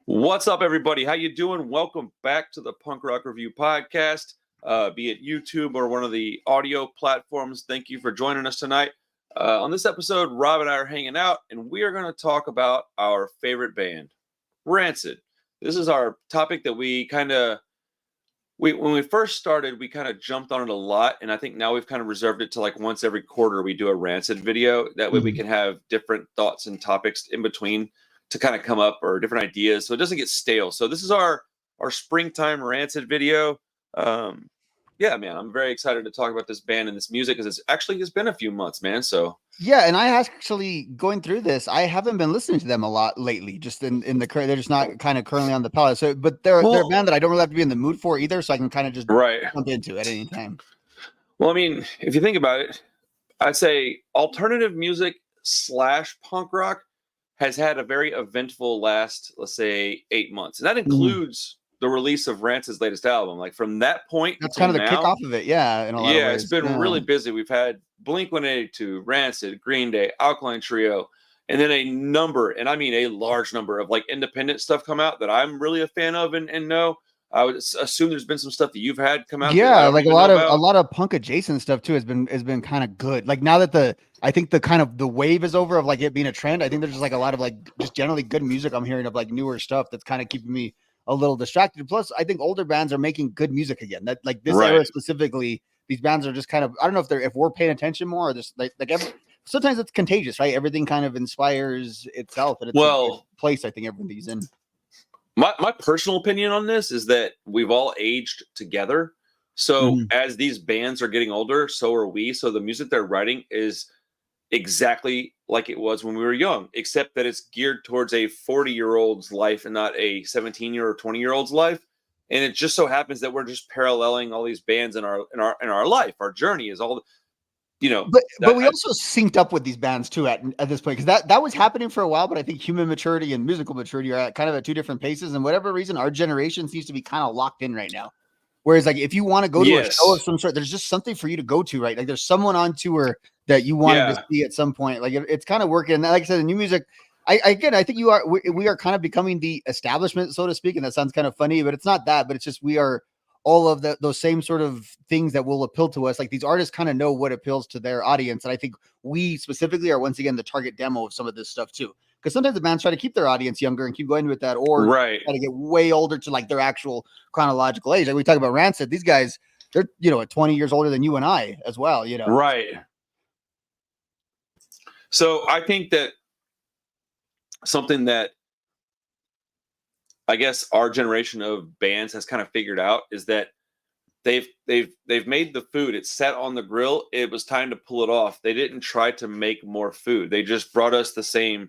What's up, everybody? How you doing? Welcome back to the Punk Rock Review podcast, be it YouTube or one of the audio platforms. Thank you for joining us tonight. On this episode, Rob and I are hanging out, and we are going to talk about our favorite band, Rancid. This is our topic that when we first started, we kind of jumped on it a lot, and I think now we've kind of reserved it to like once every quarter we do a Rancid video. That way we can have different thoughts and topics in between to kind of come up, or different ideas, so it doesn't get stale. So this is our springtime Rancid video. Yeah, man, I'm very excited to talk about this band and this music because it's been a few months, man. So yeah, and I actually going through this, I haven't been listening to them a lot lately. Just in the current, they're just not kind of currently on the palette. So, but they're a band that I don't really have to be in the mood for either, so I can kind of just jump into at any time. Well, I mean, if you think about it, I'd say alternative music / punk rock has had a very eventful last, let's say, 8 months. And that includes the release of Rancid's latest album. Like from that point, that's kind of the kickoff of it. Yeah. In a lot of ways. It's been really busy. We've had Blink-182, Rancid, Green Day, Alkaline Trio, and then a number, and I mean a large number of like independent stuff come out that I'm really a fan of and know. I would assume there's been some stuff that you've had come out. Yeah, like a lot of punk adjacent stuff too has been kind of good. Like now that I think the kind of the wave is over of like it being a trend. I think there's just like a lot of like just generally good music I'm hearing of like newer stuff that's kind of keeping me a little distracted. Plus, I think older bands are making good music again. That like this era specifically, these bands are just kind of, I don't know if we're paying attention more or just sometimes it's contagious, right? Everything kind of inspires itself, and it's a place I think everybody's in. My personal opinion on this is that we've all aged together. So as these bands are getting older, so are we. So the music they're writing is exactly like it was when we were young, except that it's geared towards a 40-year-old's life and not a 17-year or 20-year-old's life. And it just so happens that we're just paralleling all these bands in our life. Our journey is all, but we also synced up with these bands too at this point, because that was happening for a while. But I think human maturity and musical maturity are kind of at two different paces, and whatever reason, our generation seems to be kind of locked in right now. Whereas, like, if you want to go to a show of some sort, there's just something for you to go to, right? Like, there's someone on tour that you wanted to see at some point. Like, it's kind of working. And like I said, the new music, I think we are kind of becoming the establishment, so to speak. And that sounds kind of funny, but it's not that. But it's just we are all of those same sort of things that will appeal to us. Like these artists kind of know what appeals to their audience. And I think we specifically are once again the target demo of some of this stuff too. Because sometimes the bands try to keep their audience younger and keep going with that, or try to get way older to like their actual chronological age. Like we talk about Rancid, these guys, they're 20 years older than you and I as well, Right. So I think that something that I guess our generation of bands has kind of figured out is that they've made the food. It's set on the grill. It was time to pull it off. They didn't try to make more food. They just brought us the same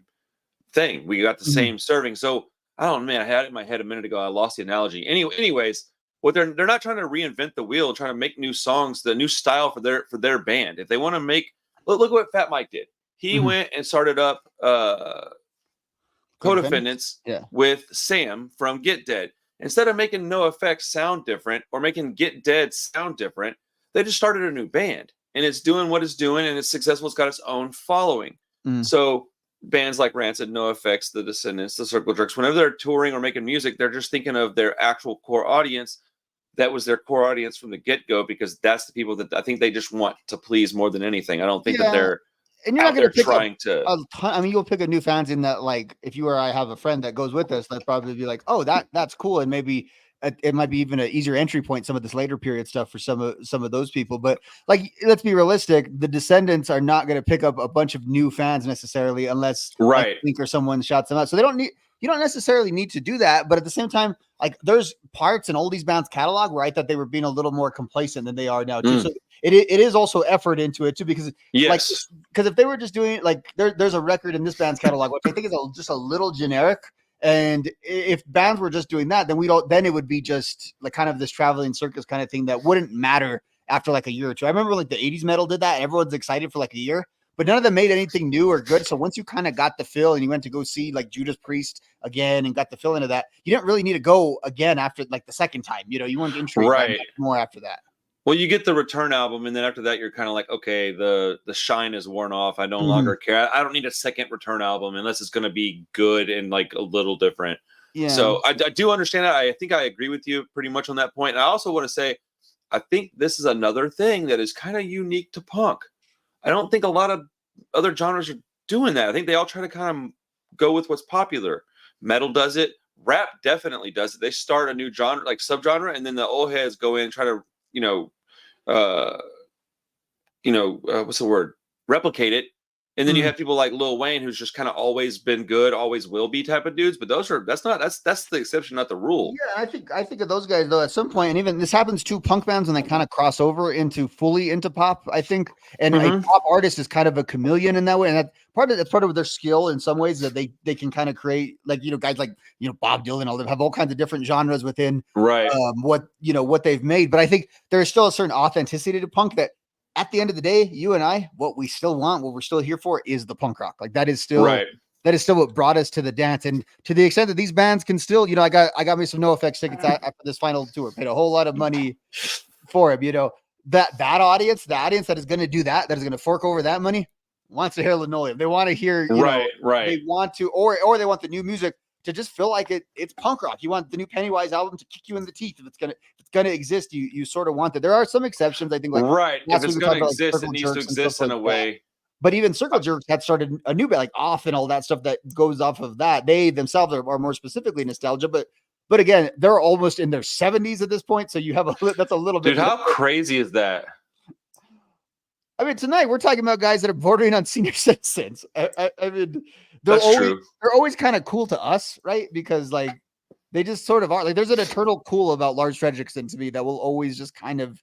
thing. We got the same serving. So I don't know, man, I had it in my head a minute ago. I lost the analogy. Anyways, what they're not trying to reinvent the wheel, trying to make new songs, the new style for their band. If they want to make, look what Fat Mike did. He went and started up Co-Defendants with Sam from Get Dead. Instead of making NoFX sound different or making Get Dead sound different, they just started a new band, and it's doing what it's doing, and it's successful. It's got its own following. So bands like Rancid, NoFX, The Descendants, The Circle Jerks, whenever they're touring or making music, they're just thinking of their actual core audience. That was their core audience from the get-go, because that's the people that I think they just want to please more than anything. I don't think that they're and you're not going to pick a ton. I mean, you'll pick a new fans in that, like, if you or I have a friend that goes with us, that'd probably be like, oh, that's cool. And maybe it might be even an easier entry point, some of this later period stuff for some of those people. But like, let's be realistic. The Descendants are not going to pick up a bunch of new fans necessarily, unless like Blink or someone shouts them out. So you don't necessarily need to do that. But at the same time, like there's parts in all these bands' catalog where I thought they were being a little more complacent than they are now too. So it is also effort into it too, because if they were just doing like there's a record in this band's catalog which I think is just a little generic, and if bands were just doing that, then it would be just like kind of this traveling circus kind of thing that wouldn't matter after like a year or two. I remember like the 80s metal did that, and everyone's excited for like a year, but none of them made anything new or good. So once you kind of got the feel and you went to go see like Judas Priest again and got the feel into that, you didn't really need to go again after like the second time. You weren't intrigued more after that. Well, you get the Return album, and then after that, you're kind of like, okay, the shine is worn off. I no longer care. I don't need a second Return album unless it's going to be good and like a little different. Yeah. So I do understand that. I think I agree with you pretty much on that point. And I also want to say, I think this is another thing that is kind of unique to punk. I don't think a lot of other genres are doing that. I think they all try to kind of go with what's popular. Metal does it. Rap definitely does it. They start a new genre, like subgenre, and then the old heads go in and try to, what's the word? Replicate it. And then you have people like Lil Wayne, who's just kind of always been good, always will be type of dudes. But that's the exception, not the rule. Yeah, I think of those guys though at some point, and even this happens to punk bands when they kind of cross over fully into pop. I think, and a pop artist is kind of a chameleon in that way, and that's part of their skill in some ways that they can kind of create, like guys like Bob Dylan, all them have all kinds of different genres within what they've made. But I think there is still a certain authenticity to punk that, at the end of the day, you and I, what we still want, what we're still here for, is the punk rock. Like that is still what brought us to the dance. And to the extent that these bands can still, I got me some NoFX tickets after this final tour, paid a whole lot of money for him. That audience that is going to do that is going to fork over that money, wants to hear Linoleum. They want to hear, they want to, or they want the new music to just feel like it's punk rock. You want the new Pennywise album to kick you in the teeth. If it's gonna exist, you sort of want that. There are some exceptions, I think, like if it's gonna exist, it needs to exist in a way. But even Circle Jerks had started a new band, like Off and all that stuff that goes off of that. They themselves are more specifically nostalgia, but again, they're almost in their 70s at this point. So you have that's a little bit. Dude, how crazy is that? I mean, tonight we're talking about guys that are bordering on senior citizens. I mean, they're always kind of cool to us, right? Because like they just sort of are. Like there's an eternal cool about Lars Fredriksson to me that will always just kind of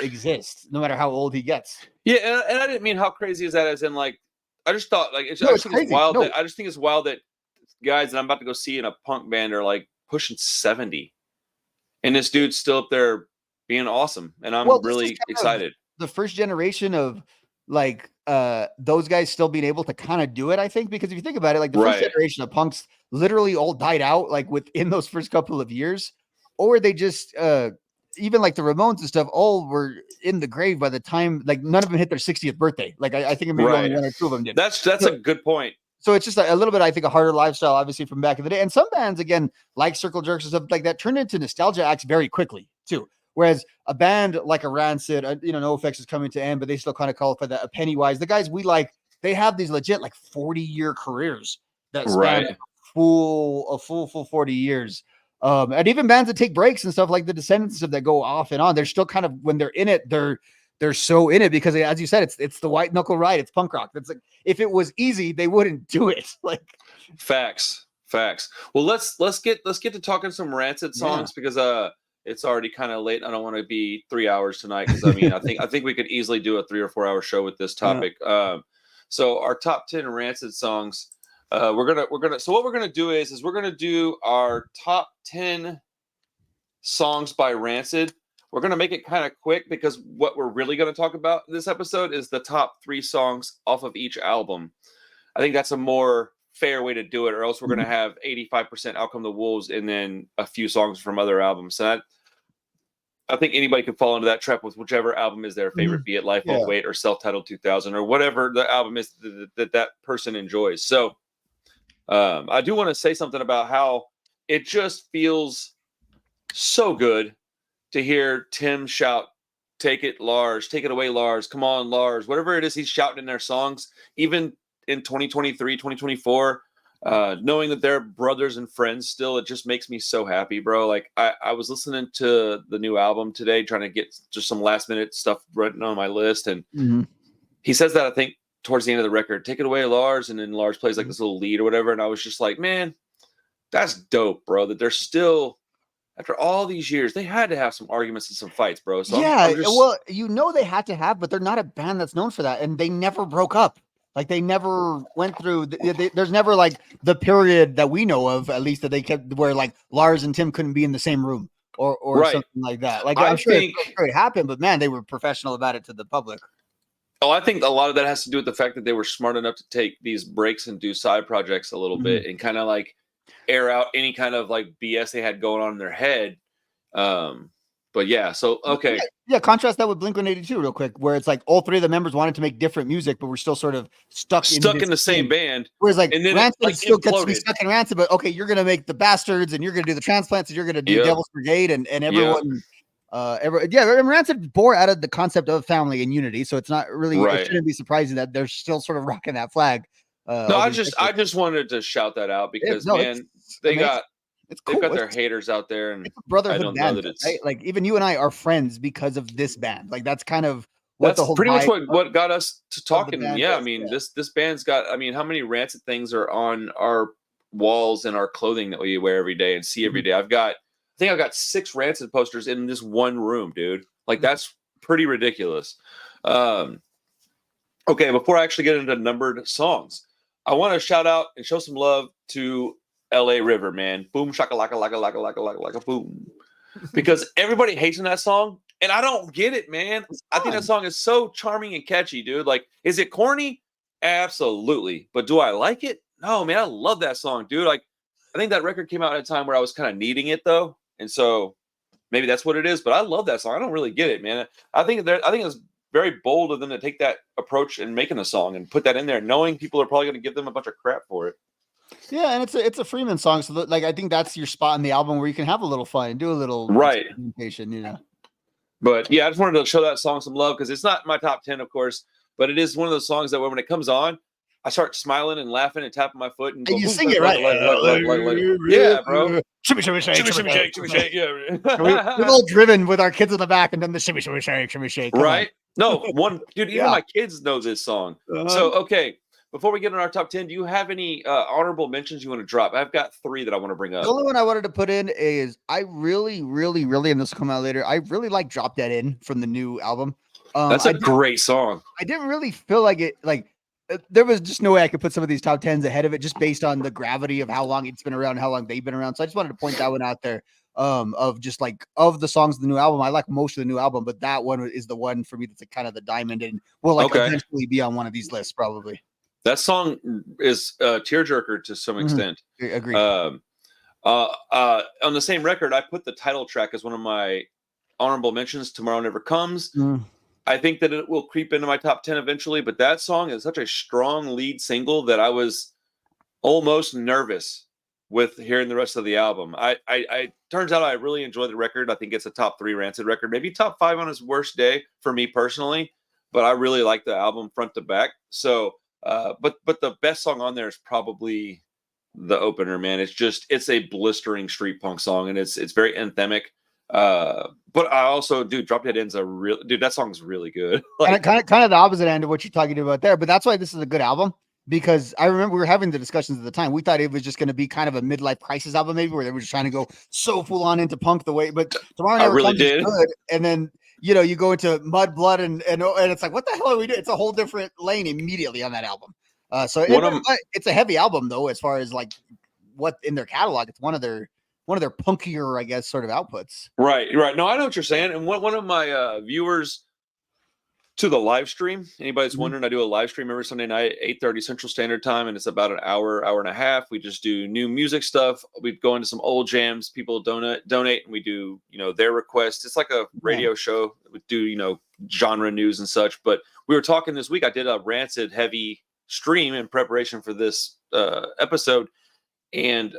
exist, no matter how old he gets. Yeah, and I didn't mean how crazy is that, as in like I just thought like it's wild. I just think it's wild that guys that I'm about to go see in a punk band are like pushing 70, and this dude's still up there being awesome, and I'm really excited. The first generation of like those guys still being able to kind of do it, I think, because if you think about it, like the first generation of punks literally all died out like within those first couple of years, or they just even like the Ramones and stuff all were in the grave by the time, like none of them hit their 60th birthday. Like I think maybe only one or two of them did. That's a good point. So it's just a little bit, I think, a harder lifestyle, obviously, from back in the day. And some bands, again, like Circle Jerks and stuff like that, turned into nostalgia acts very quickly too. Whereas a band like a Rancid, NoFX is coming to end, but they still kind of qualify that. A Pennywise, the guys we like, they have these legit like 40-year careers that span a full 40 years. And even bands that take breaks and stuff like the Descendants of that go off and on, they're still kind of, when they're in it, they're so in it because, as you said, it's the white knuckle ride. It's punk rock. That's like, if it was easy, they wouldn't do it. Like facts. Well, let's get to talking some Rancid songs because it's already kind of late. I don't want to be 3 hours tonight because I mean I think we could easily do a 3 or 4 hour show with this topic. So our top 10 Rancid songs. So what we're gonna do is we're gonna do our top 10 songs by Rancid. We're gonna make it kind of quick because what we're really gonna talk about this episode is the top 3 songs off of each album. I think that's a more fair way to do it, or else we're going to have 85% Out Come the Wolves and then a few songs from other albums. So I think anybody could fall into that trap with whichever album is their favorite, be it Life Won't Wait or Self-Titled 2000 or whatever the album is that person enjoys. So I do want to say something about how it just feels so good to hear Tim shout, "Take it, Lars, take it away, Lars, come on, Lars," whatever it is he's shouting in their songs, even in 2023, 2024, knowing that they're brothers and friends still, it just makes me so happy, bro. Like I was listening to the new album today, trying to get just some last minute stuff written on my list. And he says that, I think, towards the end of the record, "Take it away, Lars." And then Lars plays like this little lead or whatever. And I was just like, man, that's dope, bro. That they're still, after all these years, they had to have some arguments and some fights, bro. So I'm just... well, they had to have, but they're not a band that's known for that. And they never broke up. Like they never went through. There's never like the period that we know of, at least, that they kept where like Lars and Tim couldn't be in the same room or something like that. Like I'm sure it happened, but man, they were professional about it to the public. Oh, I think a lot of that has to do with the fact that they were smart enough to take these breaks and do side projects a little bit and kind of like air out any kind of like BS they had going on in their head. But yeah, so okay. Yeah, contrast that with Blink-182 real quick, where it's like all three of the members wanted to make different music, but we're still sort of stuck in the same band. Whereas like and then Rancid it, like, still gets to be imploded. stuck in Rancid, but okay, you're gonna make the Bastards and you're gonna do the Transplants and you're gonna do Yep. Devil's Brigade and everyone Rancid bore out of the concept of family and unity, so it's not really it shouldn't be surprising that they're still sort of rocking that flag. No, I just wanted to shout that out because man, they've got their haters out there, and it's a brotherhood I don't band, know that it's right? Like even you and I are friends because of this band. Like that's kind of what the whole pretty much what got us to talking. Yeah, I mean this band's got. I mean, how many Rancid things are on our walls and our clothing that we wear every day and see every day? I think I've got 6 Rancid posters in this one room, dude. Like that's pretty ridiculous. Okay, before I actually get into numbered songs, I want to shout out and show some love to LA River, man. Boom shakalaka laka laka laka laka laka boom. Because everybody hates on that song, and I don't get it, man. I think that song is so charming and catchy, dude. Like, is it corny? Absolutely. But do I like it? No, man. I love that song, dude. Like, I think that record came out at a time where I was kind of needing it, though, and so maybe that's what it is. But I love that song. I don't really get it, man. I think it's very bold of them to take that approach in making a song and put that in there, knowing people are probably going to give them a bunch of crap for it. Yeah, and it's a Freeman song, so like I think that's your spot in the album where you can have a little fun and do a little experimentation, you know. But yeah, I just wanted to show that song some love because it's not my top 10, of course, but it is one of those songs that when it comes on, I start smiling and laughing and tapping my foot and go, you sing it right. Yeah, bro. Shimmy, shimmy, shake, shimmy, shimmy, shake, shimmy, shake. Yeah, we've all driven with our kids in the back and done the shimmy, shimmy, shake, shimmy, shake. Right? No, dude. Even my kids know this song. So okay. Before we get on our top 10, do you have any honorable mentions you want to drop? I've got 3 that I want to bring up. The only one I wanted to put in is I really, really, really, and this will come out later, I really like Drop Dead In from the new album. That's a great song. I didn't really feel like it, like, there was just no way I could put some of these top 10s ahead of it just based on the gravity of how long it's been around, how long they've been around. So I just wanted to point that one out there. Of just like of the songs of the new album, I like most of the new album, but that one is the one for me that's like kind of the diamond and will like eventually be on one of these lists probably. That song is a tearjerker to some extent. Agreed. On the same record, I put the title track as one of my honorable mentions. Tomorrow Never Comes. I think that it will creep into my top 10 eventually, but that song is such a strong lead single that I was almost nervous with hearing the rest of the album. I turns out I really enjoy the record. I think it's a top 3 Rancid record, maybe top 5 on his worst day for me personally, but I really like the album front to back. So, but the best song on there is probably the opener, man. It's a blistering street punk song, and it's very anthemic. But I also, dude, Drop Dead In's that song's really good. Like, kind of the opposite end of what you're talking about there, but that's why this is a good album. Because I remember we were having the discussions at the time. We thought it was just going to be kind of a midlife crisis album, maybe where they were just trying to go so full on into punk the way. But Tomorrow Never Comes is good, and then you go into Mud, Blood, and it's like, what the hell are we doing? It's a whole different lane immediately on that album. So it's a heavy album though, as far as like what in their catalog. It's one of their punkier, I guess, sort of outputs. Right. No, I know what you're saying. And one of my viewers to the live stream, anybody that's wondering, I do a live stream every Sunday night, 8:30 Central Standard Time, and it's about an hour and a half. We just do new music stuff. We go into some old jams. People donate, and we do their requests. It's like a radio show. We do genre news and such. But we were talking this week. I did a Rancid heavy stream in preparation for this episode, and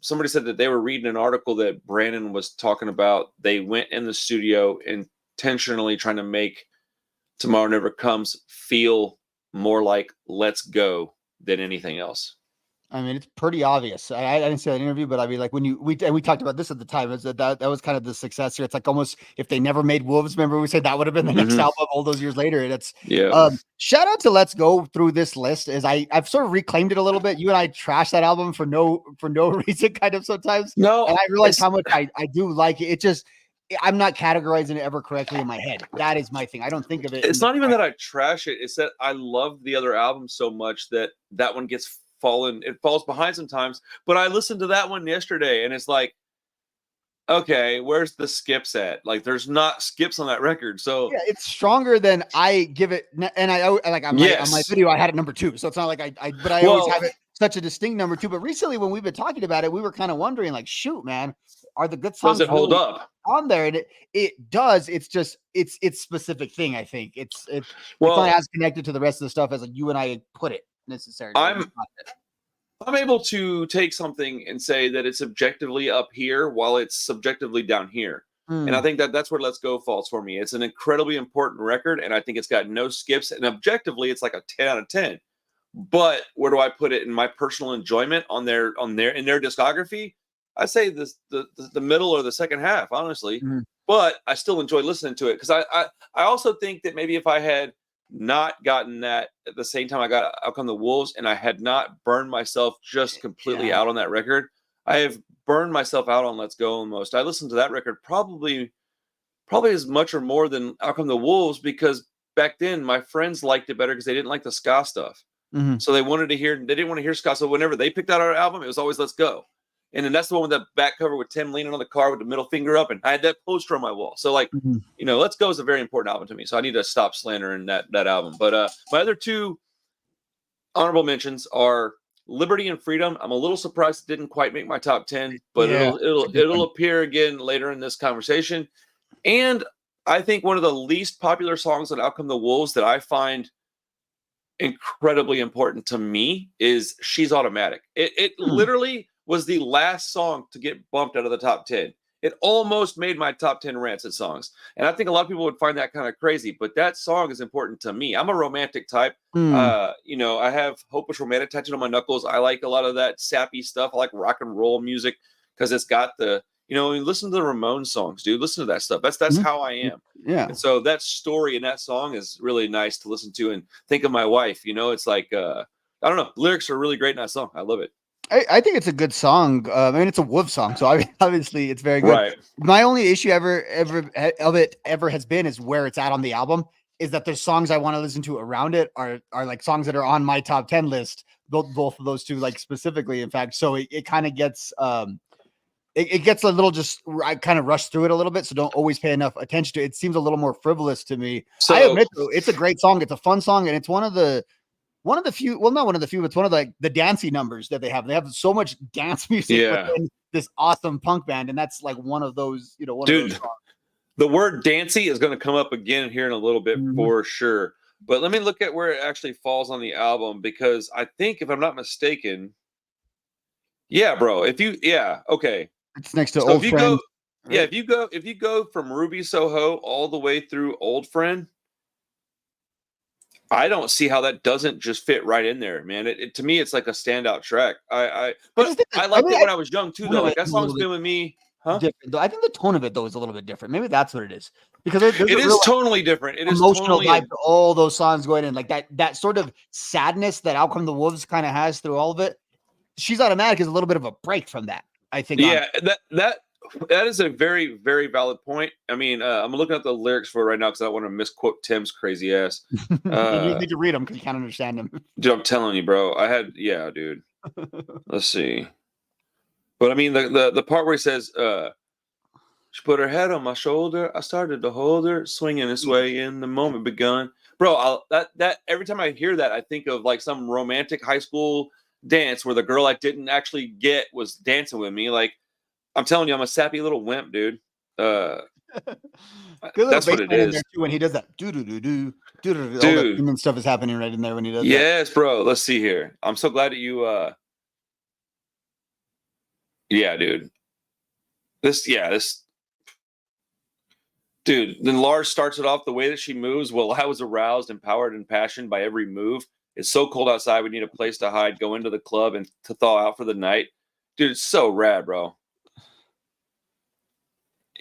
somebody said that they were reading an article that Brandon was talking about. They went in the studio intentionally trying to make Tomorrow Never Comes feel more like Let's Go than anything else. I mean, it's pretty obvious. I didn't see that interview, but I mean, like when we talked about this at the time, is that was kind of the success here. It's like almost if they never made Wolves, remember we said that would have been the next album all those years later. And it's shout out to Let's Go through this list as I've sort of reclaimed it a little bit. You and I trash that album for no reason kind of sometimes. No, and I realize how much I do like it. It just I'm not categorizing it ever correctly in my head. That is my thing. I don't think of it. It's not even that I trash it. It's that I love the other album so much that one falls behind sometimes. But I listened to that one yesterday and it's like, okay, where's the skips at? Like there's not skips on that record. So yeah, it's stronger than I give it. And I like on my video, I had it number 2. So it's not like I always have it such a distinct number 2. But recently when we've been talking about it, we were kind of wondering like, shoot, man, are the good songs Does it hold really up on there? And it does. It's just it's specific thing. I think it's not well as connected to the rest of the stuff as like you and I put it necessarily. I'm able to take something and say that it's objectively up here while it's subjectively down here. And I think that that's where Let's Go falls for me. It's an incredibly important record, and I think it's got no skips. And objectively, it's like a 10 out of 10. But where do I put it in my personal enjoyment on their in their discography? I say this the middle or the second half, honestly. But I still enjoy listening to it because I also think that maybe if I had not gotten that at the same time I got Out Come the Wolves, and I had not burned myself just completely out on that record, I have burned myself out on Let's Go almost. I listened to that record probably as much or more than Out Come the Wolves because back then my friends liked it better because they didn't like the ska stuff. So they didn't want to hear ska. So whenever they picked out our album, it was always Let's Go. And then that's the one with that back cover with Tim leaning on the car with the middle finger up. And I had that poster on my wall. So like, Let's Go is a very important album to me. So I need to stop slandering that album. But my other two honorable mentions are Liberty and Freedom. I'm a little surprised it didn't quite make my top 10, but it'll appear again later in this conversation. And I think one of the least popular songs on Out Come the Wolves that I find incredibly important to me is She's Automatic. It literally was the last song to get bumped out of the top 10. It almost made my top 10 Rancid songs. And I think a lot of people would find that kind of crazy, but that song is important to me. I'm a romantic type. I have Hopeless Romantic tattooed on my knuckles. I like a lot of that sappy stuff. I like rock and roll music because it's got the, listen to the Ramones songs, dude. Listen to that stuff. That's how I am. Yeah. And so that story in that song is really nice to listen to and think of my wife. It's like, I don't know. Lyrics are really great in that song. I love it. I think it's a good song. I mean, it's a Wolf song, so obviously it's very good. Right. My only issue ever has been is where it's at on the album. Is that there's songs I want to listen to around it are like songs that are on my top 10 list. Both of those two, like specifically, in fact. So it kind of gets it gets a little I kind of rush through it a little bit, so don't always pay enough attention to it. It seems a little more frivolous to me. So, I admit, though, it's a great song. It's a fun song, and it's one of the few, well, not one of the few, but it's one of the dancey numbers that they have. They have so much dance music within this awesome punk band, and that's like one of those, of those songs. The word dancey is going to come up again here in a little bit for sure. But let me look at where it actually falls on the album, because I think, if I'm not mistaken, bro, okay. It's next to Old Friend. If you go from Ruby Soho all the way through Old Friend, I don't see how that doesn't just fit right in there, man. To me, it's like a standout track. I liked it when I was young too, though. Like that song's been with me. Different. I think the tone of it though is a little bit different. Maybe that's what it is, because it is totally different. It is emotional vibe to all those songs going in, like that sort of sadness that Out Come the Wolves kind of has through all of it. She's Automatic is a little bit of a break from that, I think. Yeah, that is a very, very valid point. I mean, I'm looking at the lyrics for it right now because I don't want to misquote Tim's crazy ass. You need to read them because you can't understand them. Dude, I'm telling you, bro. Dude. Let's see. But I mean, the part where he says, she put her head on my shoulder. I started to hold her, swinging this way in the moment begun. Bro, that every time I hear that, I think of like some romantic high school dance where the girl I didn't actually get was dancing with me. Like, I'm telling you, I'm a sappy little wimp, dude. That's what it is. When he does that, do all that human stuff is happening right in there when he does that. Yes, bro. Let's see here. I'm so glad that you. Dude. This. Dude, then Lars starts it off the way that she moves. Well, I was aroused, empowered, and passionate by every move. It's so cold outside. We need a place to hide. Go into the club and to thaw out for the night. Dude, it's so rad, bro.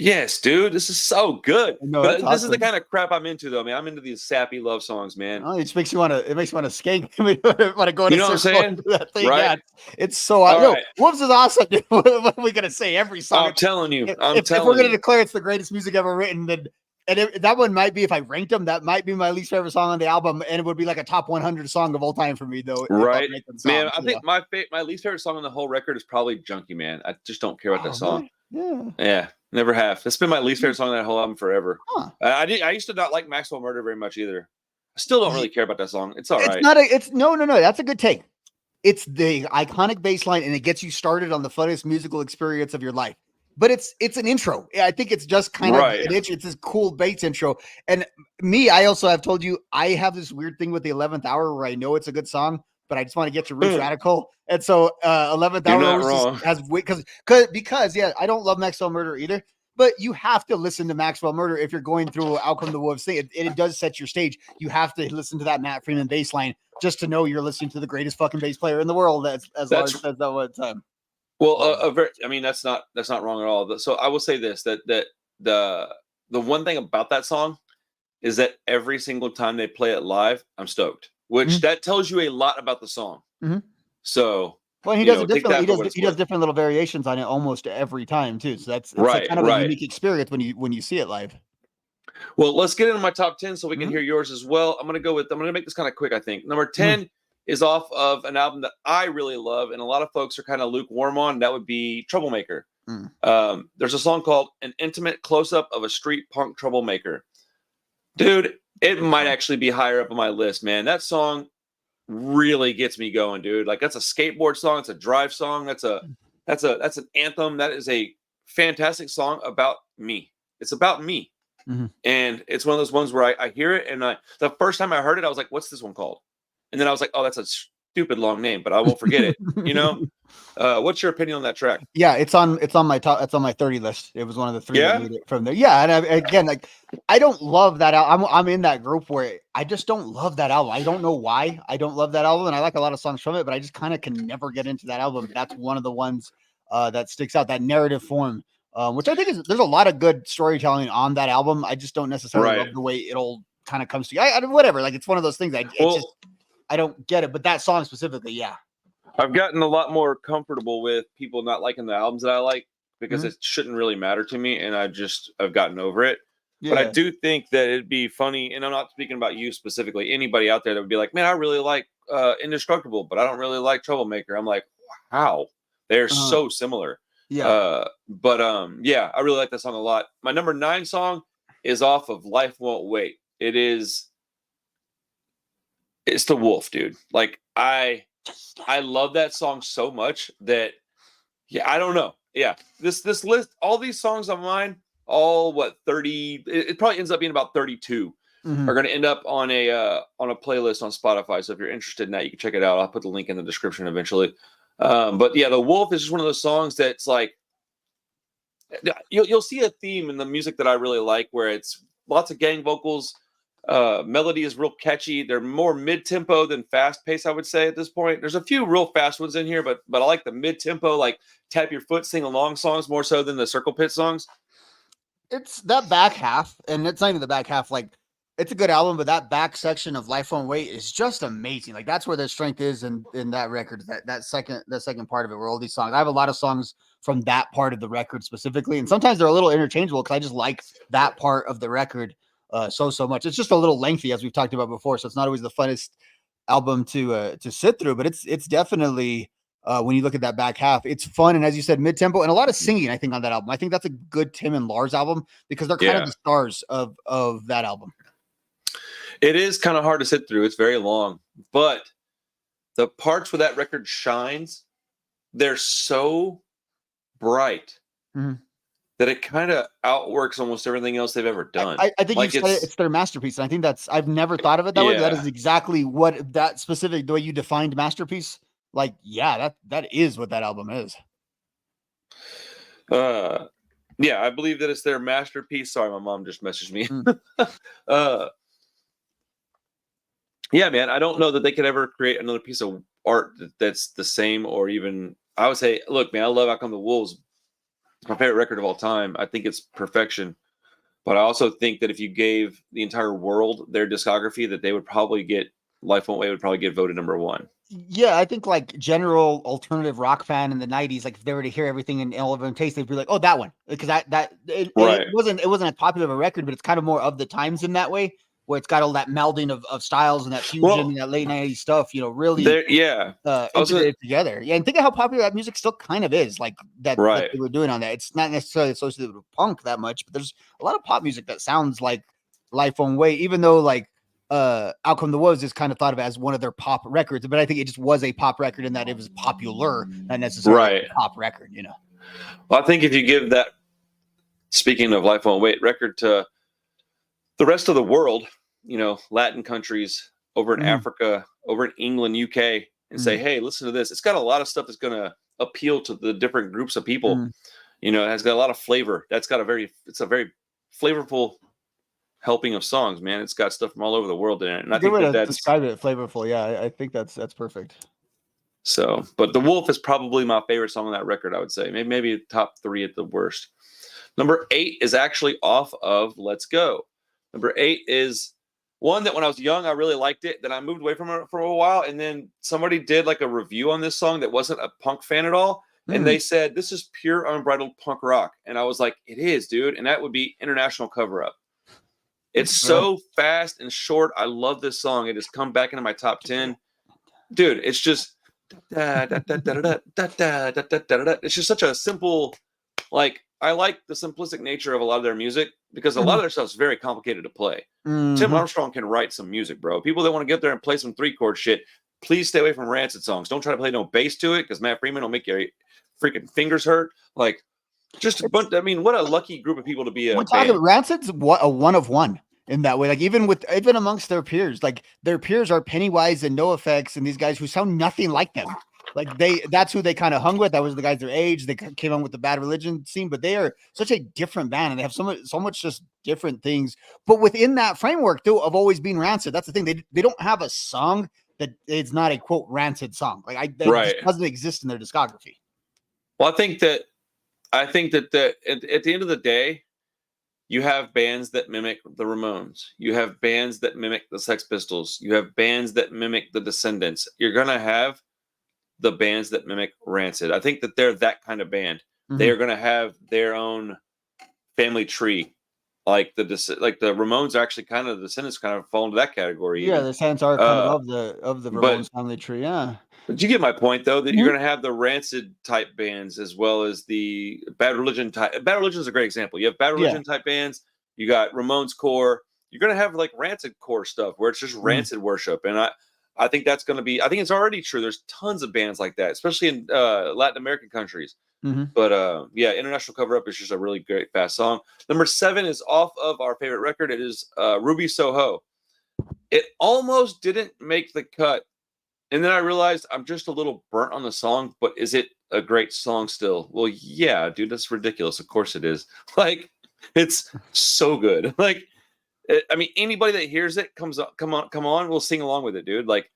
Yes, dude, this is so good. No, but this is the kind of crap I'm into, though, man. I'm into these sappy love songs, man. Oh, it just makes you want to skate. Want to go. You know what I'm saying? That thing. Right? Yeah, it's so awesome. Right. Wolves is awesome. Dude. What are we gonna say? Every song. I'm telling you. If we're gonna declare it's the greatest music ever written, then that one might be, if I ranked them, that might be my least favorite song on the album, and it would be like a top 100 song of all time for me, though. Right, man. I think my least favorite song on the whole record is probably "Junkie Man." I just don't care about that song. Really? Yeah. Never have. It's been my least favorite song on that whole album forever. Huh. I used to not like Maxwell Murder very much either. I still don't really care about that song. It's all right. No. That's a good take. It's the iconic bass line, and it gets you started on the funniest musical experience of your life. but it's an intro. I think it's just kind of an intro. It's this cool bass intro. And me, I also have told you I have this weird thing with the 11th Hour where I know it's a good song, but I just want to get to Roots Radical. And so 11th Hour has because yeah, I don't love Maxwell Murder either. But you have to listen to Maxwell Murder if you're going through Out Come the Wolves thing. It does set your stage. You have to listen to that Matt Freeman bass line just to know you're listening to the greatest fucking bass player in the world. As Lars says that one time. Well, I mean, that's not wrong at all. So I will say this, that the one thing about that song is that every single time they play it live, I'm stoked, which that tells you a lot about the song. So, well, he does he does different little variations on it almost every time too. So it's kind of a unique experience when you see it live. Well, let's get into my top 10 so we can hear yours as well. I'm going to make this kind of quick, I think. Number 10 is off of an album that I really love, and a lot of folks are kind of lukewarm on. That would be Troublemaker. There's a song called An Intimate Close-Up of a Street Punk Troublemaker. Dude, it might actually be higher up on my list, man. That song really gets me going, dude. Like, that's a skateboard song. It's a drive song. That's an anthem. That is a fantastic song about me. It's about me. And it's one of those ones where I hear it, and the first time I heard it, I was like, what's this one called? And then I was like, oh, that's a stupid long name, but I won't forget it. You know? What's your opinion on that track? Yeah, it's on my top. It's on my 30 list. It was one of the 3 that made it from there. Yeah, and again, like, I don't love that album. I'm in that group where I just don't love that album. I don't know why I don't love that album, and I like a lot of songs from it, but I just kind of can never get into that album. That's one of the ones that sticks out. That narrative form, which I think there's a lot of good storytelling on that album. I just don't necessarily love the way it all kind of comes together. Whatever. Like, it's one of those things. I don't get it, but that song specifically, yeah. I've gotten a lot more comfortable with people not liking the albums that I like because it shouldn't really matter to me, and I've gotten over it. Yeah. But I do think that it'd be funny, and I'm not speaking about you specifically, anybody out there that would be like, man, I really like Indestructible, but I don't really like Troublemaker. I'm like, wow, they're so similar. Yeah. Yeah, I really like that song a lot. My number 9 song is off of Life Won't Wait. It's The Wolf, dude. Like, I love that song so much that, yeah, I don't know. Yeah, this list, all these songs on mine, all 30. It probably ends up being about 32. Are going to end up on a playlist on Spotify. So if you're interested in that, you can check it out. I'll put the link in the description eventually. But yeah, The Wolf is just one of those songs that's like, you'll see a theme in the music that I really like, where it's lots of gang vocals. Melody is real catchy. They're more mid-tempo than fast-paced, I would say, at this point. There's a few real fast ones in here, but I like the mid-tempo, like tap your foot, sing along songs more so than the circle pit songs. It's that back half, and it's not even the back half. Like, it's a good album, but that back section of Life Won't Wait is just amazing. Like, that's where their strength is in that record. That second part of it, where all these songs. I have a lot of songs from that part of the record specifically, and sometimes they're a little interchangeable because I just like that part of the record so much. It's just a little lengthy, as we've talked about before, so it's not always the funnest album to sit through, but it's definitely when you look at that back half, it's fun, and as you said, mid-tempo, and a lot of singing, I think, on that album. I think that's a good Tim and Lars album because they're kind of the stars of that album. It is kind of hard to sit through. It's very long, but the parts where that record shines, they're so bright that it kind of outworks almost everything else they've ever done. I think like you said it's their masterpiece. And I think I've never thought of it that way. But that is exactly what that specific, the way you defined masterpiece. Like, yeah, that is what that album is. Yeah, I believe that it's their masterpiece. Sorry, my mom just messaged me. Yeah, man, I don't know that they could ever create another piece of art that's the same, or even, I would say, look, man, I love Out Come the Wolves. It's my favorite record of all time. I think it's perfection. But I also think that if you gave the entire world their discography, that they would probably get, Life Won't Wait would probably get voted number 1. Yeah, I think like general alternative rock fan in the 90s, like if they were to hear everything in all of them taste, they'd be like, oh, that one. Because it wasn't as popular of a record, but it's kind of more of the times in that way, where it's got all that melding of styles and that fusion and that late 90s stuff, really integrated together. Yeah, and think of how popular that music still kind of is, like that they were doing on that. It's not necessarily associated with punk that much, but there's a lot of pop music that sounds like Life Won't Wait, even though like Out Come the Wolves is kind of thought of as one of their pop records, but I think it just was a pop record in that it was popular, not necessarily a pop record, Well, I think if you give that, speaking of Life Won't Wait record, to the rest of the world, Latin countries, over in Africa, over in England, UK, and say, hey, listen to this. It's got a lot of stuff that's going to appeal to the different groups of people. It has got a lot of flavor. It's a very flavorful helping of songs, man. It's got stuff from all over the world in it. And I think that's describe it, flavorful. Yeah, I think that's perfect. So, but The Wolf is probably my favorite song on that record, I would say. Maybe top 3 at the worst. Number 8 is actually off of Let's Go. Number 8 is one that when I was young, I really liked it. Then I moved away from it for a while. And then somebody did like a review on this song that wasn't a punk fan at all. And they said, this is pure unbridled punk rock. And I was like, it is, dude. And that would be International Cover Up. It's so fast and short. I love this song. It has come back into my top 10. Dude, it's just... It's just such a simple, like, I like the simplistic nature of a lot of their music because a lot of their stuff is very complicated to play. Tim Armstrong can write some music, bro. People that want to get there and play some 3-chord shit, please stay away from Rancid songs. Don't try to play no bass to it because Matt Freeman will make your freaking fingers hurt. Like, just a bunch. I mean, what a lucky group of people to be. We're talking about Rancid's a one of one in that way. Like even amongst their peers, like their peers are Pennywise and NoFX and these guys who sound nothing like them. Like that's who they kind of hung with. That was the guys their age. They came on with the Bad Religion scene, but they are such a different band and they have so much just different things. But within that framework, though, of always being Rancid, that's the thing. They don't have a song that it's not a quote Rancid song. Like that just doesn't exist in their discography. Well, I think that at the end of the day, you have bands that mimic the Ramones. You have bands that mimic the Sex Pistols. You have bands that mimic the Descendants. You're going to have the bands that mimic Rancid. I think that they're that kind of band. They are going to have their own family tree. Like the Ramones are actually kind of, the Descendants kind of fall into that category. Yeah, the Descendants are kind of the Ramones family tree, yeah. But you get my point, though, that you're going to have the Rancid type bands as well as the Bad Religion type. Bad Religion is a great example. You have Bad Religion type bands. You got Ramones core. You're going to have like Rancid core stuff where it's just Rancid worship. And I think that's going to be, I think it's already true. There's tons of bands like that, especially in Latin American countries. But yeah, International Cover Up is just a really great fast song. Number 7 is off of our favorite record. It is Ruby Soho. It almost didn't make the cut. And then I realized I'm just a little burnt on the song, but is it a great song still? Well, yeah, dude, that's ridiculous. Of course it is. Like, it's so good. Like, I mean, anybody that hears it come on, we'll sing along with it, dude. Like,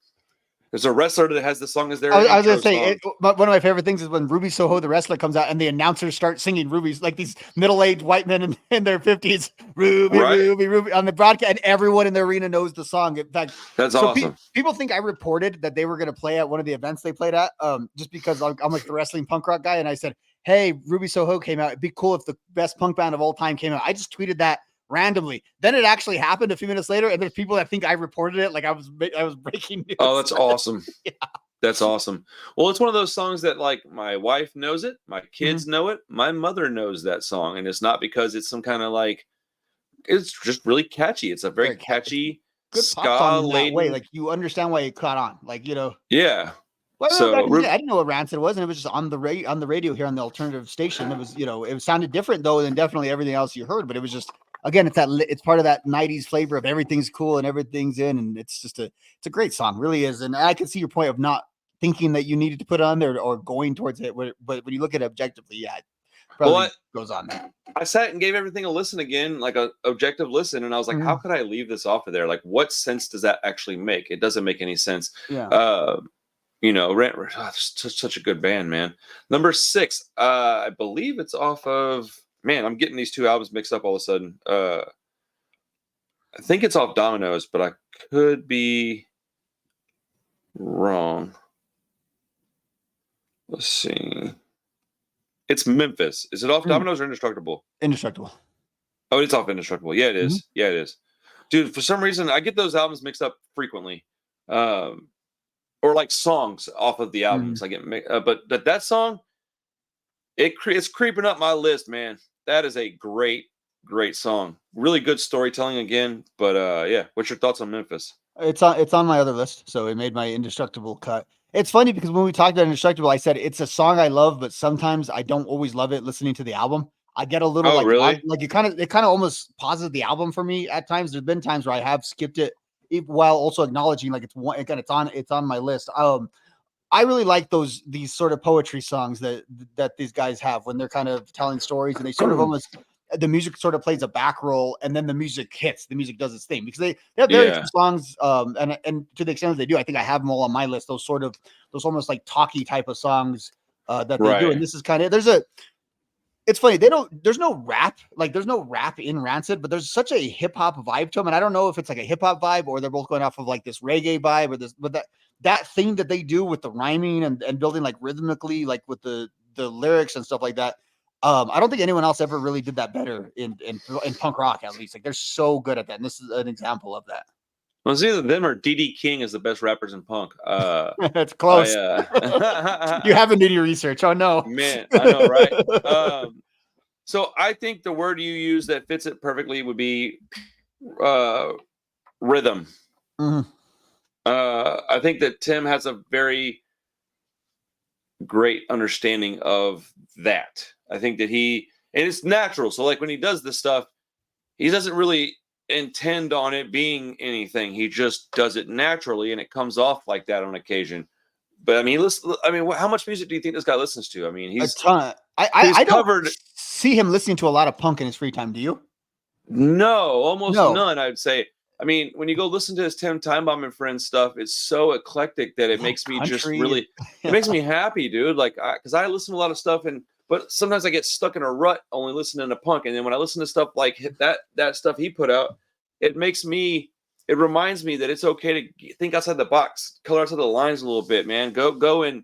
there's a wrestler that has the song as their I was going to say, one of my favorite things is when Ruby Soho, the wrestler, comes out and the announcers start singing Ruby's, like these middle-aged white men in their 50s, Ruby, on the broadcast, and everyone in the arena knows the song. In fact, that's awesome. People think I reported that they were going to play at one of the events they played at, just because I'm like the wrestling punk rock guy, and I said, hey, Ruby Soho came out. It'd be cool if the best punk band of all time came out. I just tweeted that randomly. Then it actually happened a few minutes later, and there's people that think I reported it like I was breaking news. Oh, that's awesome. Yeah. That's awesome. Well, it's one of those songs that like my wife knows it, my kids know it, my mother knows that song, and it's not because it's some kind of like, it's just really catchy. It's a very catchy good ska laden way. Like you understand why it caught on. Like, yeah. Well, so I didn't know what Rancid was, and it was just on the radio here on the alternative station. It was, it sounded different though than definitely everything else you heard, but it was just, again, it's part of that 90s flavor of everything's cool and everything's in, and it's just it's a great song, really is. And I can see your point of not thinking that you needed to put it on there or going towards it, but when you look at it objectively, yeah, it probably goes on there. I sat and gave everything a listen again, like a objective listen, and I was like, how could I leave this off of there? Like, what sense does that actually make? It doesn't make any sense. Yeah. Such a good band, man. Number 6, I believe it's off of. Man, I'm getting these two albums mixed up all of a sudden. I think it's off Dominoes, but I could be wrong. Let's see. It's Memphis. Is it off Dominoes or Indestructible? Indestructible. Oh, it's off Indestructible. Yeah, it is. Yeah, it is. Dude, for some reason, I get those albums mixed up frequently. Or like songs off of the albums. I get but that song, it's creeping up my list, man. That is a great song. Really good storytelling again. But yeah, what's your thoughts on Memphis? It's on my other list, so it made my Indestructible cut. It's funny because when we talked about Indestructible, I said it's a song I love, but sometimes I don't always love it listening to the album. I get a little Oh, really? like it kind of almost pauses the album for me at times. There's been times where I have skipped it while also acknowledging like it's on my list. I really like these sort of poetry songs that these guys have when they're kind of telling stories and they sort of almost the music sort of plays a back role and then the music hits, the music does its thing because they have very few songs. And to the extent that they do, I think I have them all on my list. Those almost like talky type of songs that they do. And this is kind of, it's funny. There's no rap in Rancid, but there's such a hip hop vibe to them. And I don't know if it's like a hip hop vibe or they're both going off of like this reggae vibe but that thing that they do with the rhyming and building like rhythmically, like with the lyrics and stuff like that. I don't think anyone else ever really did that better in punk rock, at least. Like they're so good at that. And this is an example of that. Well, it's either them or D.D. King is the best rappers in punk. That's close. You haven't done your research. Oh no, man, I know, right? So I think the word you use that fits it perfectly would be rhythm. Mm-hmm. I think that Tim has a very great understanding of that. I think that and it's natural. So like when he does this stuff, he doesn't really intend on it being anything. He just does it naturally and it comes off like that on occasion. But I mean, listen, how much music do you think this guy listens to? I mean, he's a ton. I don't see him listening to a lot of punk in his free time. Do you? No, almost none, I'd say. I mean, when you go listen to his Tim Time Bomb and Friends stuff, it's so eclectic that it makes me just really, it makes me happy, dude. Like, because I listen to a lot of stuff, but sometimes I get stuck in a rut only listening to punk. And then when I listen to stuff like that stuff he put out, it reminds me that it's okay to think outside the box, color outside the lines a little bit, man. Go and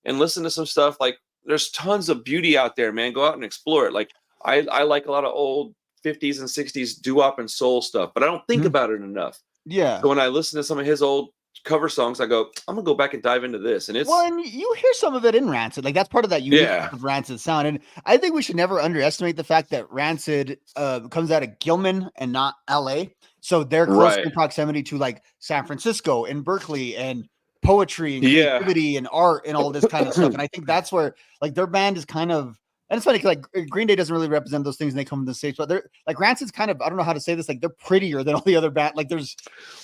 listen to some stuff. Like, there's tons of beauty out there, man. Go out and explore it. Like, I like a lot of old 50s and 60s doo-wop and soul stuff, but I don't think about it enough. Yeah. So when I listen to some of his old cover songs, I go, I'm gonna go back and dive into this. And it's and you hear some of it in Rancid. Like that's part of that unique of Rancid sound. And I think we should never underestimate the fact that Rancid comes out of Gilman and not LA. So they're close in proximity to like San Francisco and Berkeley and poetry and creativity and art and all this kind of stuff. And I think that's where like their band is kind of. And it's funny because like Green Day doesn't really represent those things when they come to the stage, but they're like Rancid's kind of, I don't know how to say this, like they're prettier than all the other bands. Like there's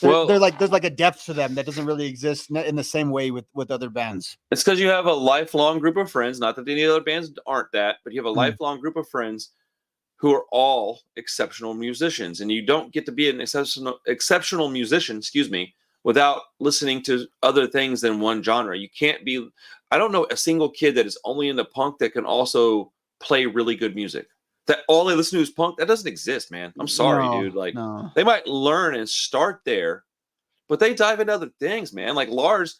like a depth to them that doesn't really exist in the same way with other bands. It's because you have a lifelong group of friends. Not that any other bands aren't that, but you have a lifelong group of friends who are all exceptional musicians, and you don't get to be an exceptional musician, without listening to other things than one genre. You can't be. I don't know a single kid that is only into punk that can also play really good music. That all they listen to is punk. That doesn't exist, man. I'm sorry, dude. Like they might learn and start there, but they dive into other things, man. Like Lars,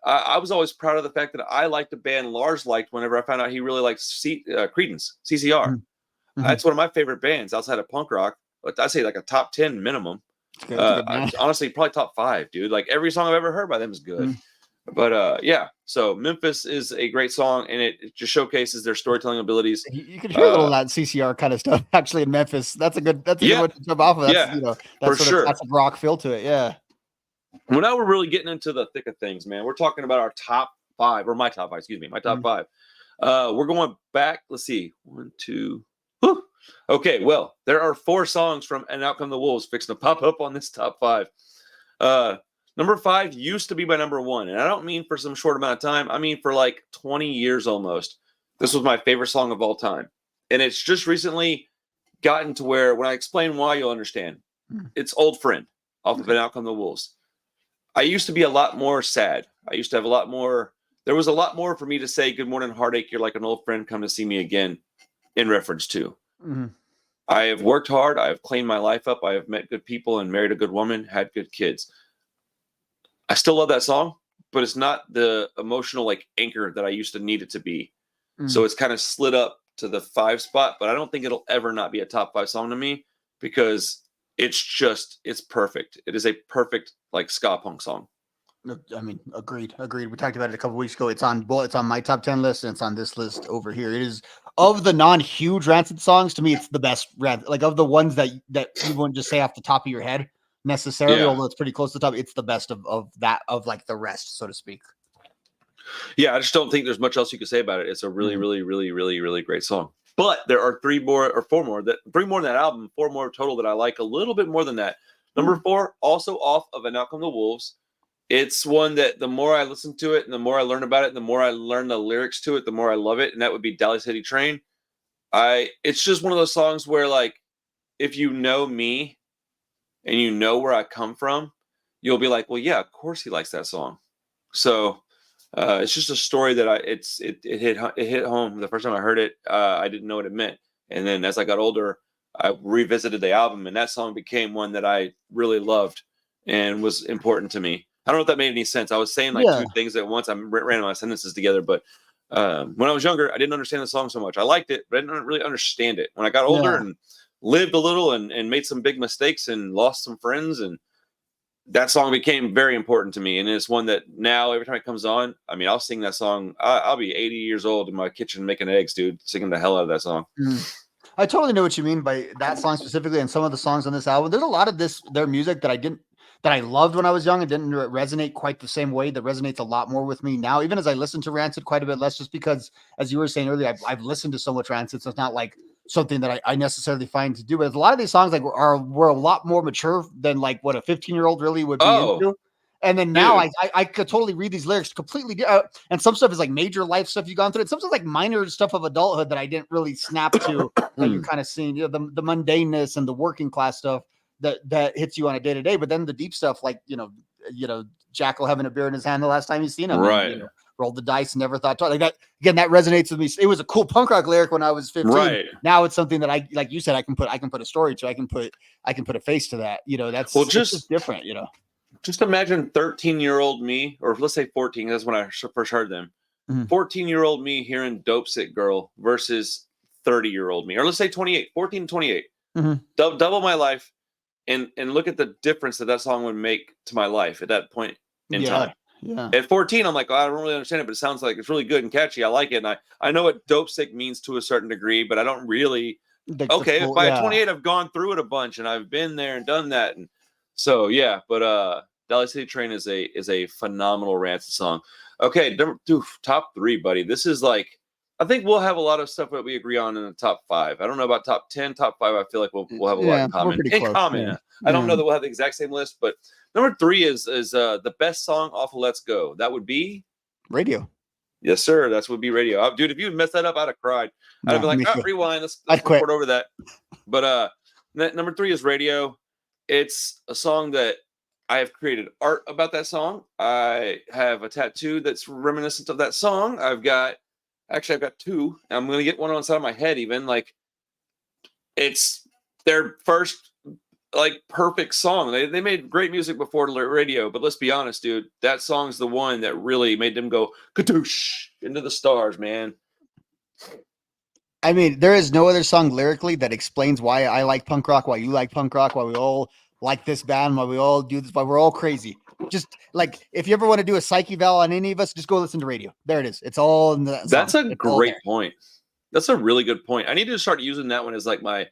I was always proud of the fact that I liked the band Lars liked whenever I found out he really liked Creedence, CCR. Mm-hmm. That's one of my favorite bands outside of punk rock. But I'd say like a top 10 minimum. Honestly, probably top 5, dude. Like every song I've ever heard by them is good. But yeah, so Memphis is a great song, and it just showcases their storytelling abilities. You can hear a little of that CCR kind of stuff actually in Memphis. That's a good one to jump off of. That's, that's for sure. That's a rock feel to it. Yeah. Well, now we're really getting into the thick of things, man. We're talking about our top 5, or my top 5, my top 5. We're going back. Let's see, 1, 2. Whew. Okay, well, there are 4 songs from And Out Come the Wolves fixing to pop up on this top 5. Number 5 used to be my number 1, and I don't mean for some short amount of time. I mean for like 20 years almost. This was my favorite song of all time, and it's just recently gotten to where when I explain why, you'll understand. It's Old Friend off of And Out Come the Wolves. I used to be a lot more sad. I used to have a lot more. There was a lot more for me to say, "Good morning, heartache. You're like an old friend. Come to see me again," in reference to. I have worked hard. I have cleaned my life up. I have met good people and married a good woman, had good kids. I still love that song, but it's not the emotional like anchor that I used to need it to be. So it's kind of slid up to the 5 spot, but I don't think it'll ever not be a top 5 song to me because it's perfect. It is a perfect like ska punk song. I mean, agreed. We talked about it a couple weeks ago. It's on my top 10 list, and it's on this list over here. It is of the non-huge Rancid songs. To me, it's the best. Like of the ones that you wouldn't just say off the top of your head necessarily, although it's pretty close to the top. It's the best of like the rest, so to speak. Yeah, I just don't think there's much else you can say about it. It's a really, really, really, really, really great song. But there are three more in that album, four more total that I like a little bit more than that. Number 4, also off of And Out Come the Wolves. It's one that the more I listen to it and the more I learn about it, the more I learn the lyrics to it, the more I love it. And that would be Daly City Train. It's just one of those songs where, like, if you know me and you know where I come from, you'll be like, well, yeah, of course he likes that song. So it's just a story that it hit home the first time I heard it. I didn't know what it meant, and then as I got older, I revisited the album, and that song became one that I really loved and was important to me. I don't know if that made any sense. I was saying like two things at once. I ran my sentences together, but when I was younger, I didn't understand the song so much. I liked it, but I didn't really understand it. When I got older and lived a little and made some big mistakes and lost some friends, and that song became very important to me. And it's one that now every time it comes on, I mean, I'll sing that song. I'll be 80 years old in my kitchen making eggs, dude, singing the hell out of that song. I totally know what you mean by that song specifically, and some of the songs on this album. There's a lot of their music that I loved when I was young and didn't resonate quite the same way. That resonates a lot more with me now, even as I listen to Rancid quite a bit less, just because, as you were saying earlier, I've listened to so much Rancid, so it's not like something that I necessarily find to do. But a lot of these songs like were a lot more mature than like what a 15-year-old really would be into. And then now I could totally read these lyrics completely. And some stuff is like major life stuff you've gone through. And some stuff like minor stuff of adulthood that I didn't really snap to that you're kind of seeing, you know, the mundaneness and the working class stuff that hits you on a day to day. But then the deep stuff, like, you know, Jackal having a beer in his hand the last time you seen him, right? And, you know, rolled the dice, never thought to, like that. Again, that resonates with me. It was a cool punk rock lyric when I was 15. Right. Now it's something that like you said, I can put a story to. I can put a face to that. You know, that's just different. You know. Just imagine 13-year-old me, or let's say 14. That's when I first heard them. 14-year-old me hearing Dope Sick Girl versus 30-year-old me, or let's say 28, 14 to 28. Double my life, and look at the difference that song would make to my life at that point in time. Yeah. At 14, I'm like, I don't really understand it, but it sounds like it's really good and catchy. I like it, and I know what Dope Sick means to a certain degree, but I don't really. By 28, I've gone through it a bunch, and I've been there and done that, and so yeah. But Daly City Train is a phenomenal Rancid song. Okay, top 3, buddy. This is like, I think we'll have a lot of stuff that we agree on in the top 5. I don't know about top 10, top 5. I feel like we'll have a lot in common. Yeah. I don't know that we'll have the exact same list, but number 3 is the best song off of Let's Go. That would be Radio. Yes, sir. That would be Radio. Dude, if you messed that up, I'd have cried. I'd have been like, rewind. Let's record over that. But number 3 is Radio. It's a song that I have created art about that song. I have a tattoo that's reminiscent of that song. I've got 2. I'm going to get one on the side of my head even. Like, it's their first, like, perfect song. They made great music before Radio, but let's be honest, dude. That song's the one that really made them go kadoosh into the stars, man. I mean, there is no other song lyrically that explains why I like punk rock, why you like punk rock, why we all like this band, why we all do this, why we're all crazy. Just like, if you ever want to do a psych eval on any of us, just go listen to Radio. There it is. It's all in the That's a great point. That's a really good point. I need to start using that one as like why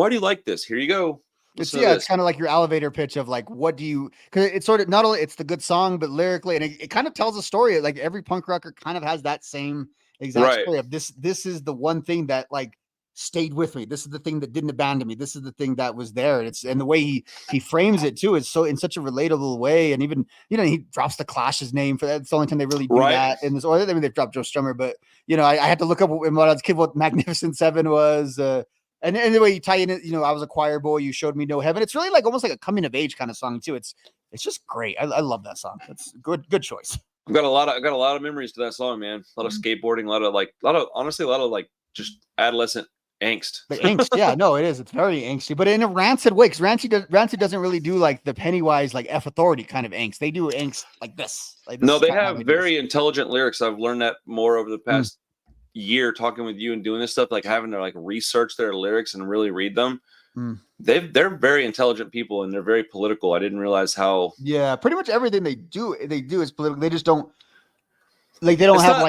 do you like this? Here you go. It's kind of like your elevator pitch of like, what do you, because it's sort of, not only it's the good song, but lyrically, and it kind of tells a story. Like every punk rocker kind of has that same exact story of this is the one thing that like stayed with me. This is the thing that didn't abandon me. This is the thing that was there. And the way he frames it too is so in such a relatable way. And even, you know, he drops the Clash's name for that. It's the only time they really do that in this. Or I mean, they've dropped Joe Strummer, but you know, I had to look up when I was a kid what Magnificent Seven was. And the way you tie in it, you know, I was a choir boy. You showed me no heaven. It's really like almost like a coming of age kind of song too. It's just great. I love that song. It's good choice. I've got a lot of memories to that song, man. A lot of skateboarding, a lot of like just adolescent angst. The angst, yeah, no, it is. It's very angsty, but in a Rancid way. Because Rancid doesn't really do like the Pennywise, like F Authority kind of angst. They do angst like this. No, they have very intelligent lyrics. I've learned that more over the past year talking with you and doing this stuff, like having to like research their lyrics and really read them. They're very intelligent people and they're very political. I didn't realize how. Yeah, pretty much everything they do is political. They just don't like they don't have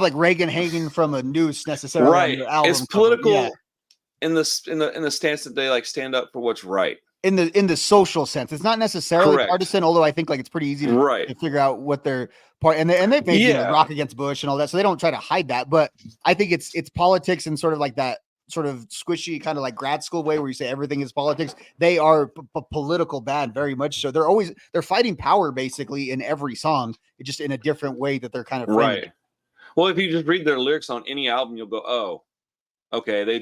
like Reagan hanging from a noose necessarily. Right, on album it's political in the stance that they like stand up for what's right. in the social sense. It's not necessarily Correct. partisan, although I think like it's pretty easy to figure out what their part, and they've made Rock Against Bush and all that, so they don't try to hide that. But I think it's politics and sort of like that sort of squishy kind of like grad school way where you say everything is politics. They are a political band, very much so. They're fighting power basically in every song, just in a different way that they're kind of right. Well, if you just read their lyrics on any album, you'll go, oh, okay, they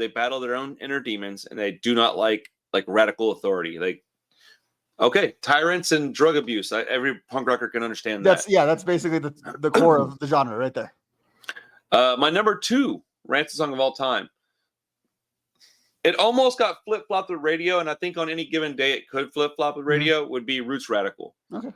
battle their own inner demons, and they do not like radical authority. Okay, tyrants and drug abuse. Every punk rocker can understand that. That's basically the core of the genre right there. My number 2 Rancid song of all time. It almost got flip-flopped with radio, and I think on any given day it could flip-flop with radio, would be Roots Radical. Okay.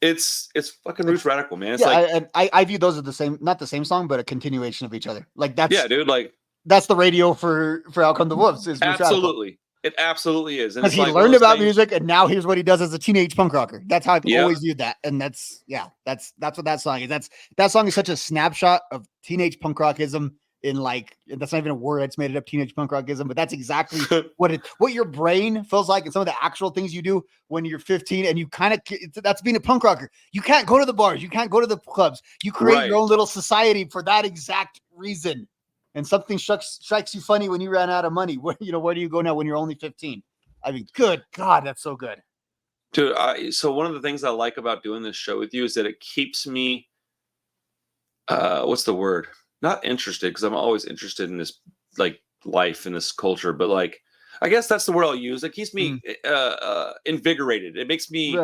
It's fucking Roots Radical, man. It's I view those as the same, not the same song, but a continuation of each other. Like that's dude. Like that's the radio for Out Come the Wolves. Is absolutely, it absolutely is. Because he learned about music, and now here's what he does as a teenage punk rocker. That's how I've always viewed that, and that's what that song is. That song is such a snapshot of teenage punk rockism. In like, that's not even a word. It's made it up, teenage punk rockism, but that's exactly what your brain feels like, and some of the actual things you do when you're 15, and you kind of, that's being a punk rocker. You can't go to the bars, you can't go to the clubs. You create your own little society for that exact reason. And something strikes you funny when you ran out of money. Where do you go now when you're only 15? I mean, good God, that's so good, dude. So one of the things I like about doing this show with you is that it keeps me, what's the word? Not interested, because I'm always interested in this like life and this culture, but like I guess that's the word I'll use. It keeps me invigorated. It makes me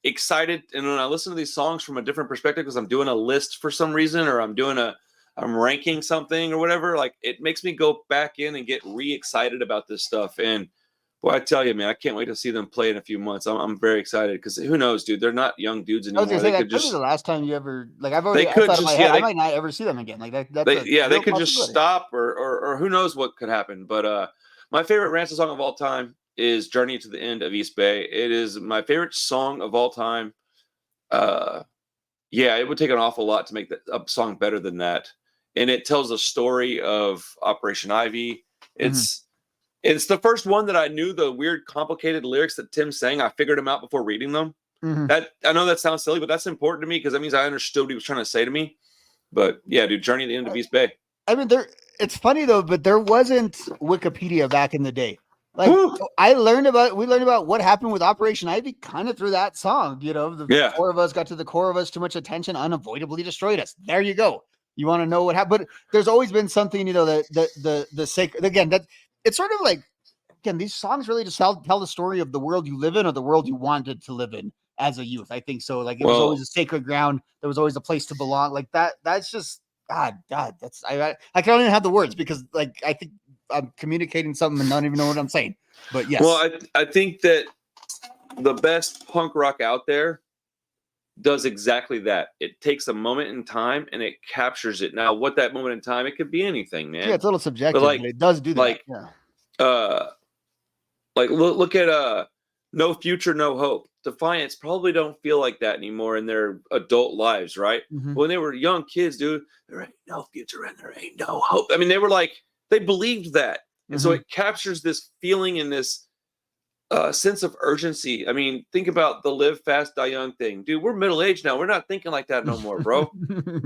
excited, and when I listen to these songs from a different perspective, because I'm doing a list for some reason, or I'm ranking something or whatever, like it makes me go back in and get re-excited about this stuff. And boy, I tell you, man, I can't wait to see them play in a few months. I'm very excited, because who knows, dude? They're not young dudes anymore. I was gonna say, that could be the last time you ever, like, I've already, I might not ever see them again. Like they could just stop, or who knows what could happen. But my favorite Rancid song of all time is "Journey to the End of East Bay." It is my favorite song of all time. It would take an awful lot to make a song better than that. And it tells the story of Operation Ivy. It's the first one that I knew the weird, complicated lyrics that Tim sang. I figured them out before reading them. That, I know that sounds silly, but that's important to me, because that means I understood what he was trying to say to me. But yeah, dude, Journey to the End of East Bay. I mean, it's funny though, but there wasn't Wikipedia back in the day. Like we learned about what happened with Operation Ivy kind of through that song. The four of us got to the core of us, too much attention unavoidably destroyed us. There you go. You want to know what happened? But there's always been something, that the sacred, again, that it's sort of like, again, these songs really just tell the story of the world you live in, or the world you wanted to live in as a youth. I think so. Like it was always a sacred ground. There was always a place to belong. Like that. That's just God. That's I can't even have the words, because like I think I'm communicating something and not even know what I'm saying. But yes. Well, I think that the best punk rock out there does exactly that. It takes a moment in time and it captures it. Now, what that moment in time, it could be anything, man. Yeah, it's a little subjective, but it does do that. Like, look at No Future, No Hope. Defiance probably don't feel like that anymore in their adult lives, right? When they were young kids, dude, there ain't no future and there ain't no hope. I mean, they believed that. And so it captures this feeling and this sense of urgency. I mean, think about the live fast, die young thing. Dude, we're middle-aged now. We're not thinking like that no more, bro.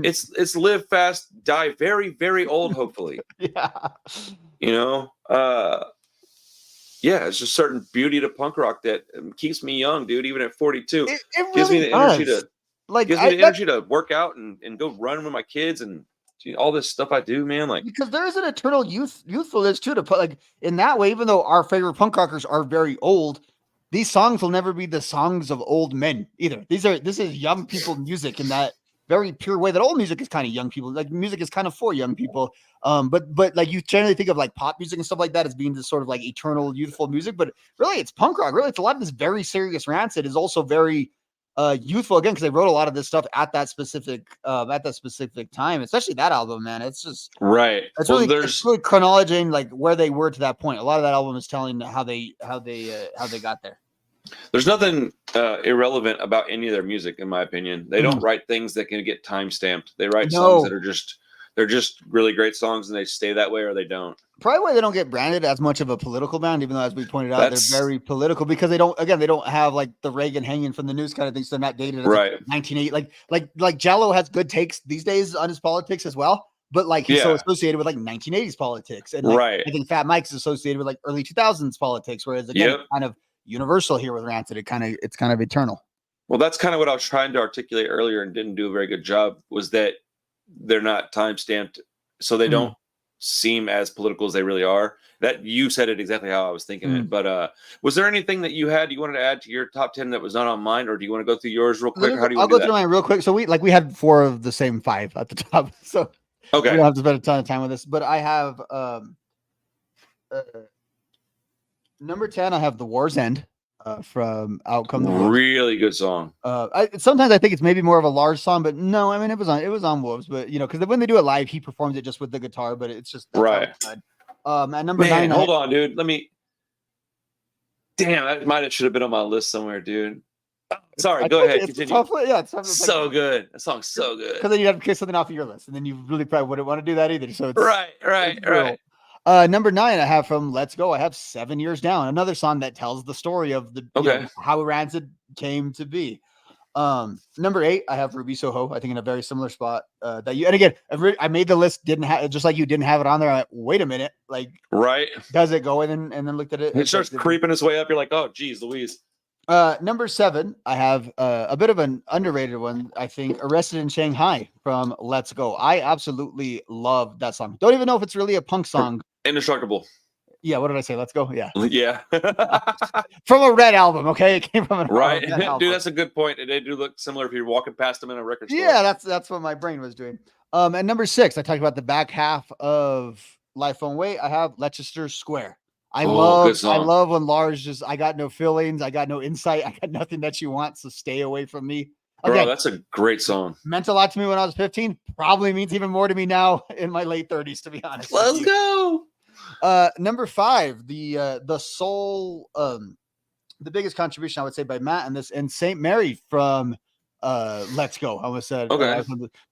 It's live fast, die very, very old, hopefully. It's just certain beauty to punk rock that keeps me young, dude, even at 42. It gives me the energy to work out and go run with my kids and all this stuff I do, man. Like, because there is an eternal youthfulness too, to put like in that way. Even though our favorite punk rockers are very old, these songs will never be the songs of old men either. This is young people music in that very pure way that old music is kind of young people. Like music is kind of for young people. But like you generally think of like pop music and stuff like that as being this sort of like eternal youthful music, but really it's punk rock. Really, it's a lot of this very serious Rancid is also very youthful, again, because they wrote a lot of this stuff at that specific time, especially that album, man. It's just it's really chronologizing like where they were to that point. A lot of that album is telling how they got there. There's nothing irrelevant about any of their music, in my opinion. They don't write things that can get time stamped. They write songs that are just they're just really great songs and they stay that way or they don't. Probably why they don't get branded as much of a political band, even though, as we pointed out, they're very political because they don't have like the Reagan hanging from the news kind of thing. So they're not dated as right. like 1980. Like Jello has good takes these days on his politics as well, but like he's so associated with like 1980s politics, and like, I think Fat Mike's associated with like early 2000s politics, whereas again, it's kind of universal here with Rancid. It's kind of eternal. Well, that's kind of what I was trying to articulate earlier and didn't do a very good job, was that they're not time stamped, so they don't seem as political as they really are. That you said it exactly how I was thinking it. But was there anything that you wanted to add to your top 10 that was not on mine, or do you want to go through yours real quick? How do you I'll go through mine real quick. So we had 4 of the same 5 at the top, so we don't have to spend a ton of time with this. But I have number 10. I have The War's End. From Outcome the Wolves. Really good song. Sometimes I think it's maybe more of a Lars song, but no, I mean it was on Wolves, but because when they do it live, he performs it just with the guitar, but it's just right. At number 9, hold on, dude. Damn, that should have been on my list somewhere, dude. Sorry, go ahead. Continue. It's so good. That song's so good. Because then you have to kick something off of your list, and then you really probably wouldn't want to do that either. So it's right. Number 9, I have from Let's Go. I have 7 Years Down, another song that tells the story of the how Rancid came to be. Number 8, I have Ruby Soho. I think in a very similar spot that you. And again, I made the list, didn't have just like you didn't have it on there. I'm like, wait a minute, like does it go in and then looked at it? It starts creeping its way up. You're like, oh, geez, Louise. Number 7, I have a bit of an underrated one. I think Arrested in Shanghai from Let's Go. I absolutely love that song. Don't even know if it's really a punk song. Indestructible. Yeah, what did I say? Let's Go. Yeah. From a Red album. Okay, it came from Red album. Dude, that's a good point. They do look similar if you're walking past them in a record store. Yeah, that's what my brain was doing. And number 6, I talked about the back half of Life on Wait. I have Leicester Square. I love when Lars just, I got no feelings, I got no insight, I got nothing that you want, so stay away from me. Again, bro, that's a great song. Meant a lot to me when I was 15, probably means even more to me now in my late 30s, to be honest. Let's go. Number 5, the soul, the biggest contribution I would say by Matt in this, and Saint Mary from Let's Go. I almost said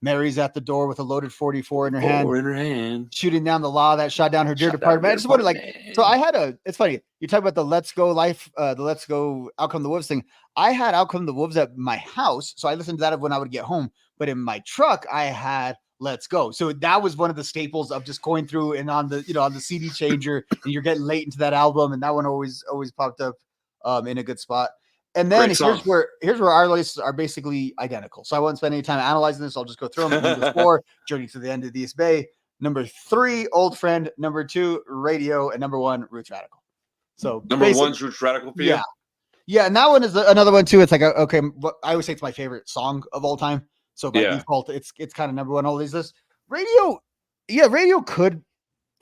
Mary's at the door with a loaded 44 in her hand, shooting down the law that shot down her dear departed. I just wanted so I had it's funny. You talk about the Let's Go life, the Let's Go Outcome the Wolves thing. I had Outcome the Wolves at my house, so I listened to that when I would get home. But in my truck, I had Let's Go. So that was one of the staples of just going through and on the on the CD changer, and you're getting late into that album, and that one always popped up in a good spot. And then here's where our lists are basically identical. So I won't spend any time analyzing this. I'll just go through them. Number 4, Journey to the End of the East Bay. Number 3, Old Friend. Number 2, Radio. And number 1, Roots Radical. So number 1's Roots Radical for you? Yeah. And that one is another one too. It's like, okay, I always say it's my favorite song of all time. So by default, it's kind of number 1 on all these lists. Radio could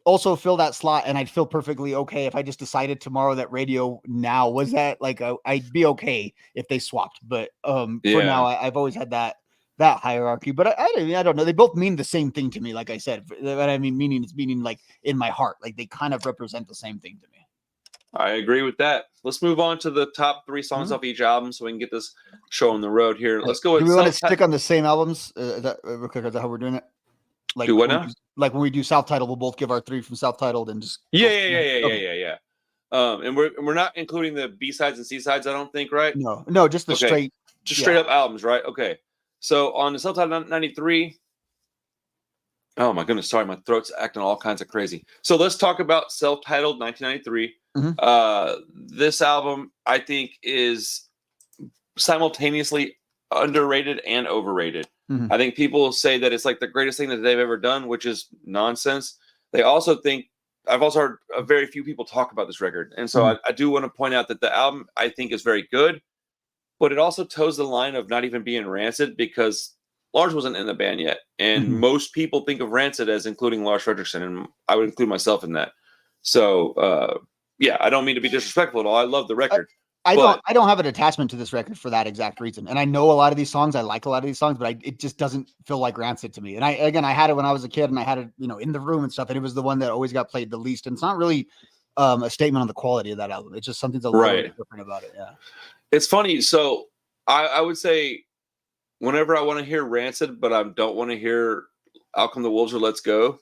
also fill that slot, and I'd feel perfectly okay if I just decided tomorrow that Radio now was that, like, I'd be okay if they swapped. But for now, I've always had that hierarchy. But I don't know. They both mean the same thing to me. Like I said, what I mean meaning like in my heart, like they kind of represent the same thing to me. I agree with that. Let's move on to the top 3 songs off each album so we can get this show on the road here. Let's go. Do we want to stick on the same albums? Is that how we're doing it? Like, do what now? Like when we do self-titled, we'll both give our 3 from self-titled and just yeah. And we're not including the B-sides and C-sides, I don't think, right? No, just the straight up albums, right? Okay. So on the self-titled 93. Oh my goodness, sorry, my throat's acting all kinds of crazy. So let's talk about self-titled 1993. This album, I think, is simultaneneously underrated and overrated. I think people say that it's like the greatest thing that they've ever done, which is nonsense. They also think, I've also heard very few people talk about this record. And so I do want to point out that the album, I think, is very good, but it also toes the line of not even being Rancid, because Lars wasn't in the band yet. And most people think of Rancid as including Lars Fredriksson, and I would include myself in that. So, I don't mean to be disrespectful at all. I love the record. I don't have an attachment to this record for that exact reason. And I know a lot of these songs, I like a lot of these songs, but it just doesn't feel like Rancid to me. And I had it when I was a kid, and I had it, in the room and stuff. And it was the one that always got played the least. And it's not really a statement on the quality of that album. It's just something's a little bit different about it. Yeah. It's funny. So I would say whenever I want to hear Rancid, but I don't want to hear Out Come the Wolves or Let's Go,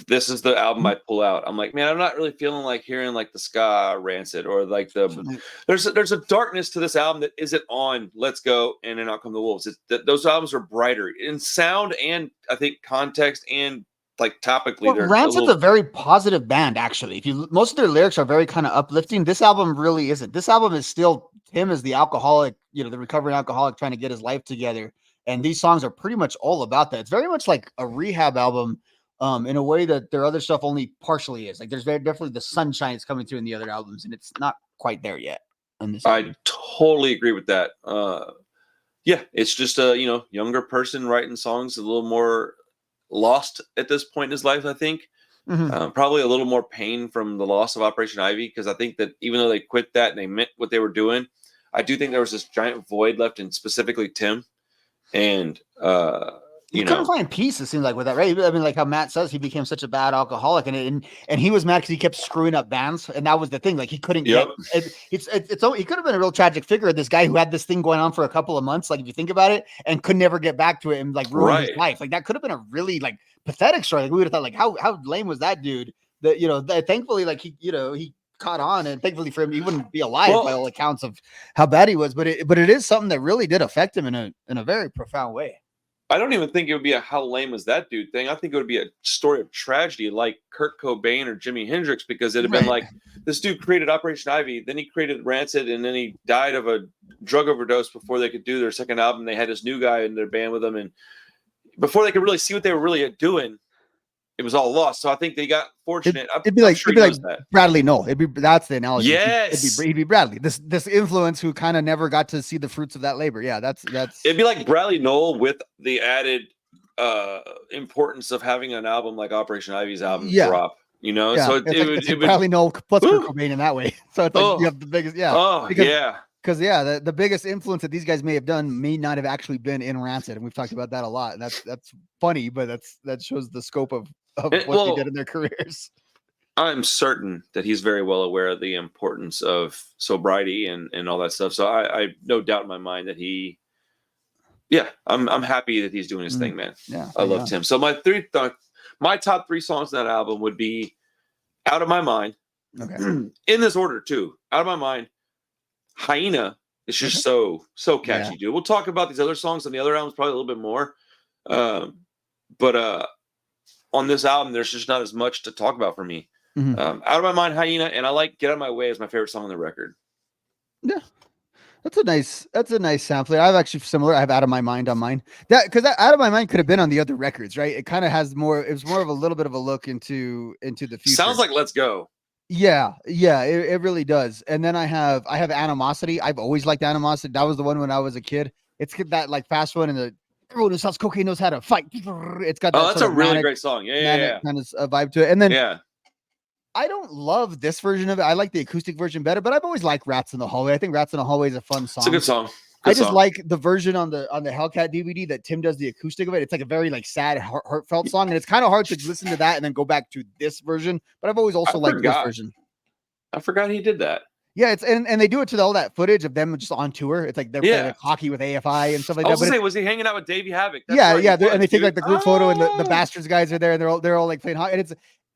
this is the album I pull out. I'm like, man, I'm not really feeling like hearing like the ska Rancid or like there's a darkness to this album that isn't on Let's Go and then Out Come the Wolves. Those albums are brighter in sound and I think context and like topically. Well, Rancid's a very positive band, actually. Most of their lyrics are very kind of uplifting. This album really isn't. This album is still him as the alcoholic, the recovering alcoholic trying to get his life together. And these songs are pretty much all about that. It's very much like a rehab album. In a way that their other stuff only partially is. Like there's definitely the sunshine is coming through in the other albums, and it's not quite there yet. I totally agree with that. Yeah, it's just a younger person writing songs, a little more lost at this point in his life. I think probably a little more pain from the loss of Operation Ivy, because I think that even though they quit that and they meant what they were doing, I do think there was this giant void left in specifically Tim, and you couldn't find peace, it seems like, with that, right? I mean, like how Matt says, he became such a bad alcoholic, and he was mad because he kept screwing up bands, and that was the thing. Like he couldn't get it. He could have been a real tragic figure. This guy who had this thing going on for a couple of months, like if you think about it, and could never get back to it, and like ruin his life. Like that could have been a really like pathetic story. Like we would have thought, like how lame was that dude? That thankfully, like he caught on, and thankfully for him, he wouldn't be alive by all accounts of how bad he was. But it is something that really did affect him in a very profound way. I don't even think it would be a how lame was that dude thing. I think it would be a story of tragedy like Kurt Cobain or Jimi Hendrix, because it'd have been like, this dude created Operation Ivy, then he created Rancid, and then he died of a drug overdose before they could do their second album. They had this new guy in their band with them, and before they could really see what they were really doing, it was all lost. So I think they got fortunate. It'd be like Bradley Noel. That's the analogy. Yes, he'd be Bradley. This influence who kind of never got to see the fruits of that labor. Yeah, that's. It'd be like Bradley Noel with the added importance of having an album like Operation Ivy's album drop. So it would Bradley Noel plus Kurt Cobain in that way. So it's like you have the biggest. Because the biggest influence that these guys may have done may not have actually been in Rancid, and we've talked about that a lot. And that's funny, but that shows the scope of what they did in their careers. I'm certain that he's very well aware of the importance of sobriety and all that stuff. So I no doubt in my mind that I'm happy that he's doing his thing, man. Yeah, I loved him. So my top 3 songs on that album would be Out of My Mind. Okay. In this order too. Out of My Mind. Hyena is just so catchy, dude. We'll talk about these other songs on the other albums probably a little bit more. But on this album, there's just not as much to talk about for me. Out of My Mind, Hyena, and I like Get Out of My Way as my favorite song on the record. Yeah. That's a nice sampler. I have actually similar. I have Out of My Mind on mine. Because Out of My Mind could have been on the other records, right? It kind of has more. It was more of a little bit of a look into the future. Sounds like Let's Go. Yeah, it really does. And then I have Animosity. I've always liked Animosity. That was the one when I was a kid. It's that like fast one, and everyone who sells cocaine knows how to fight. It's got that. That's a really great song. Yeah. Kind of a vibe to it. And then I don't love this version of it. I like the acoustic version better, but I've always liked Rats in the Hallway. I think Rats in the Hallway is a fun song. It's a good song. I just like the version on the Hellcat DVD that Tim does the acoustic of it. It's like a very like sad, heartfelt song, and it's kind of hard to listen to that and then go back to this version. But I've always also liked this version. I forgot he did that. Yeah, it's and they do it to all that footage of them just on tour. It's like they're playing like hockey with AFI and stuff like that. But was he hanging out with Davey Havoc? And they take like the group photo, and the Bastards guys are there, and they're all like playing hockey.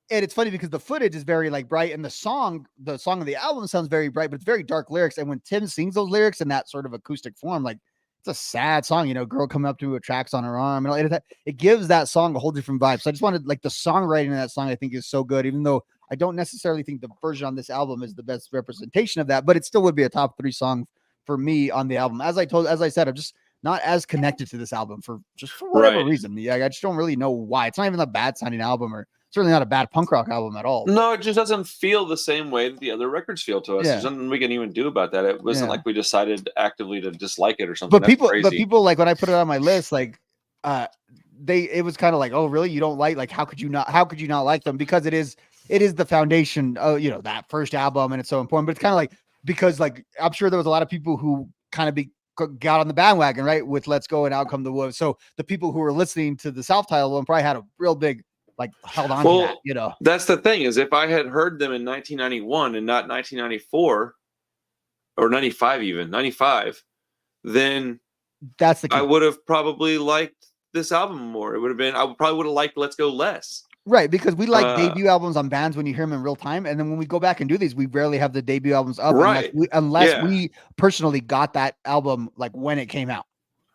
And it's funny because the footage is very like bright, and the song of the album sounds very bright, but it's very dark lyrics. And when Tim sings those lyrics in that sort of acoustic form, like it's a sad song, girl coming up to with tracks on her arm, and it gives that song a whole different vibe. So I just wanted like the songwriting in that song, I think, is so good, even though I don't necessarily think the version on this album is the best representation of that, but it still would be a top 3 song for me on the album. As I said, I'm just not as connected to this album for whatever reason. Yeah, I just don't really know why. It's not even a bad sounding album, or certainly not a bad punk rock album at all. No, it just doesn't feel the same way that the other records feel to us. There's nothing we can even do about that. It wasn't like we decided actively to dislike it or something. But people like when I put it on my list, like it was kind of like, oh really? You don't like how could you not like them? Because it is the foundation of that first album, and it's so important. But it's kind of like, because like I'm sure there was a lot of people who kind of got on the bandwagon, right, with Let's Go and Out Come the Wolves. So the people who were listening to the self-titled one probably had a real big held on to that, That's the thing, is if I had heard them in 1991 and not 1994 or 95, then that's the key. I would have probably liked this album more. It would have been, I probably would have liked Let's Go less. Right, because we like debut albums on bands when you hear them in real time, and then when we go back and do these, we rarely have the debut albums up unless we personally got that album like when it came out.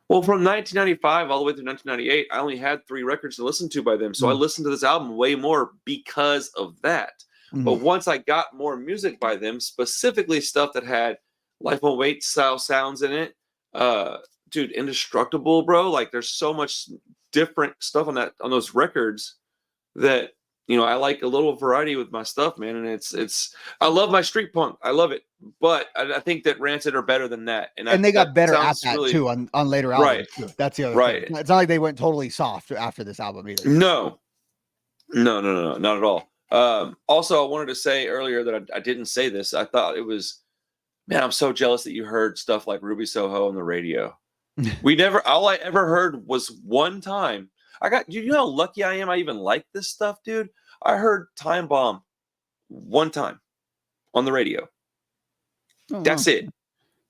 Well, from 1995 all the way through 1998, I only had 3 records to listen to by them, so I listened to this album way more because of that. But once I got more music by them, specifically stuff that had Life Won't Wait style sounds in it, dude, Indestructible, bro, like there's so much different stuff on those records that, you know, I like a little variety with my stuff, man. And it's I love my street punk, I love it, but I think that Rancid are better than that, and they got better at that really, too on later albums. Right, too. That's the other thing. It's not like they went totally soft after this album either. No, not at all. Also, I wanted to say earlier that I didn't say this. I thought it was, man, I'm so jealous that you heard stuff like Ruby Soho on the radio. All I ever heard was one time. You know how lucky I am I even like this stuff, dude? I heard Time Bomb one time on the radio. That's it.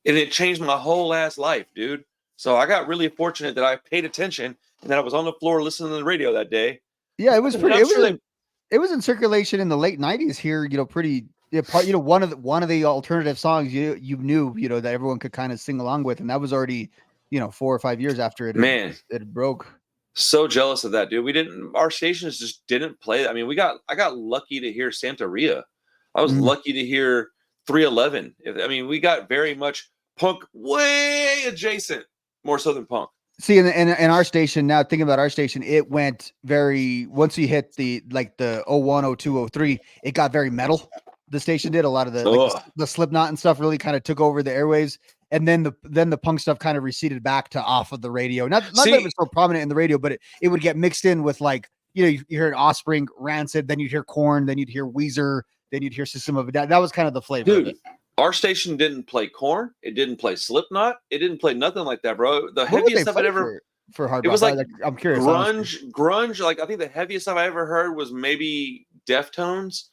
And it changed my whole ass life, dude. So I got really fortunate that I paid attention and that I was on the floor listening to the radio that day. Yeah, it was pretty. It was in circulation in the late 90s here, you know, pretty, you know, one of the alternative songs you knew, you know, that everyone could kind of sing along with. And that was already, you know, 4 or 5 years after it broke. So jealous of that, dude. Our stations just didn't play. I mean, I got lucky to hear Santeria. I was lucky to hear 311. We got very much punk, way adjacent, more so than punk. See, in our station now, thinking about our station, it went very, once you hit the 01, 02, 03, it got very metal. The station did a lot of the Slipknot and stuff really kind of took over the airwaves. And then the punk stuff kind of receded back to off of the radio. Not that it was so prominent in the radio, but it would get mixed in with, like, you know, you hear Offspring, Rancid, then you'd hear Korn, then you'd hear Weezer, then you'd hear System of a Down. That was kind of the flavor. Dude, our station didn't play Korn. It didn't play Slipknot. It didn't play nothing like that, bro. The heaviest stuff I'd ever for hard. It was like I'm curious. Grunge. Like, I think the heaviest stuff I ever heard was maybe Deftones.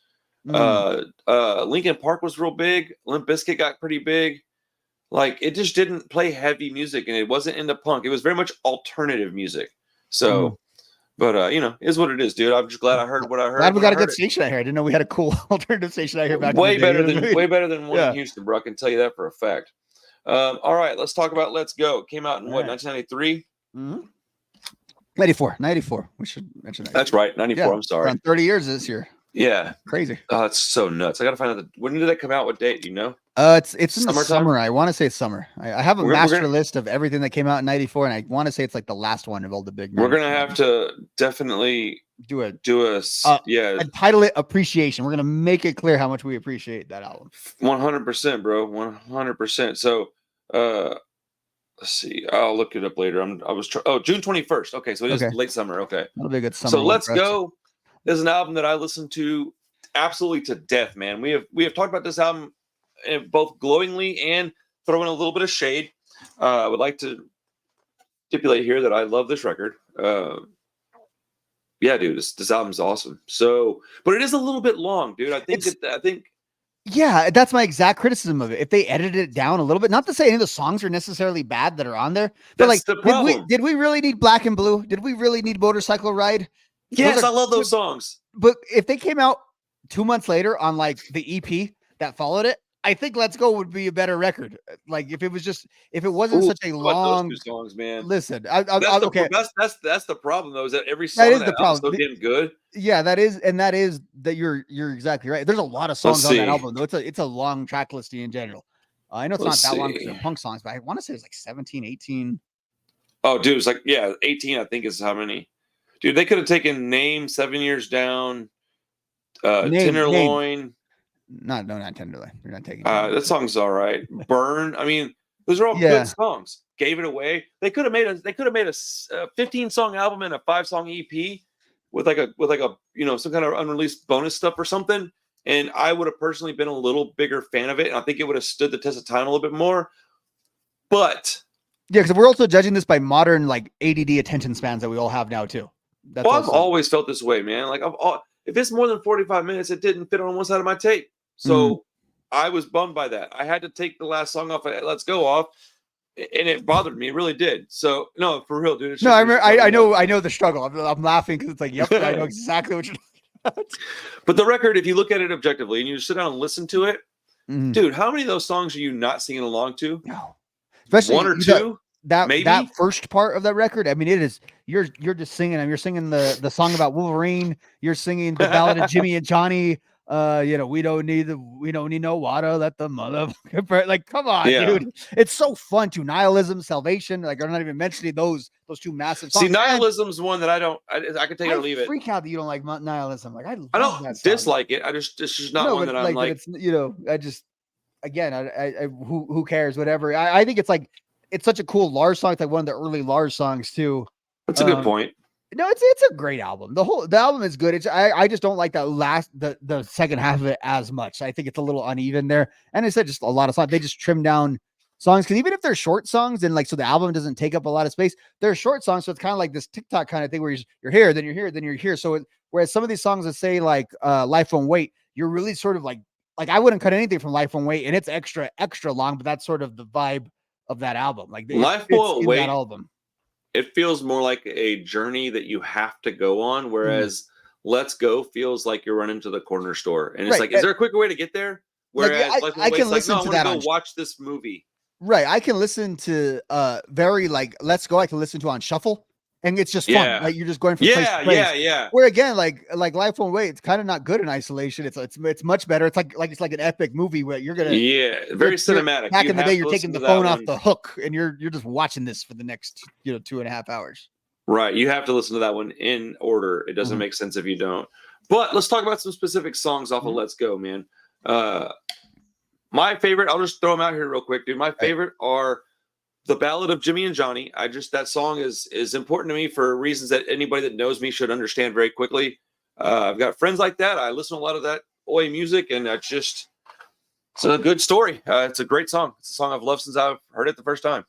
Linkin Park was real big. Limp Bizkit got pretty big. Like, it just didn't play heavy music, and it wasn't into punk. It was very much alternative music. So, but you know, is what it is, dude. I'm just glad I heard what I heard. Glad we got a good station out here. I didn't know we had a cool alternative station out here back. Way better than one in Houston, bro. I can tell you that for a fact. All right, let's talk about Let's Go. It came out in 1993? 94. We should mention that. That's right, 94. Yeah, I'm sorry. Around 30 years this year. Yeah, crazy. Oh, it's so nuts. I gotta find out when did that come out? What date? Do you know? It's in the summer. I want to say it's summer. I have a master list of everything that came out in 94, and I want to say it's like the last one of all the big. We're gonna have to definitely do a title it Appreciation. We're gonna make it clear how much we appreciate that album. 100%, bro. 100%. So, let's see. I'll look it up later. June 21st. Okay, so it is late summer. Okay, that'll be a good summer. So Let's Go is an album that I listened to absolutely to death, man. We have talked about this album both glowingly and throwing a little bit of shade. I would like to stipulate here that I love this record. Yeah, dude, this album's awesome. So, but it is a little bit long, dude. I think. Yeah, that's my exact criticism of it. If they edited it down a little bit, not to say any of the songs are necessarily bad that are on there, but that's the problem. Did we really need Black and Blue? Did we really need Motorcycle Ride? Yes, I love those songs. But if they came out 2 months later on like the EP that followed it, I think Let's Go would be a better record. Like if it wasn't such a long those 2 songs, man. Listen, that's the problem though, is that every song is the problem. So damn good. Yeah, that is that you're exactly right. There's a lot of songs on that album though. It's a long track listing in general. I know it's not that long because they're punk songs, but I want to say it's like 17, 18. Oh, dude, it's like 18. I think is how many. Dude, they could have taken Name, 7 Years Down, Tenderloin. Not Tenderloin. You're not taking that song's all right. Burn. I mean, those are all good songs. Gave It Away. They could have made a 15 song album and a 5-song EP with like a some kind of unreleased bonus stuff or something. And I would have personally been a little bigger fan of it. And I think it would have stood the test of time a little bit more. But yeah, because we're also judging this by modern like ADD attention spans that we all have now too. I've always felt this way, man. Like if it's more than 45 minutes, it didn't fit on one side of my tape. So I was bummed by that. I had to take the last song off. Let's Go off. and it bothered me. It really did. So no, for real, dude. No, I know the struggle. I'm laughing because it's like, yep, I know exactly what you're talking about. But the record, if you look at it objectively and you sit down and listen to it, dude, how many of those songs are you not singing along to? No, especially one or two. That first part of that record, I mean, it is you're just singing. You're singing the song about Wolverine. You're singing the ballad of Jimmy and Johnny. We don't need no water. Let the motherfucker like, come on, dude. It's so fun to Nihilism, Salvation. Like, I'm not even mentioning those two massive songs. See, Nihilism's one that I can take it or leave it. Freak out that you don't like Nihilism. Like, I don't that dislike it. It's just not one that I'm like. It's, I just, again, I who cares? Whatever. I think it's like, it's such a cool Lars song. It's like one of the early Lars songs too. That's a good point. No, it's a great album. The album is good. I just don't like that the second half of it as much. I think it's a little uneven there. And I said just a lot of songs. They just trim down songs because even if they're short songs and like so the album doesn't take up a lot of space, they're short songs. So it's kind of like this TikTok kind of thing where you're here, then you're here, then you're here. So whereas some of these songs that say like Life Won't Wait, you're really sort of like I wouldn't cut anything from Life Won't Wait, and it's extra long, but that's sort of the vibe of that album. Like Life Won't Wait, that album. It feels more like a journey that you have to go on, whereas Let's Go feels like you're running to the corner store, and it's like, is there a quicker way to get there? Whereas I can listen to that. Go watch this movie. Right, I can listen to very like Let's Go. I can listen to on shuffle, and it's just fun. Like you're just going from place to place. Yeah. Where again, like Life Won't Wait, it's kind of not good in isolation. It's much better. It's like an epic movie where you're gonna very cinematic. Back in the day, you're taking the phone off the hook and you're just watching this for the next 2.5 hours. Right, you have to listen to that one in order. It doesn't make sense if you don't. But let's talk about some specific songs off of Let's Go, man. My favorite, I'll just throw them out here real quick, dude. My favorite are the Ballad of Jimmy and Johnny. that song is important to me for reasons that anybody that knows me should understand very quickly. I've got friends like that. I listen to a lot of that Oi music, and it's a good story. It's a great song. It's a song I've loved since I've heard it the first time.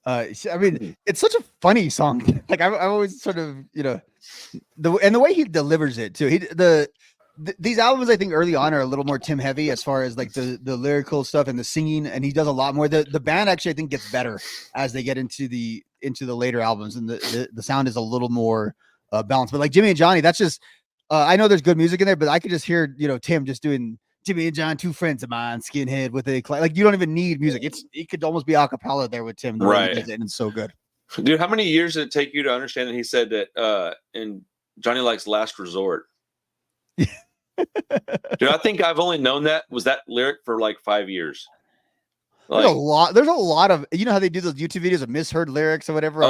I mean, it's such a funny song. Like I always sort of, the way he delivers it too. These albums, I think, early on are a little more Tim heavy as far as like the lyrical stuff and the singing, and he does a lot more. The band actually, I think, gets better as they get into the later albums, and the sound is a little more balanced. But like Jimmy and Johnny, that's just I know there's good music in there, but I could just hear Tim just doing Jimmy and John, two friends of mine, skinhead with a like. You don't even need music. It could almost be a cappella there with Tim, right? And it's so good, dude. How many years did it take you to understand that he said that and Johnny likes Last Resort? Dude, I think I've only known that lyric for like 5 years. There's a lot of, how they do those YouTube videos of misheard lyrics or whatever.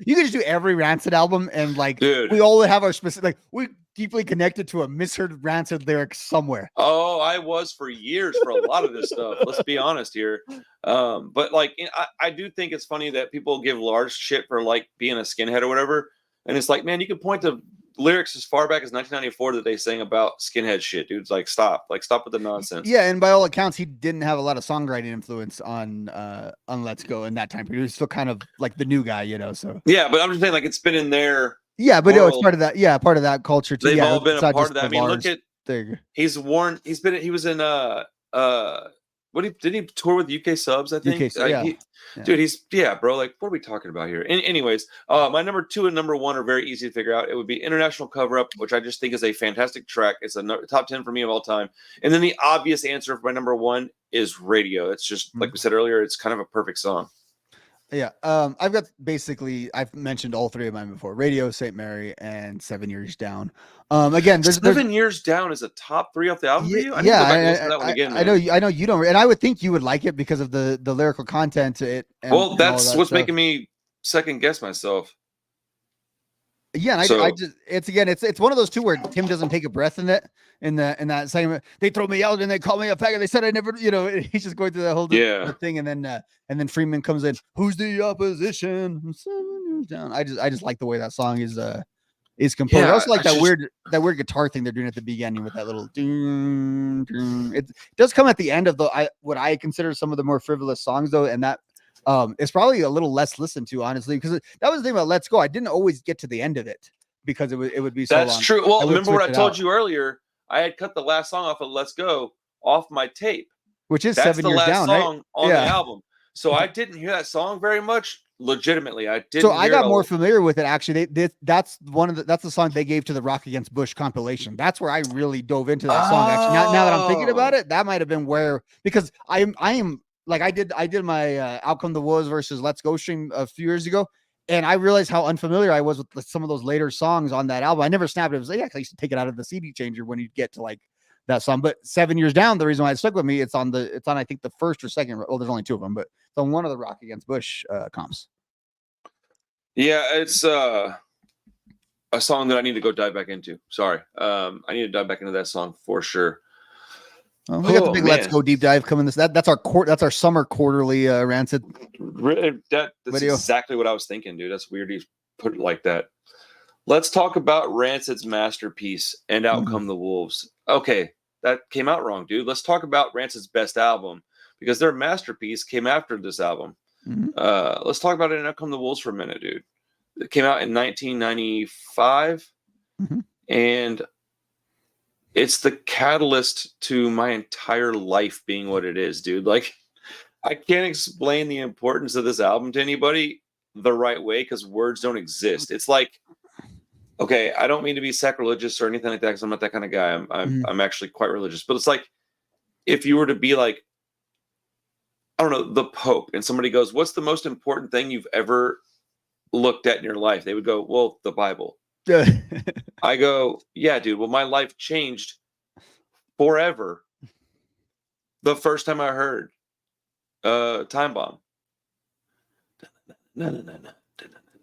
You can just do every Rancid album and like, dude, we all have our specific, like we deeply connected to a misheard Rancid lyric somewhere. Oh, I was for years for a lot of this stuff. Let's be honest here. But like, I do think it's funny that people give Lars shit for like being a skinhead or whatever. And it's like, man, you can point to lyrics as far back as 1994 that they sang about skinhead shit, dude. It's like, stop with the nonsense. Yeah, and by all accounts, he didn't have a lot of songwriting influence on Let's Go in that time period. He was still kind of like the new guy, so. Yeah, but I'm just saying, like, it's been in there. Yeah, but it's part of that. Yeah, part of that culture too. They've all been a part of that. I mean, Lars look at thing. He was in did he tour with UK Subs? I think. Dude, bro. Like, what are we talking about here? Anyways, my number 2 and number 1 are very easy to figure out. It would be International Cover Up, which I just think is a fantastic track. It's a top 10 for me of all time. And then the obvious answer for my number 1 is Radio. It's just like we said earlier. It's kind of a perfect song. Yeah. I've mentioned all 3 of mine before: Radio, St. Mary, and 7 Years Down. Again, there's 7 Years Down is a top 3 off the album for you. I know you don't, and I would think you would like it because of the lyrical content to it. Well, that's what's making me second guess myself. Yeah, and it's one of those 2 where Tim doesn't take a breath in that segment. They throw me out and they call me a faggot. They said I never, he's just going through that whole thing, and then Freeman comes in. Who's the opposition? 7 years down. I just like the way that song is composed. I also like that weird guitar thing they're doing at the beginning with that little ding, ding. It does come at the end of what I consider some of the more frivolous songs though, and that it's probably a little less listened to, honestly, because that was the thing about Let's Go. I didn't always get to the end of it because it would be so long. That's true. Well, remember what I told you earlier? I had cut the last song off of Let's Go off my tape. which is That's 7 the years last down, right? song on the album. So I didn't hear that song very much. Legitimately, I didn't. So I got more familiar with it actually. That's the song they gave to the Rock Against Bush compilation. That's where I really dove into that song. Actually, now that I'm thinking about it, that might have been where, because I am like I did my Out Come the Wolves versus Let's Go stream a few years ago, and I realized how unfamiliar I was with some of those later songs on that album. I never snapped it. It was like, yeah, I used to take it out of the CD changer when you get to like that song. But 7 years down, the reason why it stuck with me, it's on I think the first or second. Well, there's only two of them, but it's on one of the Rock Against Bush comps. Yeah, it's a song that I need to go dive back into. Sorry, I need to dive back into that song for sure. We got the big Let's Go deep dive coming. That's our summer quarterly Rancid. That's video. Exactly what I was thinking, dude. That's weird you put it like that. Let's talk about Rancid's masterpiece and Out Come the Wolves. Okay, that came out wrong, dude. Let's talk about Rancid's best album, because their masterpiece came after this album. Let's talk about it in Out Come the Wolves for a minute, dude. It came out in 1995, and it's the catalyst to my entire life being what it is, dude. Like, I can't explain the importance of this album to anybody the right way, because words don't exist. It's like, okay, I don't mean to be sacrilegious or anything like that, because I'm not that kind of guy. I'm actually quite religious, but it's like, if you were to be like, I don't know, the Pope, and somebody goes, "What's the most important thing you've ever looked at in your life?" They would go, "Well, the Bible." I go, "Yeah, dude. Well, my life changed forever the first time I heard Time Bomb."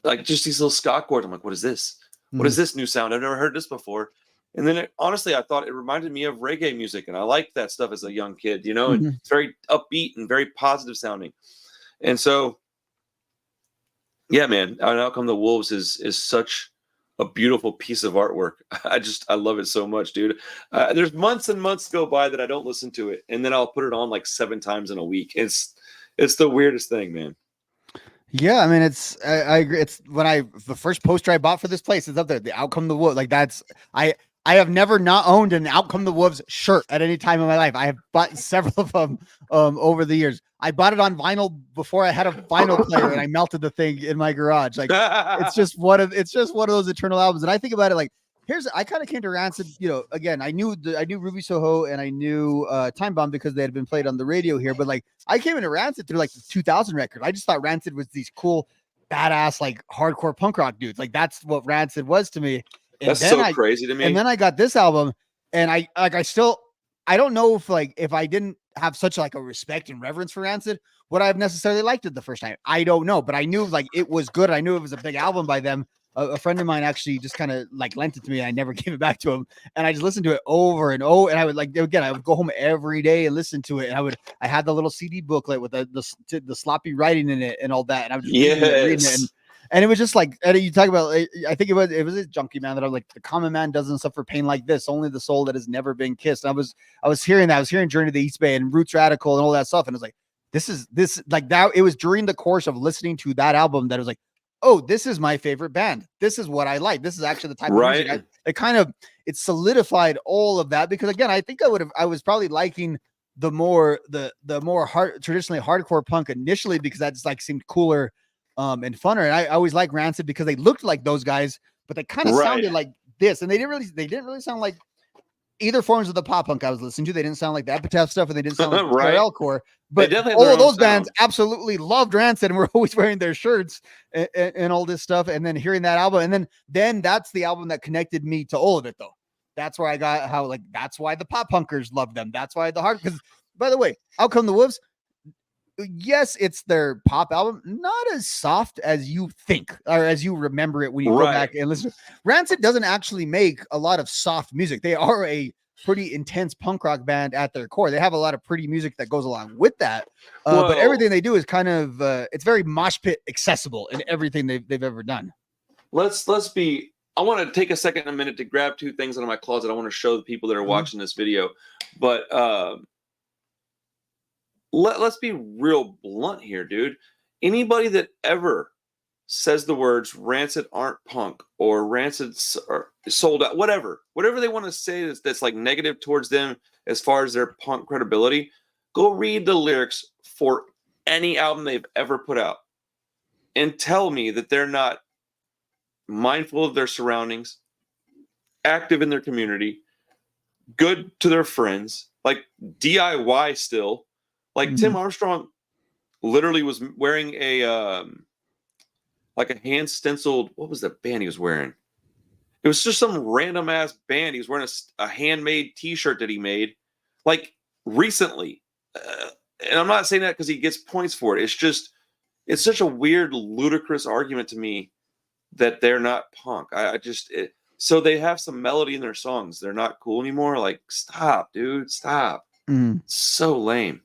Like, just these little ska chords. I'm like, "What is this? What is this new sound? I've never heard this before." And then honestly, I thought it reminded me of reggae music, and I liked that stuff as a young kid, you know, and it's very upbeat and very positive sounding. And so, yeah, man, Out Come the Wolves is such a beautiful piece of artwork. I love it so much, dude. There's months and months go by that I don't listen to it, and then I'll put it on like 7 times in a week. It's the weirdest thing, man. Yeah, I mean, I agree. It's the first poster I bought for this place is up there. The Out Come the Wolves. Like, I have never not owned an Out Come the Wolves shirt at any time in my life. I have bought several of them over the years. I bought it on vinyl before I had a vinyl player, and I melted the thing in my garage. Like, it's just one of those eternal albums. And I think about it like, I kind of came to Rancid, you know, again, I knew Ruby Soho and I knew Time Bomb because they had been played on the radio here, but like, I came into Rancid through like the 2000 record. I just thought Rancid was these cool, badass, like hardcore punk rock dudes. Like, that's what Rancid was to me. And that's so crazy to me. And then I got this album, and I don't know if I didn't have such like a respect and reverence for Rancid, would I have necessarily liked it the first time? I don't know, but I knew like it was good. I knew it was a big album by them. A friend of mine actually just kind of like lent it to me, and I never gave it back to him. And I just listened to it over and over. And I would I would go home every day and listen to it. And I had the little CD booklet with the sloppy writing in it and all that. And I was just reading it. And it was just like, Eddie, you talk about, I think it was a Junkie Man that I was like, the common man doesn't suffer pain like this. Only the soul that has never been kissed. And I was hearing that. I was hearing Journey to the East Bay and Roots Radical and all that stuff. And I was like, this like that. It was during the course of listening to that album that I was like, oh, this is my favorite band. This is what I like. This is actually the type of music. It solidified all of that, because again, I think I was probably liking the more traditionally hardcore punk initially, because that just like seemed cooler and funner. And I always like Rancid because they looked like those guys, but they kind of sounded like this, and they didn't really sound like either forms of the pop punk I was listening to. They didn't sound like the Epitaph stuff, and they didn't sound like TRL-core. But all of those bands absolutely loved Rancid and were always wearing their shirts and all this stuff. And then hearing that album, and then that's the album that connected me to all of it, though. That's where I got how, like, that's why the pop punkers loved them. That's why the hard, because by the way, Out Come the Wolves, yes, it's their pop album, not as soft as you think or as you remember it when you go back and listen. Rancid doesn't actually make a lot of soft music. They are a pretty intense punk rock band at their core. They have a lot of pretty music that goes along with that. But everything they do is kind of it's very mosh pit accessible in everything they've ever done. I want to take a minute to grab 2 things out of my closet. I want to show the people that are watching this video, but let's be real blunt here, dude. Anybody that ever says the words Rancid aren't punk or Rancid are sold out, whatever they want to say that's like negative towards them as far as their punk credibility, Go read the lyrics for any album they've ever put out and tell me that they're not mindful of their surroundings, active in their community, good to their friends, like DIY still. Like Tim Armstrong literally was wearing a like a hand stenciled, what was the band he was wearing? It was just some random ass band. He was wearing a handmade t-shirt that he made like recently. And I'm not saying that because he gets points for it. It's just, it's such a weird, ludicrous argument to me that they're not punk. So they have some melody in their songs. They're not cool anymore. Like, stop, dude, stop. So lame.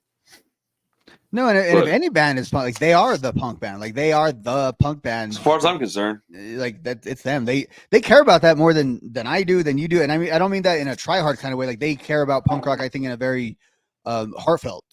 No, and if any band is punk, like they are the punk band. Like they are the punk band. As far as I'm concerned, like that, it's them. They care about that more than I do, than you do. And I mean, I don't mean that in a try hard kind of way. Like they care about punk rock, I think, in a very heartfelt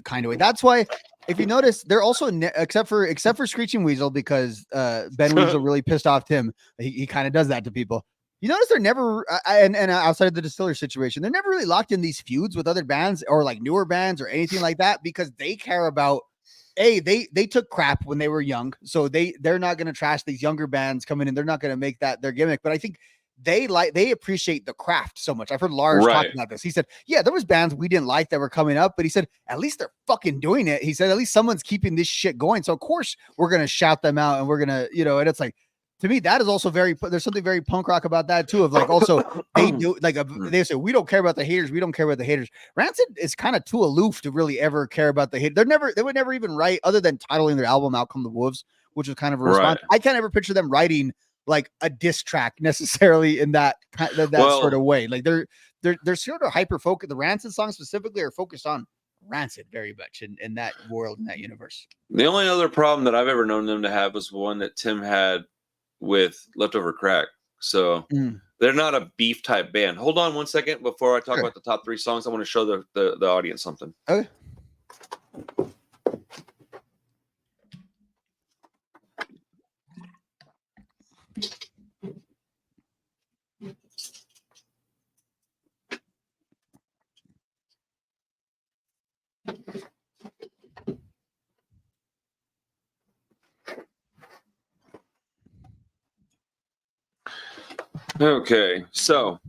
kind of way. That's why, if you notice, they're also except for Screeching Weasel, because Ben Weasel really pissed off Tim. He kind of does that to people. You notice they're never, and outside of the Distiller situation, they're never really locked in these feuds with other bands or like newer bands or anything like that, because they care about, they took crap when they were young, so they're not going to trash these younger bands coming in. They're not going to make that their gimmick. But I think they appreciate the craft so much. I've heard Lars talk about this. He said, yeah, there was bands we didn't like that were coming up, but he said, at least they're fucking doing it. He said, at least someone's keeping this shit going. So of course we're going to shout them out, and we're going to, and it's like, to me, that is also there's something very punk rock about that too. Of like, also they do like they say, we don't care about the haters. We don't care about the haters. Rancid is kind of too aloof to really ever care about the hate. They would never even write, other than titling their album Out Come the Wolves, which was kind of a response. I can't ever picture them writing like a diss track necessarily in that sort of way. Like they're sort of hyper focused. The Rancid songs specifically are focused on Rancid very much in that world, in that universe. The only other problem that I've ever known them to have was one that Tim had with Leftover Crack. So they're not a beef type band. Hold on one second before I talk about the top 3 songs. I want to show the audience something. Okay. Okay, so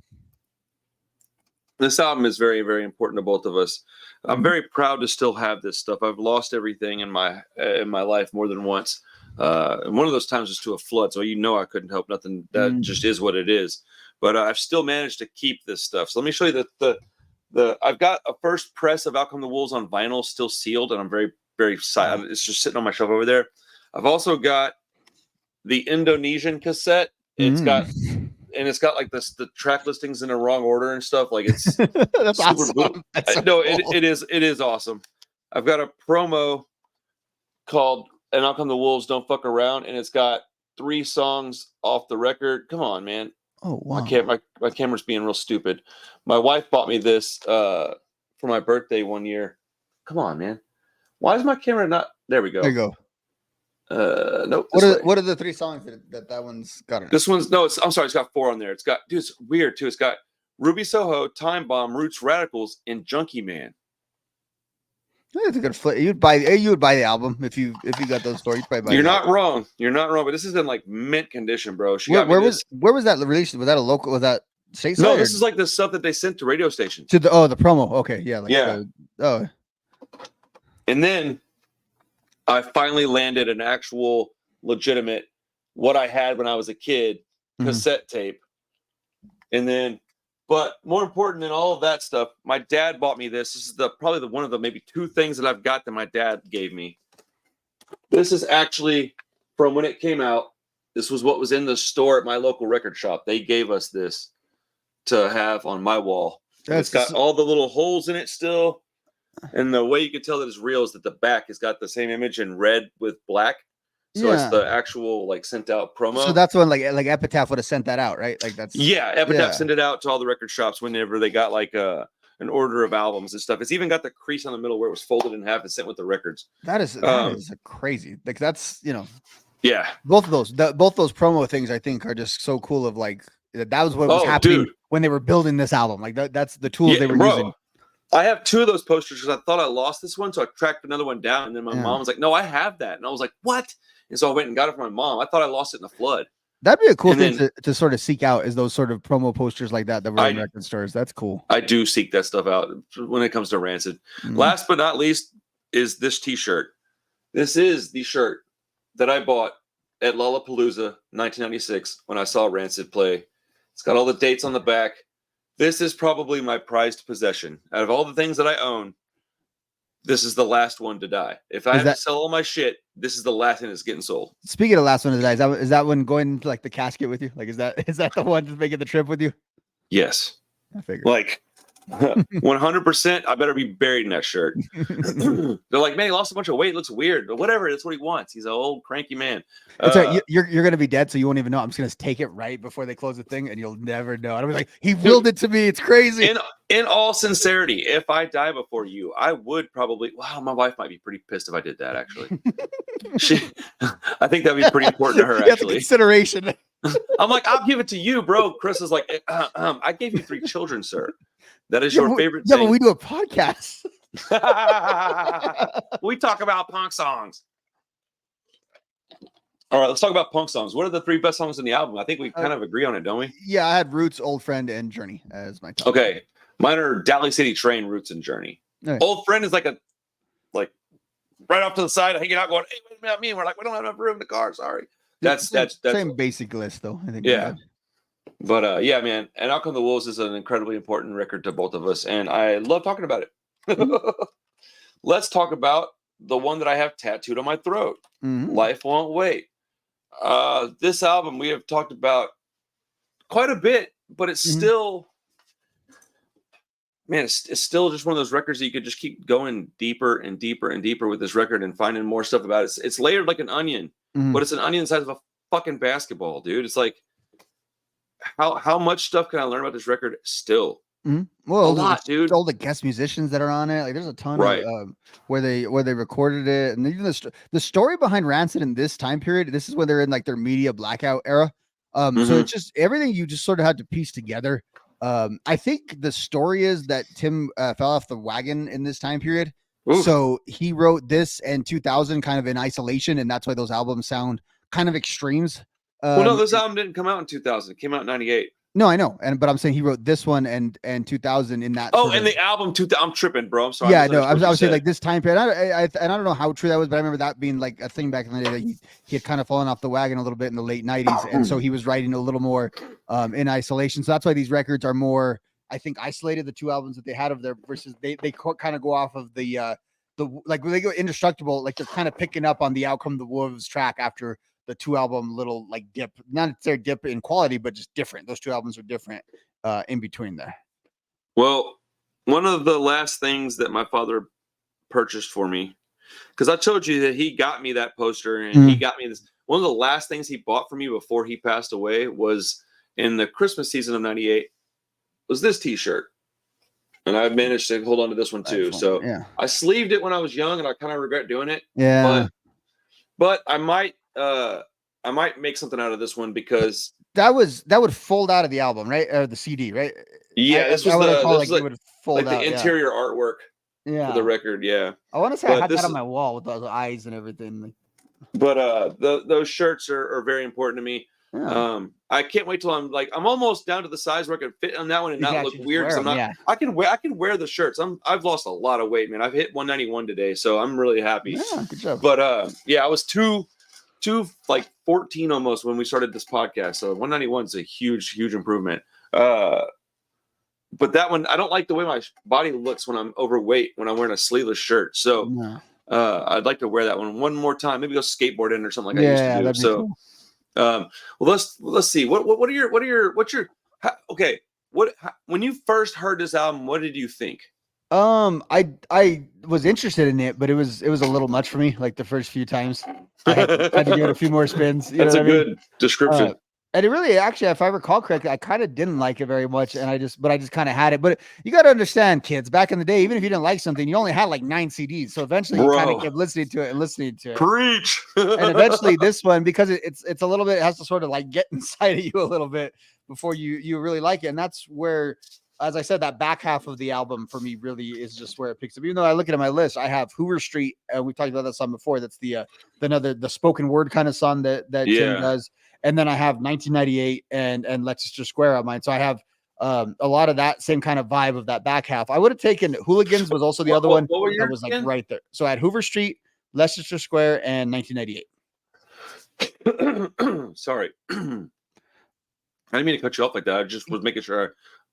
this album is very, very important to both of us. I'm very proud to still have this stuff. I've lost everything in my life more than once. And one of those times was to a flood, so I couldn't help nothing. That just is what it is. But I've still managed to keep this stuff. So let me show you the I've got a first press of Out Come the Wolves on vinyl, still sealed, and I'm very, very excited. It's just sitting on my shelf over there. I've also got the Indonesian cassette. It's got like the track listings in the wrong order and stuff. Like it's that's awesome. That's so cool. It is awesome. I've got a promo called "And Out Come the Wolves, Don't Fuck Around," and it's got 3 songs off the record. Come on, man. Oh wow. My camera's being real stupid. My wife bought me this for my birthday one year. Come on, man. Why is my camera not? There we go. There you go. Nope. What are the 3 songs that one's got in it? This one's I'm sorry, it's got 4 on there. It's got, dude, it's weird too. It's got Ruby Soho, Time Bomb, Roots Radicals, and Junkie Man. That's a good flip. You would buy the album if you got those 4. You'd probably buy. You're not wrong. But this is in like mint condition, bro. Where was that released? Was that a local? Was that stateside? No, this is like the stuff that they sent to radio stations. To the promo. Okay, yeah. And then I finally landed an actual legitimate, what I had when I was a kid, cassette tape. And then, but more important than all of that stuff, my dad bought me this. This is probably one of the maybe 2 things that I've got that my dad gave me. This is actually from when it came out. This was what was in the store at my local record shop. They gave us this to have on my wall. It's got all the little holes in it still. And the way you can tell that it's real is that the back has got the same image in red with black. So it's the actual like sent out promo. So that's when like Epitaph would have sent that out, right? Like that's Epitaph sent it out to all the record shops whenever they got like an order of albums and stuff. It's even got the crease on the middle where it was folded in half and sent with the records. That is crazy. Like that's both of those promo things I think are just so cool. Of like that was what was happening when they were building this album. Like that's the tools they were using. I have 2 of those posters because I thought I lost this one, so I tracked another one down, and then my mom was like, "No, I have that," and I was like, "What?" And so I went and got it from my mom. I thought I lost it in the flood. That'd be a cool thing to sort of seek out, is those sort of promo posters like that were in record stores. That's cool. I do seek that stuff out when it comes to Rancid. Last but not least is this T-shirt. This is the shirt that I bought at Lollapalooza 1996 when I saw Rancid play. It's got all the dates on the back. This is probably my prized possession. Out of all the things that I own, this is the last one to die. If I have to sell all my shit, this is the last thing that's getting sold. Speaking of last one to die, is that one going into like the casket with you? Like, is that the one just making the trip with you? Yes. I figured. Like 100%, I better be buried in that shirt. They're like, man, he lost a bunch of weight. It looks weird, but whatever. That's what he wants. He's an old cranky man. That's right. You're gonna be dead, so you won't even know. I'm just gonna take it right before they close the thing, and you'll never know. I'll be like, he willed it to me. It's crazy. In all sincerity, if I die before you, I would probably. Wow, my wife might be pretty pissed if I did that. Actually, I think that'd be pretty important to her. Actually, consideration. I'm like, I'll give it to you, bro. Chris is like, I gave you 3 children, sir. That is your favorite thing. Yeah, but we do a podcast. We talk about punk songs. All right, let's talk about punk songs. What are the 3 best songs in the album? I think we kind of agree on it, don't we? Yeah, I had Roots, Old Friend, and Journey as my top. Okay, mine are Dally City Train, Roots, and Journey. Okay. Old Friend is like right off to the side, hanging out, going, "Hey, what about me?" And we're like, "We don't have enough room in the car. Sorry." That's same basic list, though. I think. Yeah. But yeah, man, and Out Come the Wolves is an incredibly important record to both of us, and I love talking about it. Let's talk about the one that I have tattooed on my throat. Life Won't Wait. This album we have talked about quite a bit, but it's still, man, it's still just one of those records that you could just keep going deeper and deeper and deeper with this record and finding more stuff about it. It's layered like an onion, but it's an onion the size of a fucking basketball, dude. It's like, how much stuff can I learn about this record still? Well, a lot, dude. All the guest musicians that are on it, like there's a ton of where they recorded it, and even the story behind Rancid in this time period. This is when they're in like their media blackout era. So it's just everything you just sort of had to piece together. I think the story is that Tim fell off the wagon in this time period. Ooh. So he wrote this and 2000 kind of in isolation, and that's why those albums sound kind of extremes. Well, no, this album didn't come out in 2000. It came out in 98. No, I know, but I'm saying he wrote this one and 2000 in that. Oh, and the album 2000. I'm tripping, bro. I'm sorry. Yeah, no, I was saying like this time period. I don't know how true that was, but I remember that being like a thing back in the day that he had kind of fallen off the wagon a little bit in the late 90s, and so he was writing a little more in isolation. So that's why these records are more, I think, isolated. The 2 albums that they had of their versus they kind of go off of the like when they go Indestructible, like they're kind of picking up on the Out Come the Wolves track after the 2 album little like dip, not their dip in quality, but just different. Those 2 albums are different in between there. Well, one of the last things that my father purchased for me, because I told you that he got me that poster and he got me this. One of the last things he bought for me before he passed away was in the Christmas season of 98 was this T-shirt. And I managed to hold on to this one too. So yeah. I sleeved it when I was young and I kind of regret doing it. Yeah. But I might make something out of this one because that would fold out of the album, right? Or the CD, right? Yeah, this was the interior artwork for the record. Yeah, I want to say I had that on my wall with those eyes and everything. But those shirts are very important to me. Yeah. I can't wait till I'm almost down to the size where I can fit on that one and not look weird. Because I can wear the shirts. I've lost a lot of weight, man. I've hit 191 today, so I'm really happy. Yeah, good job. But I was 214 almost when we started this podcast. So 191 is a huge improvement. But that one, I don't like the way my body looks when I'm overweight, when I'm wearing a sleeveless shirt. So I'd like to wear that one more time. Maybe go skateboarding or something like I used to do. So cool. Well, let's see. When you first heard this album, what did you think? I was interested in it, but it was a little much for me. Like the first few times, I had to give it a few more spins. That's a good description. And it really, actually, if I recall correctly, I kind of didn't like it very much, and I just kind of had it. But you got to understand, kids, back in the day, even if you didn't like something, you only had like 9 CDs. So eventually, you kind of kept listening to it. Preach. And eventually, this one, because it's a little bit, it has to sort of like get inside of you a little bit before you really like it, and that's where as I said, that back half of the album for me really is just where it picks up. Even though I look at my list, I have Hoover Street, and we talked about that song before. That's the spoken word kind of song that Tim does, and then I have 1998 and Leicester Square on mine. So I have a lot of that same kind of vibe of that back half. I would have taken Hooligans was also the other one that was like right there. So I had Hoover Street, Leicester Square, and 1998. Sorry. I didn't mean to cut you off like that. I just was making sure I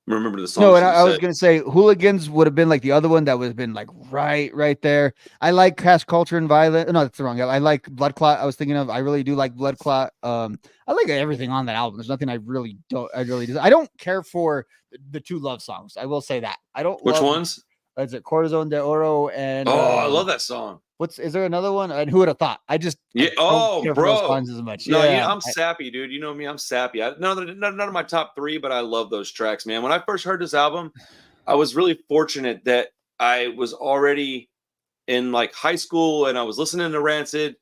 remember the song. No, and I was gonna say Hooligans would have been like the other one that would have been like right there. I like Cash Culture and Violent. No, that's the wrong. I like Blood Clot. I was thinking of. I really do like Blood Clot. I like everything on that album. There's nothing I really don't. I don't care for the two love songs. I will say that I don't. Which ones? Is it Corazon de Oro and? I love that song. Is there another one? And who would have thought? I just don't care for those songs as much. No, I'm sappy, dude. You know me, I'm sappy. None of my top 3, but I love those tracks, man. When I first heard this album, I was really fortunate that I was already in like high school and I was listening to Rancid,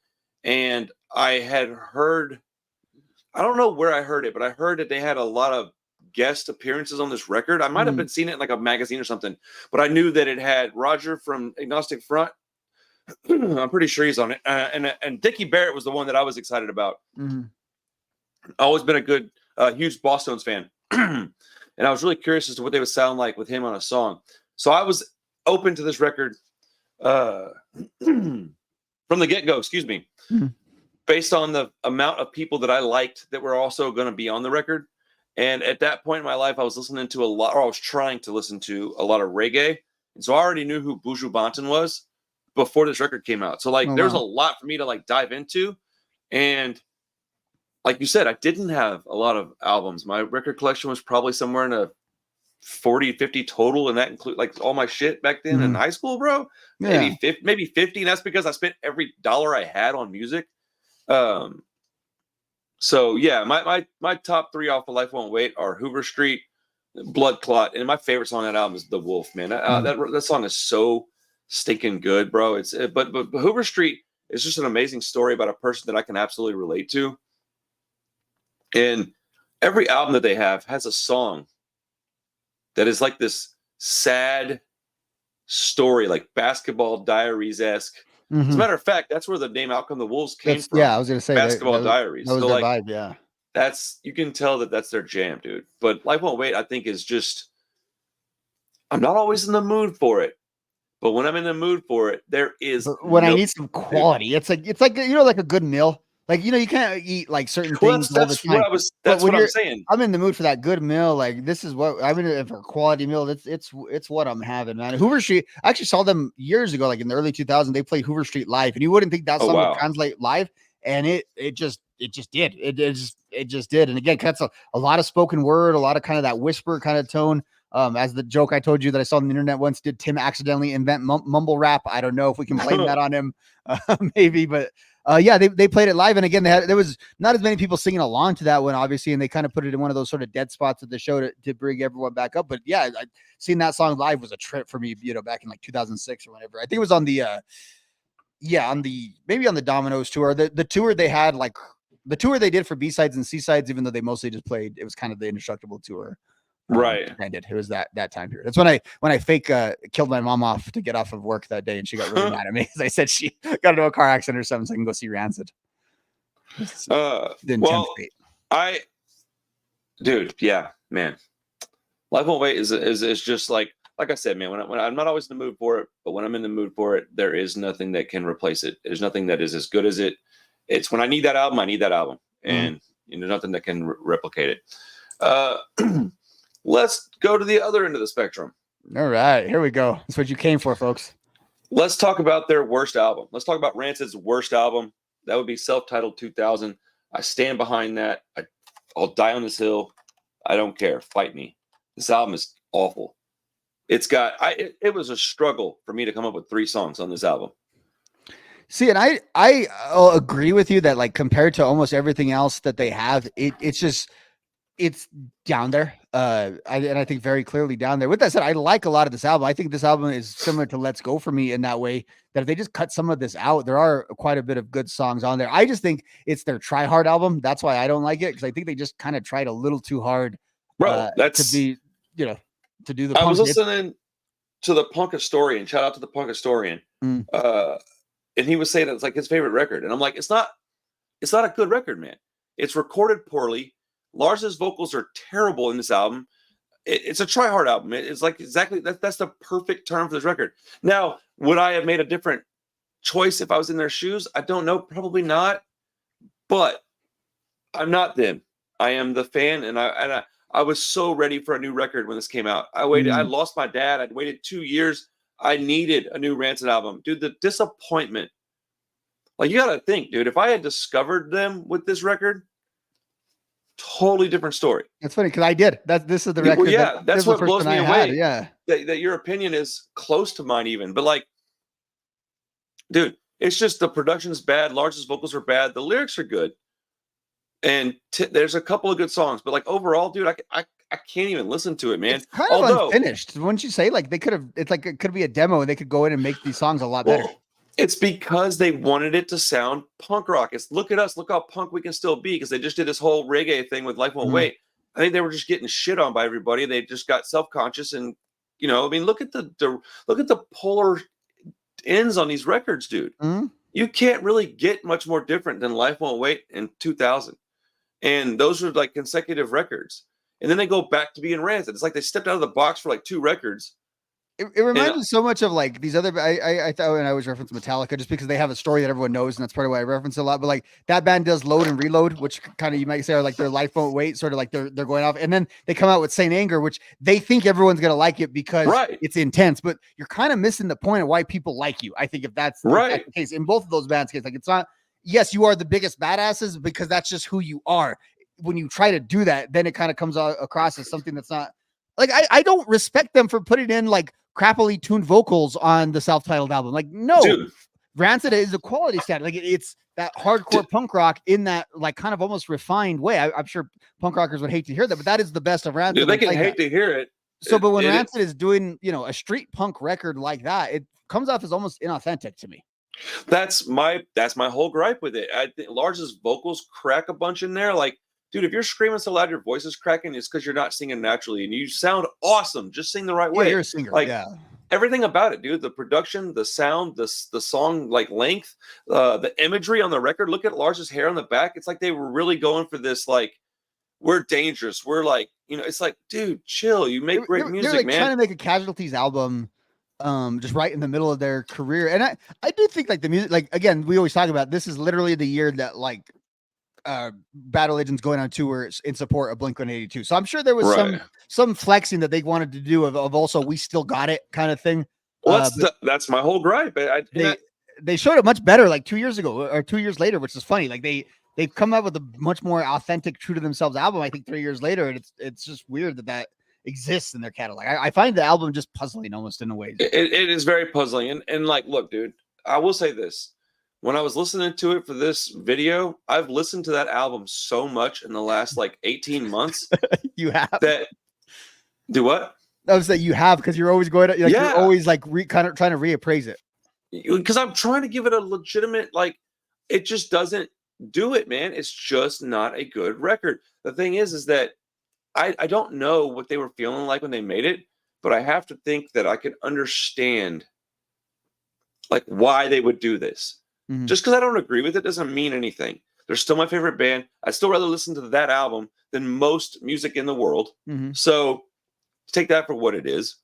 and I had heard, I don't know where I heard it, but I heard that they had a lot of guest appearances on this record. I might have been seeing it in like a magazine or something, but I knew that it had Roger from Agnostic Front. I'm pretty sure he's on it. And Dickie Barrett was the one that I was excited about. Mm-hmm. Always been a good, huge Boston's fan. And I was really curious as to what they would sound like with him on a song. So I was open to this record from the get-go, excuse me, based on the amount of people that I liked that were also going to be on the record. And at that point in my life, I was listening to I was trying to listen to a lot of reggae. And so I already knew who Buju Banton was before this record came out. So like there's a lot for me to like dive into. And like you said, I didn't have a lot of albums. My record collection was probably somewhere in a 40, 50 total. And that include like all my shit back then in high school, bro. Yeah. Maybe 50. And that's because I spent every dollar I had on music. So yeah, my top 3 off of Life Won't Wait are Hoover Street, Blood Clot, and my favorite song on that album is The Wolf, man. That song is so stinking good, bro. But Hoover Street is just an amazing story about a person that I can absolutely relate to. And every album that they have has a song that is like this sad story, like Basketball Diaries-esque. As a matter of fact, that's where the name Out Come the Wolves came from. Yeah, I was going to say Basketball Diaries. That was their vibe, yeah. You can tell that that's their jam, dude. But Life Won't Wait, I think, is just, I'm not always in the mood for it. But when I'm in the mood for it, there is. But when I need some quality, it's like like a good meal. Like, you can't eat like certain things all the time. That's what I'm saying. I'm in the mood for that good meal. Like, this is what I'm in for a quality meal. It's what I'm having, man. Hoover Street, I actually saw them years ago, like in the early 2000s. They played Hoover Street live, and you wouldn't think that song would translate live, and it just did. It just did. And again, that's a lot of spoken word, a lot of kind of that whisper kind of tone. As the joke I told you that I saw on the internet once, did Tim accidentally invent mumble rap? I don't know if we can blame that on him, maybe, but yeah, they played it live, and again, there was not as many people singing along to that one, obviously, and they kind of put it in one of those sort of dead spots of the show to bring everyone back up. But yeah, seeing that song live was a trip for me, back in like 2006 or whatever. I think it was on the maybe on the Domino's tour, the tour they had, like the tour they did for B-sides and C-sides, even though they mostly just played, it was kind of the Indestructible tour. Right. Ended. It was that time period. That's when I fake killed my mom off to get off of work that day, and she got really mad at me because I said she got into a car accident or something so I can go see Rancid. Dude, yeah, man. Life Won't Wait is just like I said, man, when I'm not always in the mood for it, but when I'm in the mood for it, there is nothing that can replace it. There's nothing that is as good as it. It's when I need that album, and nothing that can replicate it. Let's go to the other end of the spectrum. All right, here we go. That's what you came for, folks. Let's talk about their worst album. Let's talk about Rancid's worst album. That would be Self-Titled 2000. I stand behind that. I'll die on this hill. I don't care. Fight me. This album is awful. It was a struggle for me to come up with 3 songs on this album. See, and I agree with you that, like, compared to almost everything else that they have, it's down there. I think very clearly down there. With that said, I like a lot of this album. I think this album is similar to Let's Go for me in that way, that if they just cut some of this out, there are quite a bit of good songs on there. I just think it's their Try Hard album. That's why I don't like it, because I think they just kind of tried a little too hard. Bro, to be, to do the I punk. was listening to the Punk Historian. Shout out to the Punk Historian. Mm. And he was saying it's like his favorite record. And I'm like, it's not a good record, man. It's recorded poorly. Lars's vocals are terrible in this album. It's a try-hard album. It's like exactly that's the perfect term for this record. Now, would I have made a different choice if I was in their shoes? I don't know. Probably not. But I'm not them. I am the fan, and I was so ready for a new record when this came out. I waited. I lost my dad. I'd waited 2 years. I needed a new Rancid album. Dude, the disappointment. Like, you got to think, dude, if I had discovered them with this record, totally different story. That's funny because I did. This is the record. Well, yeah, that's what blows me away. Yeah. That your opinion is close to mine even. But, like, dude, it's just the production's bad. Lars's vocals are bad. The lyrics are good. And there's a couple of good songs. But, like, overall, dude, I can't even listen to it, man. It's kind of unfinished. Wouldn't you say? Like, they could have, it's like, it could be a demo and they could go in and make these songs a lot better. It's because they wanted it to sound punk rock. It's look at us, look how punk we can still be, because they just did this whole reggae thing with Life Won't Wait. I think they were just getting shit on by everybody. They just got self-conscious, and I mean, look at the polar ends on these records, dude. You can't really get much more different than Life Won't Wait in 2000, and those are like consecutive records. And then they go back to being Rancid. It's like they stepped out of the box for like 2 records. It reminds me so much of like these other. I thought, and I always reference Metallica just because they have a story that everyone knows, and that's part of why I reference it a lot. But like that band does Load and Reload, which kind of you might say are like their Life Won't Wait, sort of like they're going off, and then they come out with Saint Anger, which they think everyone's gonna like it because it's intense. But you're kind of missing the point of why people like you. I think if that's the case in both of those bands' case, like it's not. Yes, you are the biggest badasses because that's just who you are. When you try to do that, then it kind of comes across as something that's not. Like I don't respect them for putting in like crappily tuned vocals on the self-titled album. Like, no, dude. Rancid is a quality standard. Like it's that hardcore punk rock in that like kind of almost refined way. I'm sure punk rockers would hate to hear that, but that is the best of Rancid. Dude, they can hate to hear it. So, but when Rancid is doing, a street punk record like that, it comes off as almost inauthentic to me. That's my whole gripe with it. I think Lars's vocals crack a bunch in there. Like, dude, if you're screaming so loud your voice is cracking, it's because you're not singing naturally, and you sound awesome. Just sing the right way. You're a singer. Like, everything about it, dude. The production, the sound, the song like length, the imagery on the record. Look at Lars's hair on the back. It's like they were really going for this. Like, we're dangerous. We're like, it's like, dude, chill. You make great music, they're like man. Trying to make a Casualties album. Just right in the middle of their career, and I do think like the music, like again, we always talk about this is literally the year that like Battle Legends going on tour in support of Blink-182. So I'm sure there was some flexing that they wanted to do of also we still got it kind of thing. Well, that's my whole gripe. They showed it much better like 2 years ago or 2 years later, which is funny. Like they've come out with a much more authentic, true to themselves album. I think 3 years later, and it's just weird that exists in their catalog. I find the album just puzzling almost in a way. It is very puzzling. And like, look, dude, I will say this. When I was listening to it for this video, I've listened to that album so much in the last like 18 months. You have that. Do what? That was that you have because you're always going to you're always like kind of trying to reappraise it. Because I'm trying to give it a legitimate, like, it just doesn't do it, man. It's just not a good record. The thing is that I don't know what they were feeling like when they made it, but I have to think that I could understand like why they would do this. Mm-hmm. Just because I don't agree with it doesn't mean anything. They're still my favorite band. I'd still rather listen to that album than most music in the world. Mm-hmm. So take that for what it is.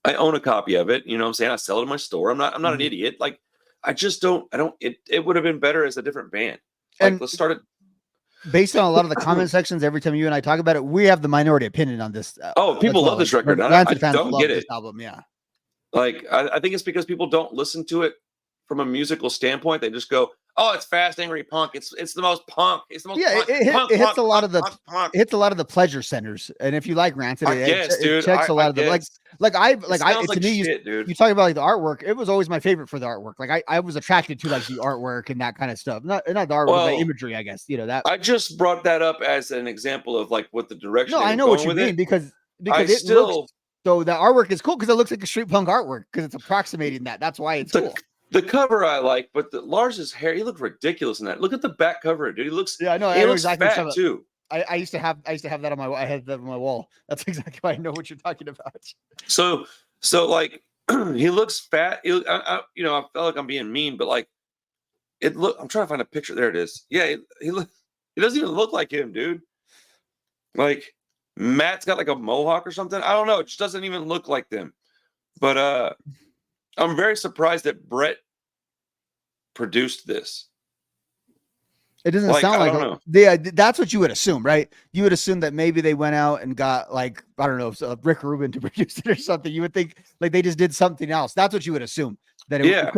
I own a copy of it. You know what I'm saying? I sell it in my store. I'm not an idiot. Like, I don't, it would have been better as a different band. Like, let's start it. Based on a lot of the comment sections, every time you and I talk about it, we have the minority opinion on this. People love this record. I don't get it. Album, yeah. Like, I think it's because people don't listen to it from a musical standpoint. They just go, "Oh, it's fast, angry punk. It's the most punk. It's the most punk. It hits a lot of the pleasure centers. And if you like Rancid, it checks a lot of the to me, dude. You talk about like the artwork. It was always my favorite for the artwork. Like I was attracted to like the artwork and that kind of stuff. Not the artwork, but the imagery, I guess. That I just brought that up as an example of like what the direction. No, I know what you mean because it looks. So the artwork is cool because it looks like a street punk artwork because it's approximating that. That's why it's cool. The cover I like, but Lars's hair, he looked ridiculous in that. Look at the back cover, dude. He looks, I know he looks exactly fat too. I used to have that on my I had that on my wall. That's exactly why I know what you're talking about. So like he looks fat. I felt like I'm being mean, but like I'm trying to find a picture. There it is. Yeah, he doesn't even look like him, dude. Like Matt's got like a mohawk or something. I don't know. It just doesn't even look like them. But I'm very surprised that Brett produced this. It doesn't sound I like don't know. Yeah, that's what you would assume, right? You would assume that maybe they went out and got like, I don't know, Rick Rubin to produce it or something. You would think like they just did something else. That's what you would assume. Yeah.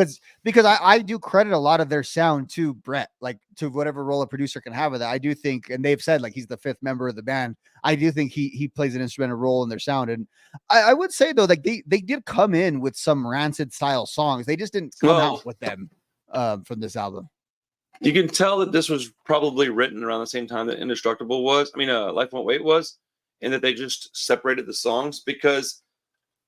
Because I do credit a lot of their sound to Brett, like to whatever role a producer can have with that. I do think, and they've said like he's the 5th member of the band. I do think he plays an instrumental role in their sound. And I would say though, like they did come in with some Rancid style songs. They just didn't come out with them from this album. You can tell that this was probably written around the same time that Indestructible was. I mean, Life Won't Wait was, and that they just separated the songs because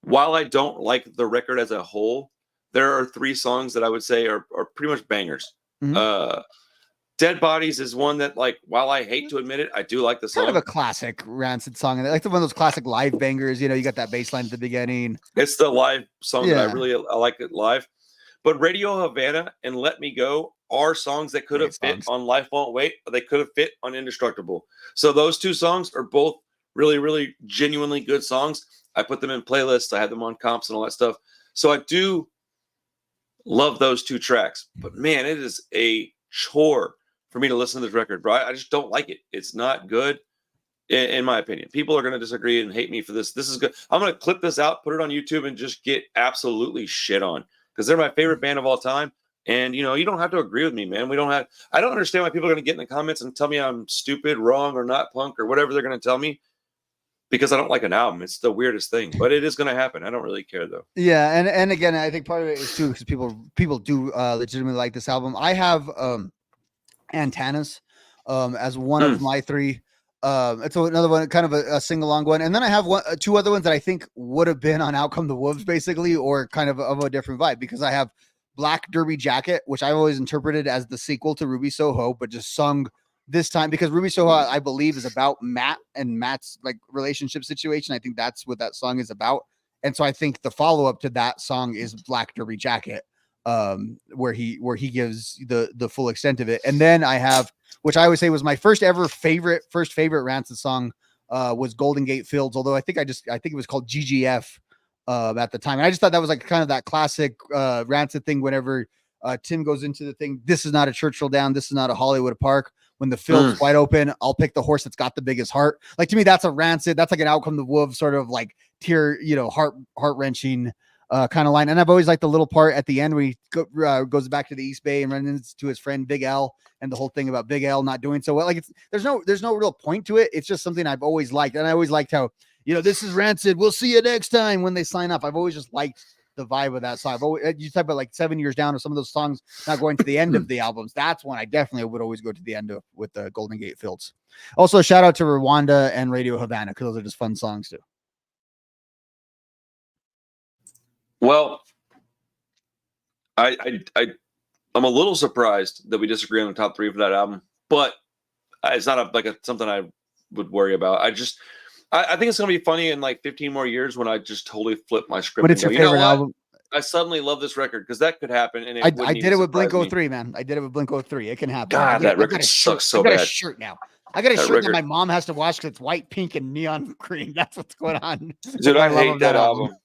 while I don't like the record as a whole, there are 3 songs that I would say are pretty much bangers. Mm-hmm. Dead Bodies is one that, like, while I hate to admit it, I do like the song. Kind of a classic Rancid song. Like one of those classic live bangers. You know, you got that bass line at the beginning. It's the live song that I like it live. But Radio Havana and Let Me Go are songs that could have fit on Life Won't Wait, but they could have fit on Indestructible. So those 2 songs are both really, really genuinely good songs. I put them in playlists. I had them on comps and all that stuff. So I do love those 2 tracks. But man, it is a chore for me to listen to this record, bro. I just don't like it. It's not good, in my opinion. People are going to disagree and hate me for this. This is good. I'm going to clip this out, put it on YouTube, and just get absolutely shit on because they're my favorite band of all time. And, you don't have to agree with me, man. I don't understand why people are going to get in the comments and tell me I'm stupid, wrong, or not punk, or whatever they're going to tell me because I don't like an album. It's the weirdest thing, but it is going to happen. I don't really care, though. Yeah, and again, I think part of it is, too, because people do legitimately like this album. I have Antennas as one of my 3. It's another one, kind of a sing-along one. And then I have 2 other ones that I think would have been on Out Come the Wolves, basically, or kind of a different vibe, because I have Black Derby Jacket, which I've always interpreted as the sequel to Ruby Soho, but just sung this time because Ruby Soho, I believe, is about Matt and Matt's like relationship situation. I think that's what that song is about. And so I think the follow-up to that song is Black Derby Jacket, where he gives the full extent of it. And then I have, which I would say was my first favorite Rancid song, was Golden Gate Fields. Although I think it was called GGF at the time. And I just thought that was like kind of that classic Rancid thing. Whenever Tim goes into the thing, this is not a Churchill Down, this is not a Hollywood Park. When the field's wide open, I'll pick the horse that's got the biggest heart. Like, to me, that's a Rancid. That's like an Out Come the Wolves sort of like tear, heart wrenching kind of line. And I've always liked the little part at the end where he goes back to the East Bay and runs into his friend Big L, and the whole thing about Big L not doing so well. Like, there's no real point to it. It's just something I've always liked. And I always liked how, this is Rancid, we'll see you next time, when they sign up. I've always just liked the vibe of that song. You talk about like 7 years down, or some of those songs not going to the end of the albums. That's when I definitely would always go to the end of with the Golden Gate Fields. Also, shout out to Rwanda and Radio Havana, because those are just fun songs too. Well, I'm a little surprised that we disagree on the top 3 for that album, but it's not something I would worry about. I think it's going to be funny in like 15 more years when I just totally flip my script. But it's your favorite album. I suddenly love this record, because that could happen. And I did it with Blink-03, man. I did it with Blink-03. It can happen. God, that record sucks so bad. I got a shirt now. I got a shirt that my mom has to wash because it's white, pink, and neon green. That's what's going on. Dude, I hate that album.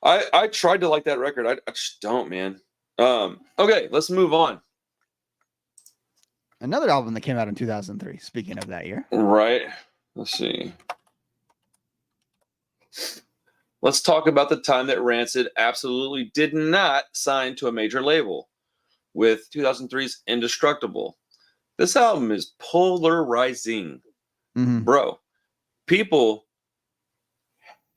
I tried to like that record. I just don't, man. Okay, let's move on. Another album that came out in 2003. Speaking of that year, right? Let's see. Let's talk about the time that Rancid absolutely did not sign to a major label with 2003's Indestructible. This album is polarizing, bro. People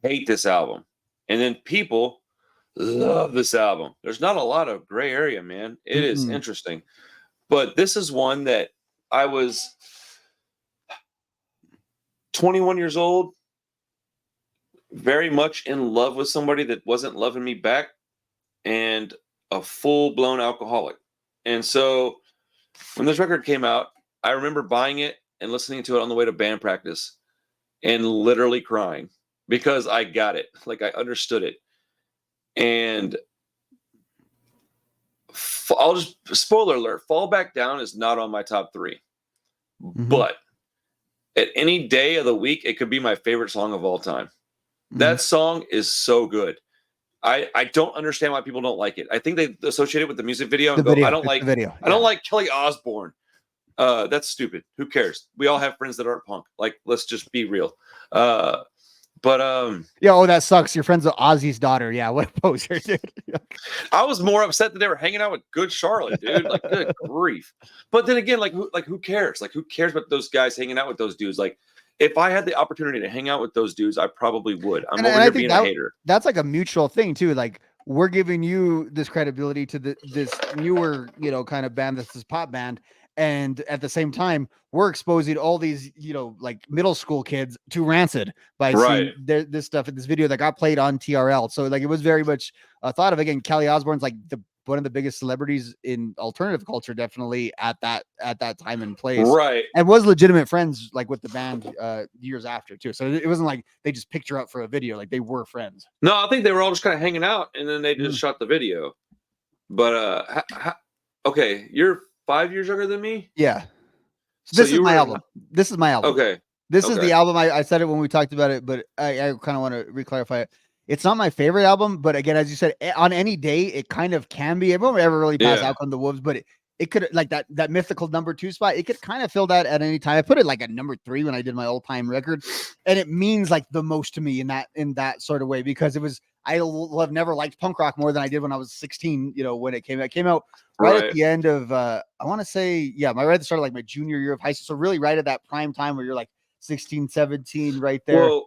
hate this album, and then people love this album. There's not a lot of gray area, man. It is interesting. But this is one that I was 21 years old, very much in love with somebody that wasn't loving me back, and a full-blown alcoholic. And so when this record came out, I remember buying it and listening to it on the way to band practice and literally crying because I got it. Like I understood it. And I'll just spoiler alert, Fall Back Down is not on my top 3. But at any day of the week, it could be my favorite song of all time. That song is so good. I don't understand why people don't like it. I think they associate it with the music video and I don't like Kelly Osbourne. That's stupid. Who cares? We all have friends that aren't punk. Like, let's just be real. That sucks. You're friends with Ozzy's daughter. Yeah, what a poser, dude. I was more upset that they were hanging out with Good Charlotte, dude. Like, good grief. But then again, who cares? Like, who cares about those guys hanging out with those dudes? Like, if I had the opportunity to hang out with those dudes, I probably would. I'm over here being a hater. That's like a mutual thing too. Like, we're giving you this credibility to this newer, kind of band, this pop band. And at the same time, we're exposing all these, like middle school kids to Rancid by seeing this stuff in this video that got played on TRL. So like, it was very much thought of. Again, Kelly Osbourne's like one of the biggest celebrities in alternative culture, definitely at that time and place. Right. And was legitimate friends like with the band years after too. So it wasn't like they just picked her up for a video. Like they were friends. No, I think they were all just kind of hanging out and then they just shot the video. But okay, you're 5 years younger than me? Yeah. So this is my album. This is my album. Okay. This is the album. I said it when we talked about it, but I kind of want to reclarify it. It's not my favorite album, but again, as you said, on any day, it kind of can be. Everyone would ever really pass Out Come the Wolves, but it could, like that mythical number 2 spot, it could kind of fill that at any time. I put it like a number 3 when I did my all-time record, and it means like the most to me in that sort of way, because I have never liked punk rock more than I did when I was 16, when it came out. It came out right at the end of, I want to say, right at the start of like my junior year of high school. So really right at that prime time where you're like 16, 17, right there. Well,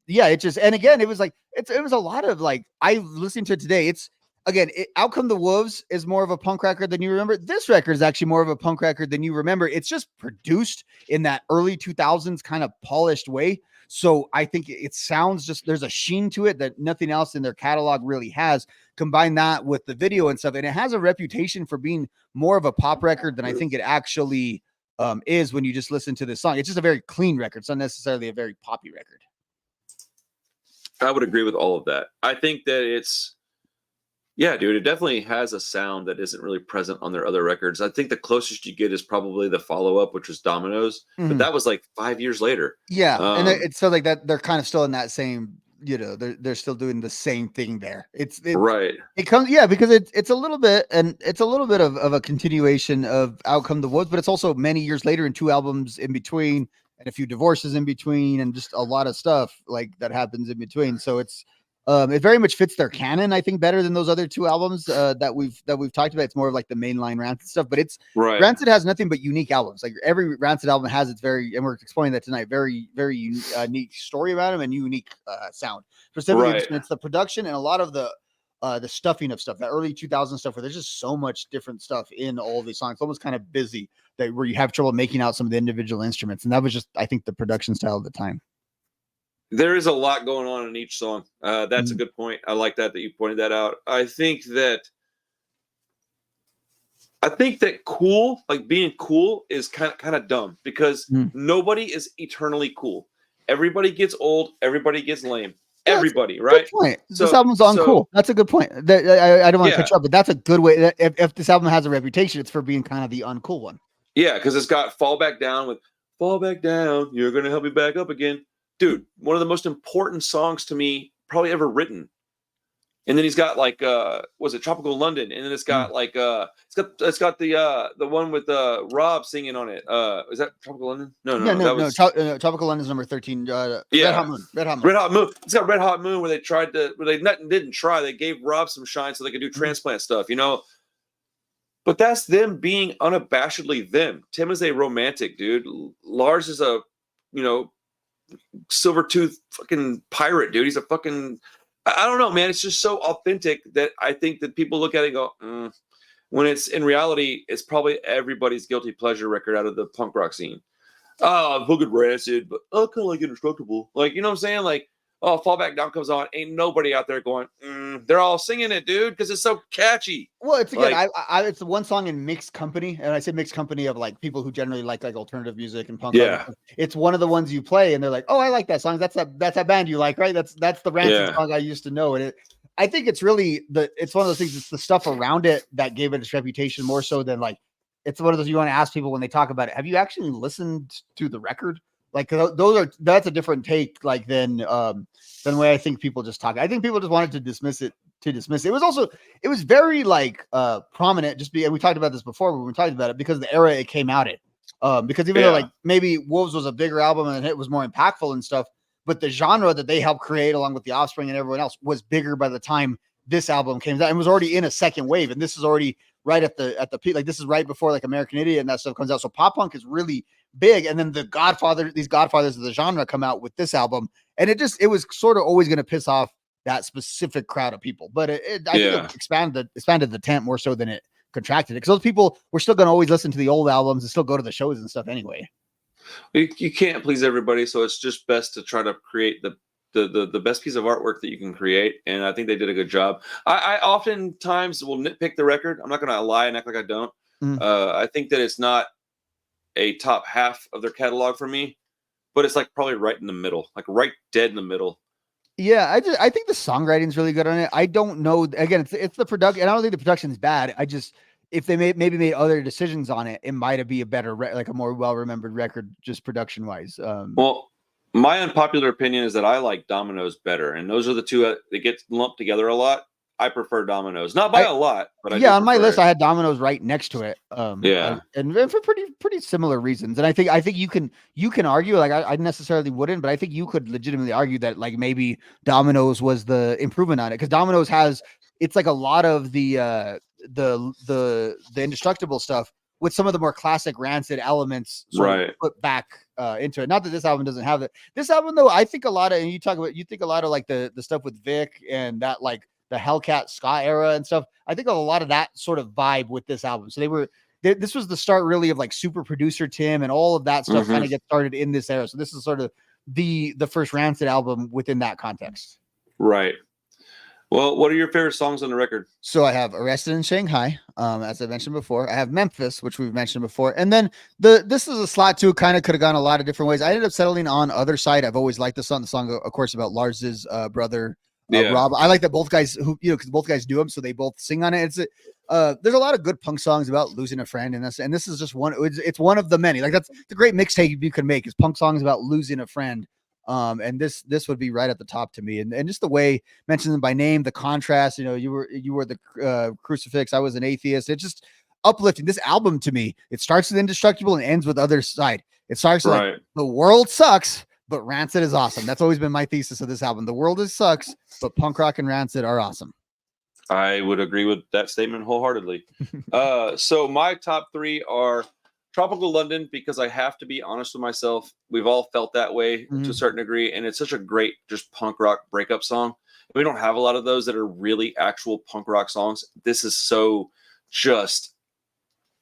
it just, and again, it was like, it was a lot of like, I listened to it today. It's, again, Out Come the Wolves is more of a punk record than you remember. This record is actually more of a punk record than you remember. It's just produced in that early 2000s kind of polished way. So I think it sounds just, there's a sheen to it that nothing else in their catalog really has. Combine that with the video and stuff, and it has a reputation for being more of a pop record than I think it actually is when you just listen to this song. It's just a very clean record. It's not necessarily a very poppy record. I would agree with all of that. I think that it's, yeah, dude, it definitely has a sound that isn't really present on their other records. I think the closest you get is probably the follow-up, which was Dominoes, but that was like 5 years later. Yeah, and it's so like that they're kind of still in that same, they're still doing the same thing there. It's right. It comes, because it's a little bit, and it's a little bit of a continuation of Out Come the Woods, but it's also many years later and 2 albums in between and a few divorces in between and just a lot of stuff like that happens in between. So it's it very much fits their canon, I think, better than those other 2 albums that we've talked about. It's more of like the mainline Rancid stuff, but it's Rancid has nothing but unique albums. Like every Rancid album has its very, and we're exploring that tonight, very, very unique story about them and unique sound. Specifically, it's the production and a lot of the stuffing of stuff, that early 2000 stuff, where there's just so much different stuff in all of these songs. It's almost kind of busy where you have trouble making out some of the individual instruments, and that was just, I think, the production style at the time. There is a lot going on in each song. That's a good point. I like that you pointed that out. I think that cool, like being cool, is kind of dumb because nobody is eternally cool. Everybody gets old. Everybody gets lame. Everybody, right? Good point. So, this album's uncool. That's a good point. I don't want to cut you up, but that's a good way. If this album has a reputation, it's for being kind of the uncool one. Yeah, because it's got Fall Back Down with Fall Back Down. You're going to help me back up again. Dude, one of the most important songs to me probably ever written. And then he's got like was it Tropical London? And then it's got like it's got the one with Rob singing on it. Is that Tropical London? No. Tropical London's number 13. Red Hot Moon. Red Hot Moon. It's got Red Hot Moon where they didn't try. They gave Rob some shine so they could do transplant stuff, But that's them being unabashedly them. Tim is a romantic, dude. Lars is a, silver tooth fucking pirate, dude. He's a fucking, I don't know, man. It's just so authentic that I think that people look at it and go, when it's in reality, it's probably everybody's guilty pleasure record out of the punk rock scene. Oh, look at Rancid, but I kind of like Indestructible. Like, you know what I'm saying? Like, oh, Fall Back Down comes on, ain't nobody out there going, they're all singing it, dude, because it's so catchy. Well, it's again, Like, it's the one song in mixed company, and I say mixed company of like people who generally like alternative music and punk rock. yeah, It's one of the ones you play, and they're like, "Oh, I like that song. That's that band you like, right? That's the Rancid yeah, song I used to know." And I think it's really it's one of those things. It's the stuff around it that gave it its reputation more so than like it's one of those you want to ask people when they talk about it. Have you actually listened to the record? Like that's a different take, like than the way I think people just talk. I think people just wanted to dismiss it. It was very like prominent and we talked about this before when we talked about it because of the era it came out in. Because even though like maybe Wolves was a bigger album and it was more impactful and stuff, but the genre that they helped create along with the Offspring and everyone else was bigger by the time this album came out and was already in a second wave. And this is already right at the peak. Like this is right before like American Idiot and that stuff comes out. So pop punk is really big. And then these godfathers of the genre come out with this album. And it was sort of always going to piss off that specific crowd of people. But I think it expanded the tent more so than it contracted it. Because those people were still going to always listen to the old albums and still go to the shows and stuff anyway. You can't please everybody. So it's just best to try to create the best piece of artwork that you can create. And I think they did a good job. I oftentimes will nitpick the record. I'm not going to lie and act like I don't. I think that it's not a top half of their catalog for me, but it's like probably right in the middle, like right dead in the middle. Yeah, I think the songwriting's really good on it. I don't know. Again, it's the production. And I don't think the production's bad. I just if they maybe made other decisions on it, it might be a better like a more well remembered record, just production wise. Well, my unpopular opinion is that I like Dominoes better, and those are the two that get lumped together a lot. I prefer Dominoes, not by a lot, but on my list, I had Dominoes right next to it. And for pretty similar reasons. And I think you can argue like I necessarily wouldn't, but I think you could legitimately argue that like maybe Dominoes was the improvement on it because Dominoes it's like a lot of the Indestructible stuff with some of the more classic Rancid elements put back into it. Not that this album doesn't have it. This album though, I think a lot of, and you think a lot of like the stuff with Vic and that like the Hellcat ska era and stuff. I think a lot of that sort of vibe with this album. So this was the start really of like super producer Tim and all of that stuff kind of gets started in this era. So this is sort of the first Rancid album within that context. Right. Well, what are your favorite songs on the record? So I have Arrested in Shanghai, as I mentioned before. I have Memphis, which we've mentioned before. And then this is a slot too, kind of could have gone a lot of different ways. I ended up settling on Other Side. I've always liked the song, of course, about Lars's brother, Rob. I like that both guys because both guys do them, so they both sing on it. There's a lot of good punk songs about losing a friend, and this is just one. It's one of the many. Like that's the great mixtape you can make is punk songs about losing a friend. And this would be right at the top to me, and just the way mentioned them by name, the contrast. You were the crucifix. I was an atheist. It's just uplifting. This album to me, it starts with Indestructible and ends with Other Side. It starts with like, the world sucks, but Rancid is awesome. That's always been my thesis of this album. The world sucks, but punk rock and Rancid are awesome. I would agree with that statement wholeheartedly. So my top three are Tropical London, because I have to be honest with myself. We've all felt that way to a certain degree, and it's such a great just punk rock breakup song. We don't have a lot of those that are really actual punk rock songs. This is so just,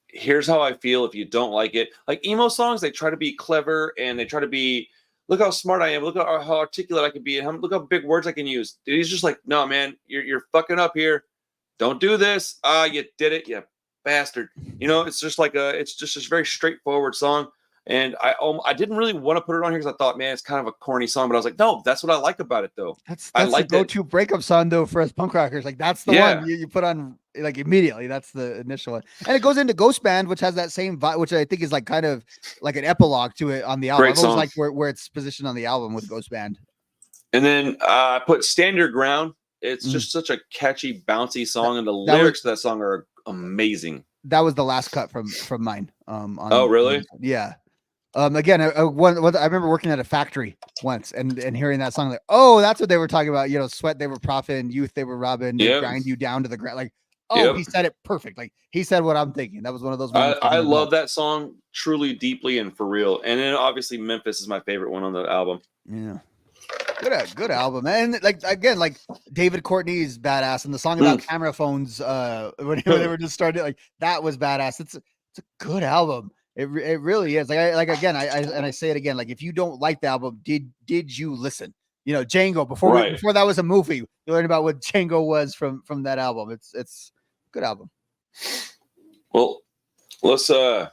here's how I feel if you don't like it. Like emo songs, they try to be clever, and they try to be, look how smart I am, look how articulate I can be, and look how big words I can use. Dude, he's just like, no, man, you're fucking up here. Don't do this. You did it. Yeah. Bastard. It's just like it's just a very straightforward song, and I didn't really want to put it on here because I thought, man, it's kind of a corny song, but I was like, no, that's what I like about it though. That's like the go-to breakup song though for us punk rockers. Like that's the one you put on like immediately. That's the initial one, and it goes into Ghost Band, which has that same vibe, which I think is like kind of like an epilogue to it on the album. Great song. Like where it's positioned on the album with Ghost Band. And then I put Stand Your Ground. It's just such a catchy, bouncy song, and the lyrics to that song are amazing. That was the last cut from mine. Really? Yeah. Again, I remember working at a factory once and hearing that song. Like, oh, that's what they were talking about. Sweat they were profiting, youth they were robbing, grind you down to the ground. Like, he said it perfect. Like he said what I'm thinking. That was one of those moments. I love that song truly, deeply, and for real. And then obviously Memphis is my favorite one on the album. Yeah. Good album, and like again, like David Courtney's badass, and the song about camera phones when they were just started, like that was badass. It's a good album. It really is. Like again, I say it again. Like if you don't like the album, did you listen? you know, Django before that was a movie. You learn about what Django was from that album. It's a good album. Well, let's we're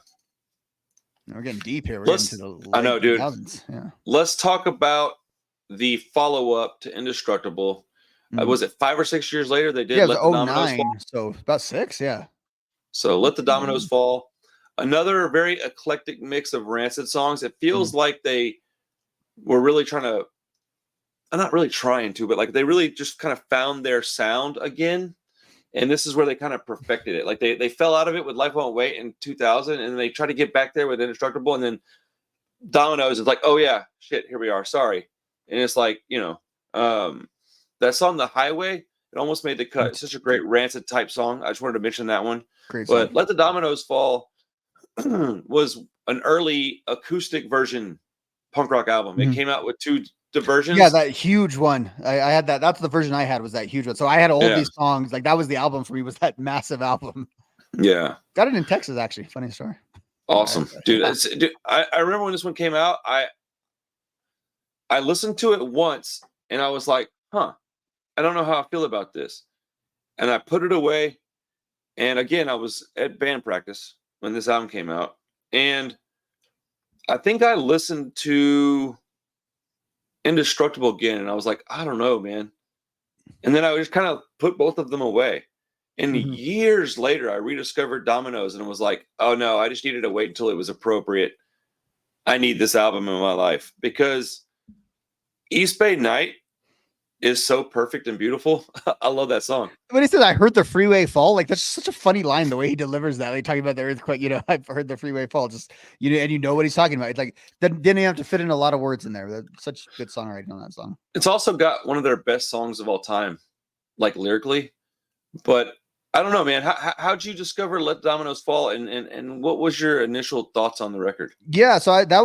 getting deep here. We're getting to the late I know, dude. 2000s. Yeah. Let's talk about the follow-up to Indestructible. Was it 5 or 6 years later they did Let the Dominoes Fall? So about 6, yeah. So Let the Dominoes Fall. Another very eclectic mix of Rancid songs. It feels like they were really trying to, not really trying to, but like they really just kind of found their sound again. And this is where they kind of perfected it. Like they fell out of it with Life Won't Wait in 2000, and they tried to get back there with Indestructible, and then Dominoes is like, oh yeah, shit, here we are, sorry. And it's like, you know, that song, The Highway, it almost made the cut. It's such a great Rancid type song. I just wanted to mention that one. Great song. But Let the Dominoes Fall was an early acoustic version punk rock album. It came out with 2 versions. Yeah, that huge one. I had that. That's the version I had, was that huge one. So I had all these songs. Like that was the album for me, was that massive album. Yeah. Got it in Texas, actually. Funny story. Awesome. Dude, I remember when this one came out, I listened to it once and I was like, I don't know how I feel about this. And I put it away. And again, I was at band practice when this album came out. And I think I listened to Indestructible again. And I was like, I don't know, man. And then I just kind of put both of them away. And years later, I rediscovered Dominoes and was like, oh no, I just needed to wait until it was appropriate. I need this album in my life, because East Bay Night is so perfect and beautiful. I love that song. When he says, I heard the freeway fall, like that's such a funny line, the way he delivers that. Like talking about the earthquake, you know, I've heard the freeway fall, just, you know, and you know what he's talking about. It's like, didn't even have to fit in a lot of words in there. That's such good songwriting on that song. It's also got one of their best songs of all time, like lyrically. But I don't know, man. How'd you discover Let Dominoes Fall, and what was your initial thoughts on the record? Yeah, so I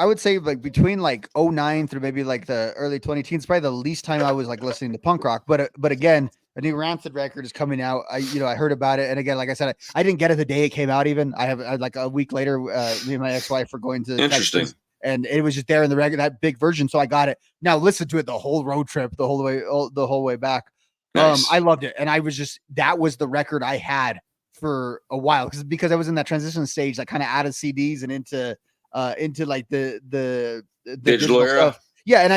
would say like between like 09 through maybe like the early 2010s, probably the least time I was like listening to punk rock. But again, a new Rancid record is coming out. I heard about it, and again, like I said, I didn't get it the day it came out. Even I like a week later, me and my ex-wife were going to Texas, and it was just there in the record, that big version. So I got it. Now listen to it the whole road trip, the whole way back. Nice. I loved it, and I was that was the record I had for a while, because I was in that transition stage, like kind of out of CDs and into like the digital era stuff. Yeah, and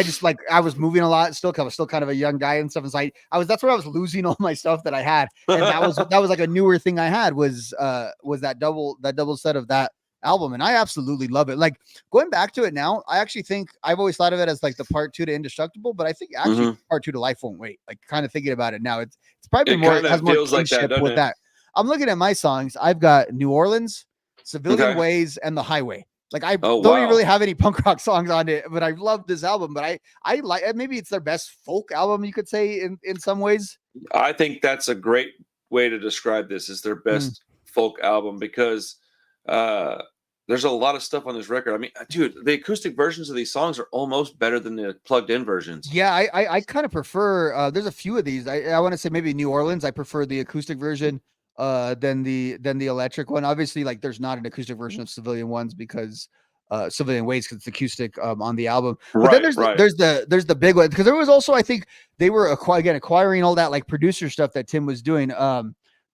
I was moving a lot, still kind of a young guy and stuff. And so that's where I was losing all my stuff that I had, and that was like a newer thing I had was that double set of that album, and I absolutely love it. Like going back to it now, I actually think I've always thought of it as like the part 2 to Indestructible, but I think actually part 2 to Life Won't Wait. Like kind of thinking about it now, it's probably more, it has more kinship like with that. I'm looking at my songs. I've got New Orleans, Civilian Ways, and The Highway. Like I don't even really have any punk rock songs on it, but I love this album. But I like, maybe it's their best folk album, you could say, in some ways. I think that's a great way to describe this, is their best folk album, because there's a lot of stuff on this record. I mean, dude, the acoustic versions of these songs are almost better than the plugged-in versions. Yeah, I kind of prefer. There's a few of these. I want to say maybe New Orleans. I prefer the acoustic version than the electric one. Obviously, like there's not an acoustic version of Civilian Ones, because Civilian Ways, because it's acoustic on the album. But then there's the big one, because there was also, I think they were acquiring all that like producer stuff that Tim was doing.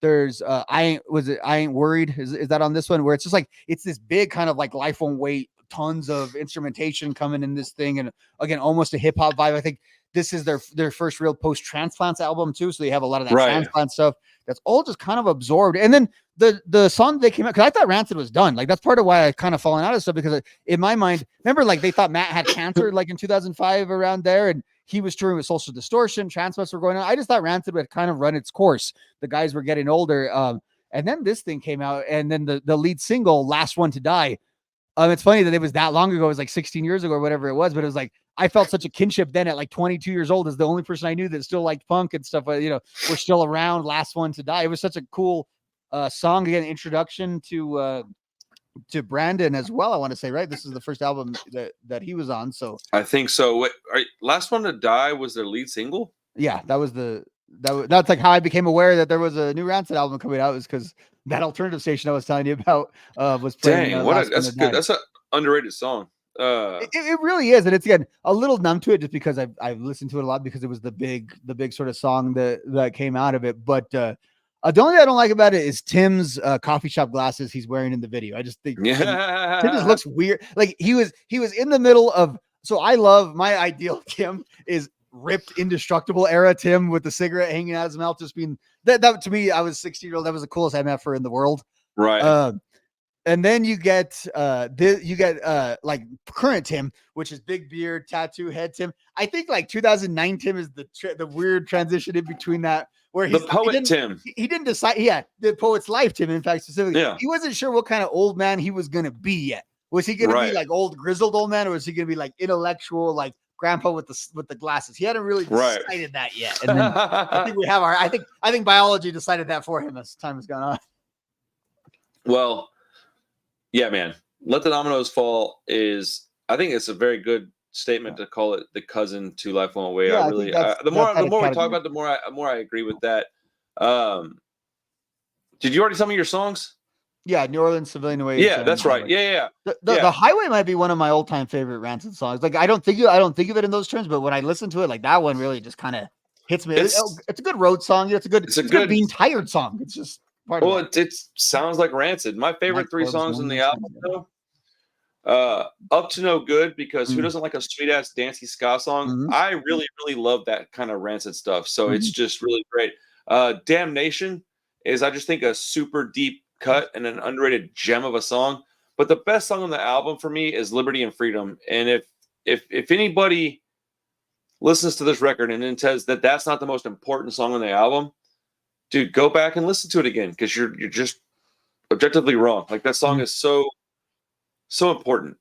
There's I Ain't Worried, is that on this one, where it's just like it's this big kind of like Life Won't Wait, tons of instrumentation coming in this thing, and again almost a hip-hop vibe. I think this is their first real post-transplants album too, so they have a lot of that transplant stuff that's all just kind of absorbed. And then the song they came out, because I thought Rancid was done. Like that's part of why I kind of fallen out of stuff, because in my mind, remember, like they thought Matt had cancer like in 2005 around there, and he was touring with Social Distortion, transplants were going on. I just thought Rancid had kind of run its course. The guys were getting older. And then this thing came out, and then the lead single, Last One to Die. It's funny that it was that long ago. It was like 16 years ago or whatever it was, but it was like, I felt such a kinship then at like 22 years old, as the only person I knew that still liked punk and stuff. We're still around. Last One to Die. It was such a cool song. Again, introduction to Brandon as well, I want to say, right? This is the first album that he was on. So I think so. Last One to Die was their lead single? Yeah, that's like how I became aware that there was a new Rancid album coming out, is because that alternative station I was telling you about was playing. Dang, that's good. That's an underrated song. It really is, and it's again a little numb to it just because I've listened to it a lot because it was the big sort of song that came out of it. But the only thing I don't like about it is Tim's coffee shop glasses he's wearing in the video. I just think Tim just looks weird. Like he was in the middle of. So I love my ideal Tim is ripped Indestructible era Tim with the cigarette hanging out of his mouth, just being that to me. I was 16-year-old. That was the coolest MFer in the world. Right. And then you get like current Tim, which is big beard, tattoo head Tim. I think like 2009 Tim is the weird transition in between that where the poet Tim. He didn't decide. Yeah, the poet's life Tim. In fact, specifically, he wasn't sure what kind of old man he was gonna be yet. Was he gonna be like old grizzled old man, or was he gonna be like intellectual like grandpa with the glasses? He hadn't really decided that yet. And then I think we have I think biology decided that for him as time has gone on. Well. Yeah, man. Let the Dominoes Fall is, I think it's a very good statement to call it the cousin to Life Won't Wait. Yeah, I really, the more we talk about, the more I agree with that. Did you already tell me your songs? Yeah, New Orleans, Civilian Ways. Yeah, that's right. Yeah. The Highway might be one of my all-time favorite Rancid songs. Like I don't think of it in those terms, but when I listen to it, like that one really just kind of hits me. It's a good road song. It's a good being tired song. It's just. Well, it sounds like Rancid. My favorite three songs in the album, though, Up to No Good, because who doesn't like a sweet-ass dancey ska song? I really, really love that kind of Rancid stuff, so it's just really great. Damnation is, I just think, a super deep cut and an underrated gem of a song, but the best song on the album for me is Liberty and Freedom, and if anybody listens to this record and then says that that's not the most important song on the album, dude, go back and listen to it again because you're just objectively wrong. Like that song is so important.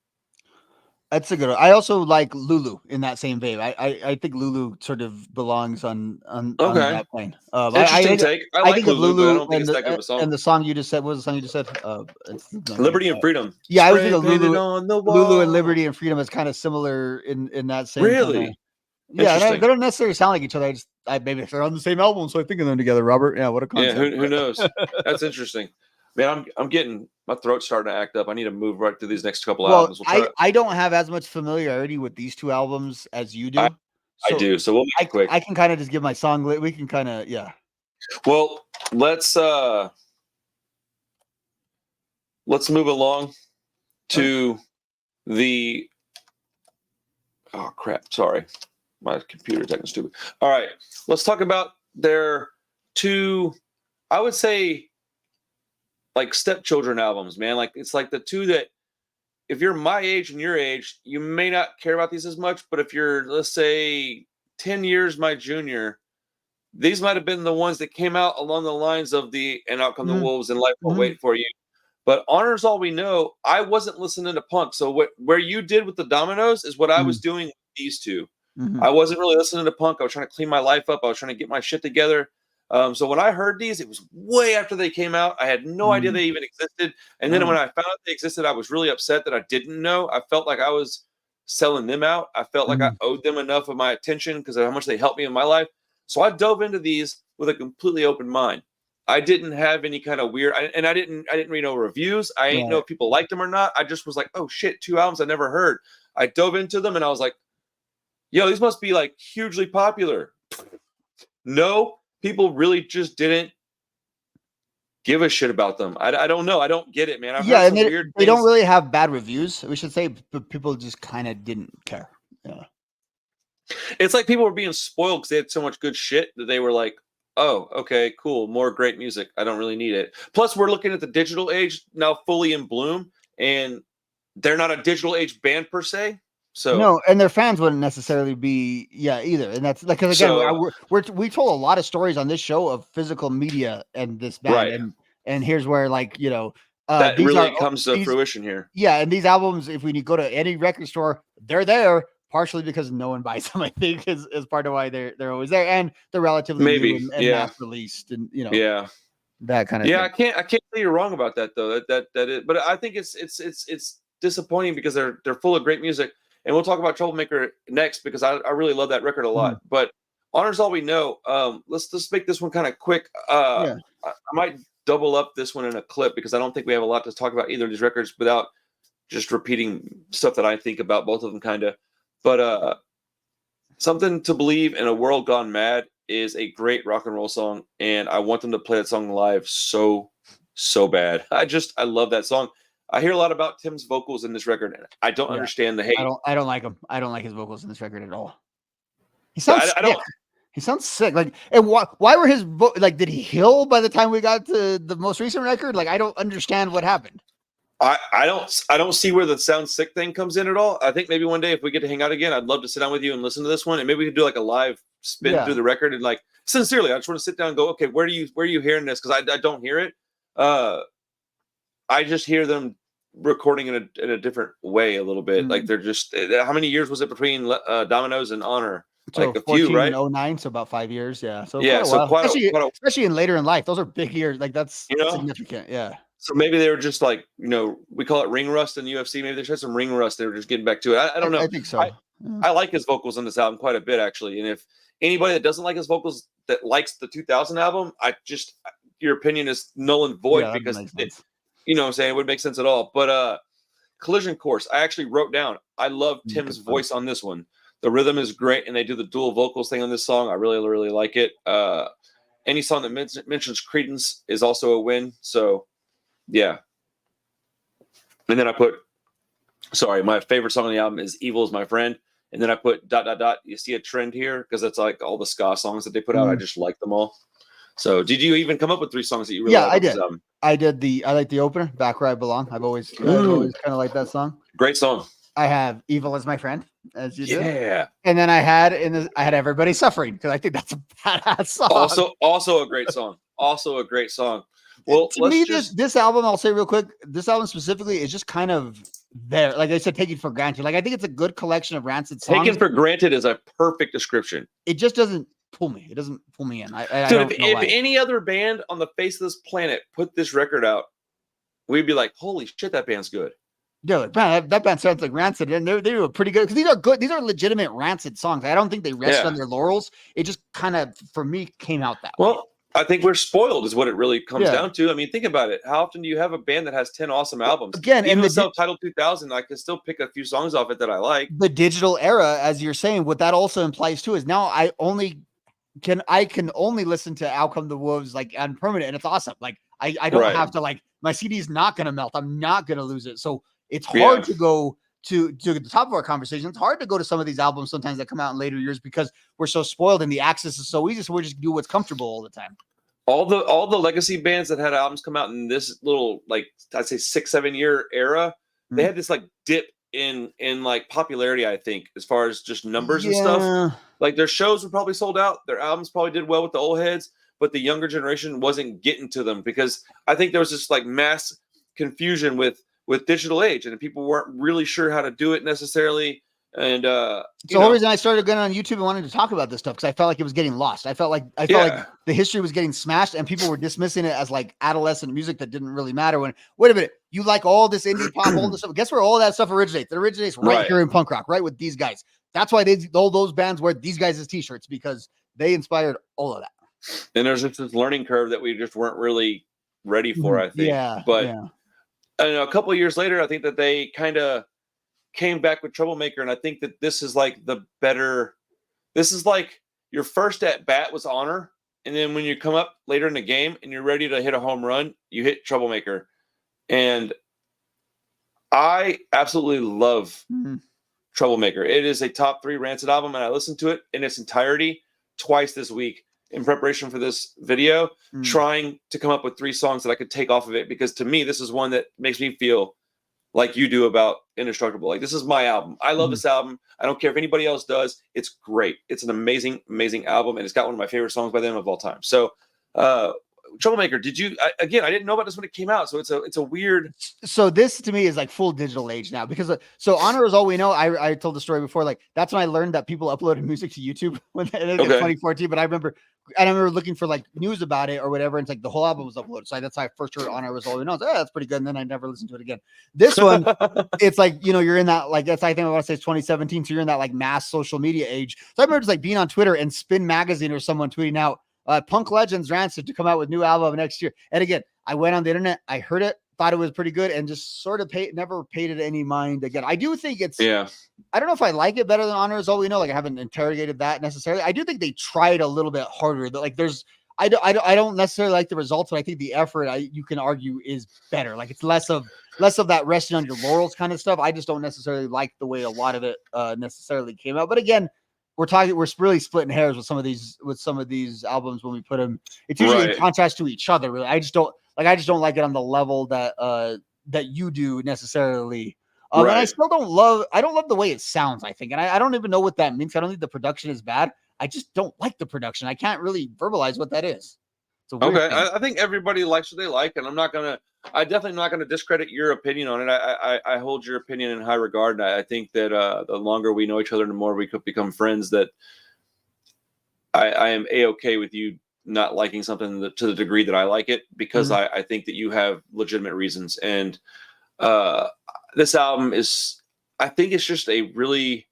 That's a good one. I also like Lulu in that same vein. I think Lulu sort of belongs on that plane. Interesting take. I like Lulu, but I don't think it's that good of a song. And the song you just said, what was the song you just said? Liberty and Freedom. Yeah, I was thinking Lulu and Liberty and Freedom is kind of similar in that same. Really? Yeah, they don't necessarily sound like each other. Maybe they're on the same album, so I think of them together. Robert, yeah, what a concept. Yeah, who knows? That's interesting, man. I'm getting my throat's starting to act up. I need to move right through these next couple albums. I don't have as much familiarity with these two albums as you do. I do, so we'll make it quick. I can kind of just give my song. We can kind of Well, let's move along to the. Oh crap! Sorry. My computer's acting stupid. All right, let's talk about their two, I would say, like stepchildren albums, man. Like it's like the two that, if you're my age and your age, you may not care about these as much. But if you're, let's say, 10 years my junior, these might have been the ones that came out along the lines of the And Out Come the Wolves and Life Won't Wait for You. But Honor's All We Know, I wasn't listening to punk. So where you did with the Dominoes is what I was doing with these two. I wasn't really listening to punk. I was trying to clean my life up. I was trying to get my shit together. So when I heard these, it was way after they came out. I had no idea they even existed. And then when I found out they existed, I was really upset that I didn't know. I felt like I was selling them out. I felt like I owed them enough of my attention because of how much they helped me in my life. So I dove into these with a completely open mind. I didn't have any kind of weird, and I didn't read no reviews. I didn't know if people liked them or not. I just was like, oh shit, two albums I never heard. I dove into them and I was like, yo, these must be like hugely popular. No, people really just didn't give a shit about them. I don't know. I don't get it, man. I've heard some weird they don't really have bad reviews, we should say, but people just kind of didn't care. Yeah. It's like people were being spoiled because they had so much good shit that they were like, oh, okay, cool. More great music. I don't really need it. Plus, we're looking at the digital age now fully in bloom, and they're not a digital age band per se. So no, and their fans wouldn't necessarily be either, and that's like, because again, we told a lot of stories on this show of physical media and this band, and here's where that really comes to fruition here. Yeah, and these albums, if we go to any record store, they're there partially because no one buys them. I think is part of why they're always there, and they're relatively new and mass released, and that kind of thing. I can't say you're wrong about that though. But I think it's disappointing because they're full of great music. And we'll talk about Troublemaker next because I really love that record a lot. But Honor's All We Know. Let's make this one kind of quick. I might double up this one in a clip because I don't think we have a lot to talk about either of these records without just repeating stuff that I think about both of them kind of. But Something to Believe in a World Gone Mad is a great rock and roll song, and I want them to play that song live so bad. I love that song. I hear a lot about Tim's vocals in this record, and I don't understand the hate. I don't like him. I don't like his vocals in this record at all. He Yeah, sounds I don't. He sounds sick. Like, and why were his like? Did he heal by the time we got to the most recent record? Like, I don't understand what happened. I don't see where the sound sick thing comes in at all. I think maybe one day if we get to hang out again, I'd love to sit down with you and listen to this one, and maybe we could do like a live spin through the record, and like sincerely, I just want to sit down and go, okay, where are you hearing this? Because I don't hear it. I just hear them recording in a different way a little bit. Like they're just, how many years was it between Dominoes and Honor? So like a few, right? 09, so about 5 years. Yeah. So especially in later in life. Those are big years. Like that's significant. Yeah. So maybe they were just like, we call it ring rust in the UFC. Maybe they had some ring rust. They were just getting back to it. I don't know. I think so. I like his vocals on this album quite a bit, actually. And if anybody that doesn't like his vocals that likes the 2000 album, your opinion is null and void because you know what I'm saying? It wouldn't make sense at all. But Collision Course, I actually wrote down. I love Tim's voice on this one. The rhythm is great, and they do the dual vocals thing on this song. I really, really like it. Any song that mentions Creedence is also a win. So, yeah. And then I put, my favorite song on the album is Evil Is My Friend. And then I put ... You see a trend here? Because that's like all the ska songs that they put out. I just like them all. So did you even come up with 3 songs that you really like? I did. I like the opener, Back Where I Belong. I've always kind of liked that song. Great song. I have Evil Is My Friend, as you did. Yeah. And then I had Everybody Suffering, because I think that's a badass song. Also a great song. Well, to me, this album, I'll say real quick, this album specifically is just kind of there. Like I said, taken for granted. Like I think it's a good collection of Rancid songs. Taken for granted is a perfect description. It just doesn't pull me. It doesn't pull me in. Dude, if any other band on the face of this planet put this record out, we'd be like, holy shit, that band's good. Dude, man, that band sounds like Rancid, and they were pretty good because these are good. These are legitimate Rancid songs. I don't think they rest on their laurels. It just kind of, for me, came out that way. Well, I think we're spoiled is what it really comes down to. I mean, think about it. How often do you have a band that has 10 awesome albums? Again, even the self-titled 2000, I can still pick a few songs off it that I like. The digital era, as you're saying, what that also implies too is now I can only listen to Out Come the Wolves like on permanent, and it's awesome. Like I don't have to, like, my CD's not gonna melt. I'm not gonna lose it. So it's hard to go to the top of our conversation. It's hard to go to some of these albums sometimes that come out in later years because we're so spoiled and the access is so easy. So we just do what's comfortable all the time. All the legacy bands that had albums come out in this little, like, I'd say 6-7 year era, they had this like dip in like popularity, I think, as far as just numbers and stuff. Like their shows were probably sold out. Their albums probably did well with the old heads, but the younger generation wasn't getting to them because I think there was this like mass confusion with digital age, and people weren't really sure how to do it necessarily. And the whole reason I started going on YouTube and wanted to talk about this stuff because I felt like it was getting lost. I felt like the history was getting smashed, and people were dismissing it as like adolescent music that didn't really matter. When wait a minute, you like all this indie pop, all this stuff. Guess where all that stuff originates? It originates right here in punk rock, right with these guys. That's why all those bands wear these guys' t-shirts because they inspired all of that. And there's just this learning curve that we just weren't really ready for, I think. And a couple of years later, I think that they kind of came back with Troublemaker, and I think that this is like this is like your first at bat was Honor, and then when you come up later in the game and you're ready to hit a home run, you hit Troublemaker. And I absolutely love Troublemaker. It is a top 3 Rancid album, and I listened to it in its entirety twice this week in preparation for this video, trying to come up with 3 songs that I could take off of it, because to me, this is one that makes me feel like you do about Indestructible. Like, this is my album. I love this album. I don't care if anybody else does. It's great. It's an amazing, amazing album, and it's got one of my favorite songs by them of all time. So, Troublemaker, I didn't know about this when it came out, so it's a weird. So this to me is like full digital age now, because Honor Is All We Know. I told the story before, like that's when I learned that people uploaded music to YouTube in 2014. But I remember looking for like news about it or whatever, and it's like the whole album was uploaded. So that's how I first heard Honor Is All We Know. I was like, that's pretty good. And then I never listened to it again. This one, it's like, you're in that, like, that's, I think I want to say it's 2017. So you're in that like mass social media age. So I remember just like being on Twitter and Spin Magazine or someone tweeting out, Punk Legends Rancid to come out with new album next year. And again, I went on the internet, I heard it, thought it was pretty good, and just sort of never paid it any mind again. I do think it's, Yeah. I don't know if I like it better than Honor Is All We Know. Like I haven't interrogated that necessarily. I do think they tried a little bit harder. Like there's, I don't necessarily like the results, but I think the effort, you can argue, is better. Like it's less of that resting on your laurels kind of stuff. I just don't necessarily like the way a lot of it necessarily came out. But again, we're really splitting hairs with some of these albums when we put them. It's usually in contrast to each other. Really, I just don't like it on the level that you do necessarily. And I still don't love the way it sounds, I think. And I don't even know what that means. I don't think the production is bad. I just don't like the production. I can't really verbalize what that is. Okay. I think everybody likes what they like, and I'm definitely not going to discredit your opinion on it. I hold your opinion in high regard. And I think that the longer we know each other, the more we could become friends, that I am A-okay with you not liking something to the degree that I like it, because I think that you have legitimate reasons. And this album is, I think it's just a really,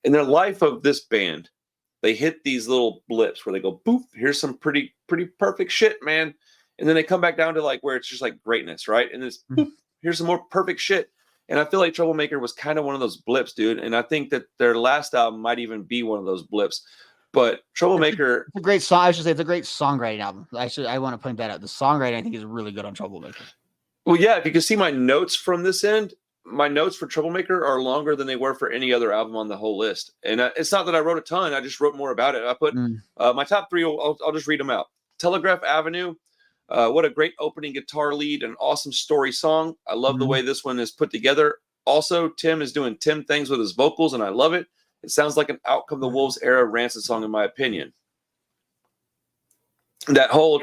in their life of this band, they hit these little blips where they go, poof, here's some pretty perfect shit, man. And then they come back down to like where it's just like greatness, right? And this, poof, here's some more perfect shit. And I feel like Troublemaker was kind of one of those blips, dude. And I think that their last album might even be one of those blips. But Troublemaker, it's a great song. I should say it's a great songwriting album. I want to point that out. The songwriting, I think, is really good on Troublemaker. Well, yeah, if you can see my notes from this end, my notes for Troublemaker are longer than they were for any other album on the whole list. And it's not that I wrote a ton. I just wrote more about it. I put my top three. I'll just read them out. Telegraph Avenue. What a great opening guitar lead. An awesome story song. I love the way this one is put together. Also, Tim is doing Tim things with his vocals, and I love it. It sounds like an Out Come the Wolves era Rancid song, in my opinion. That whole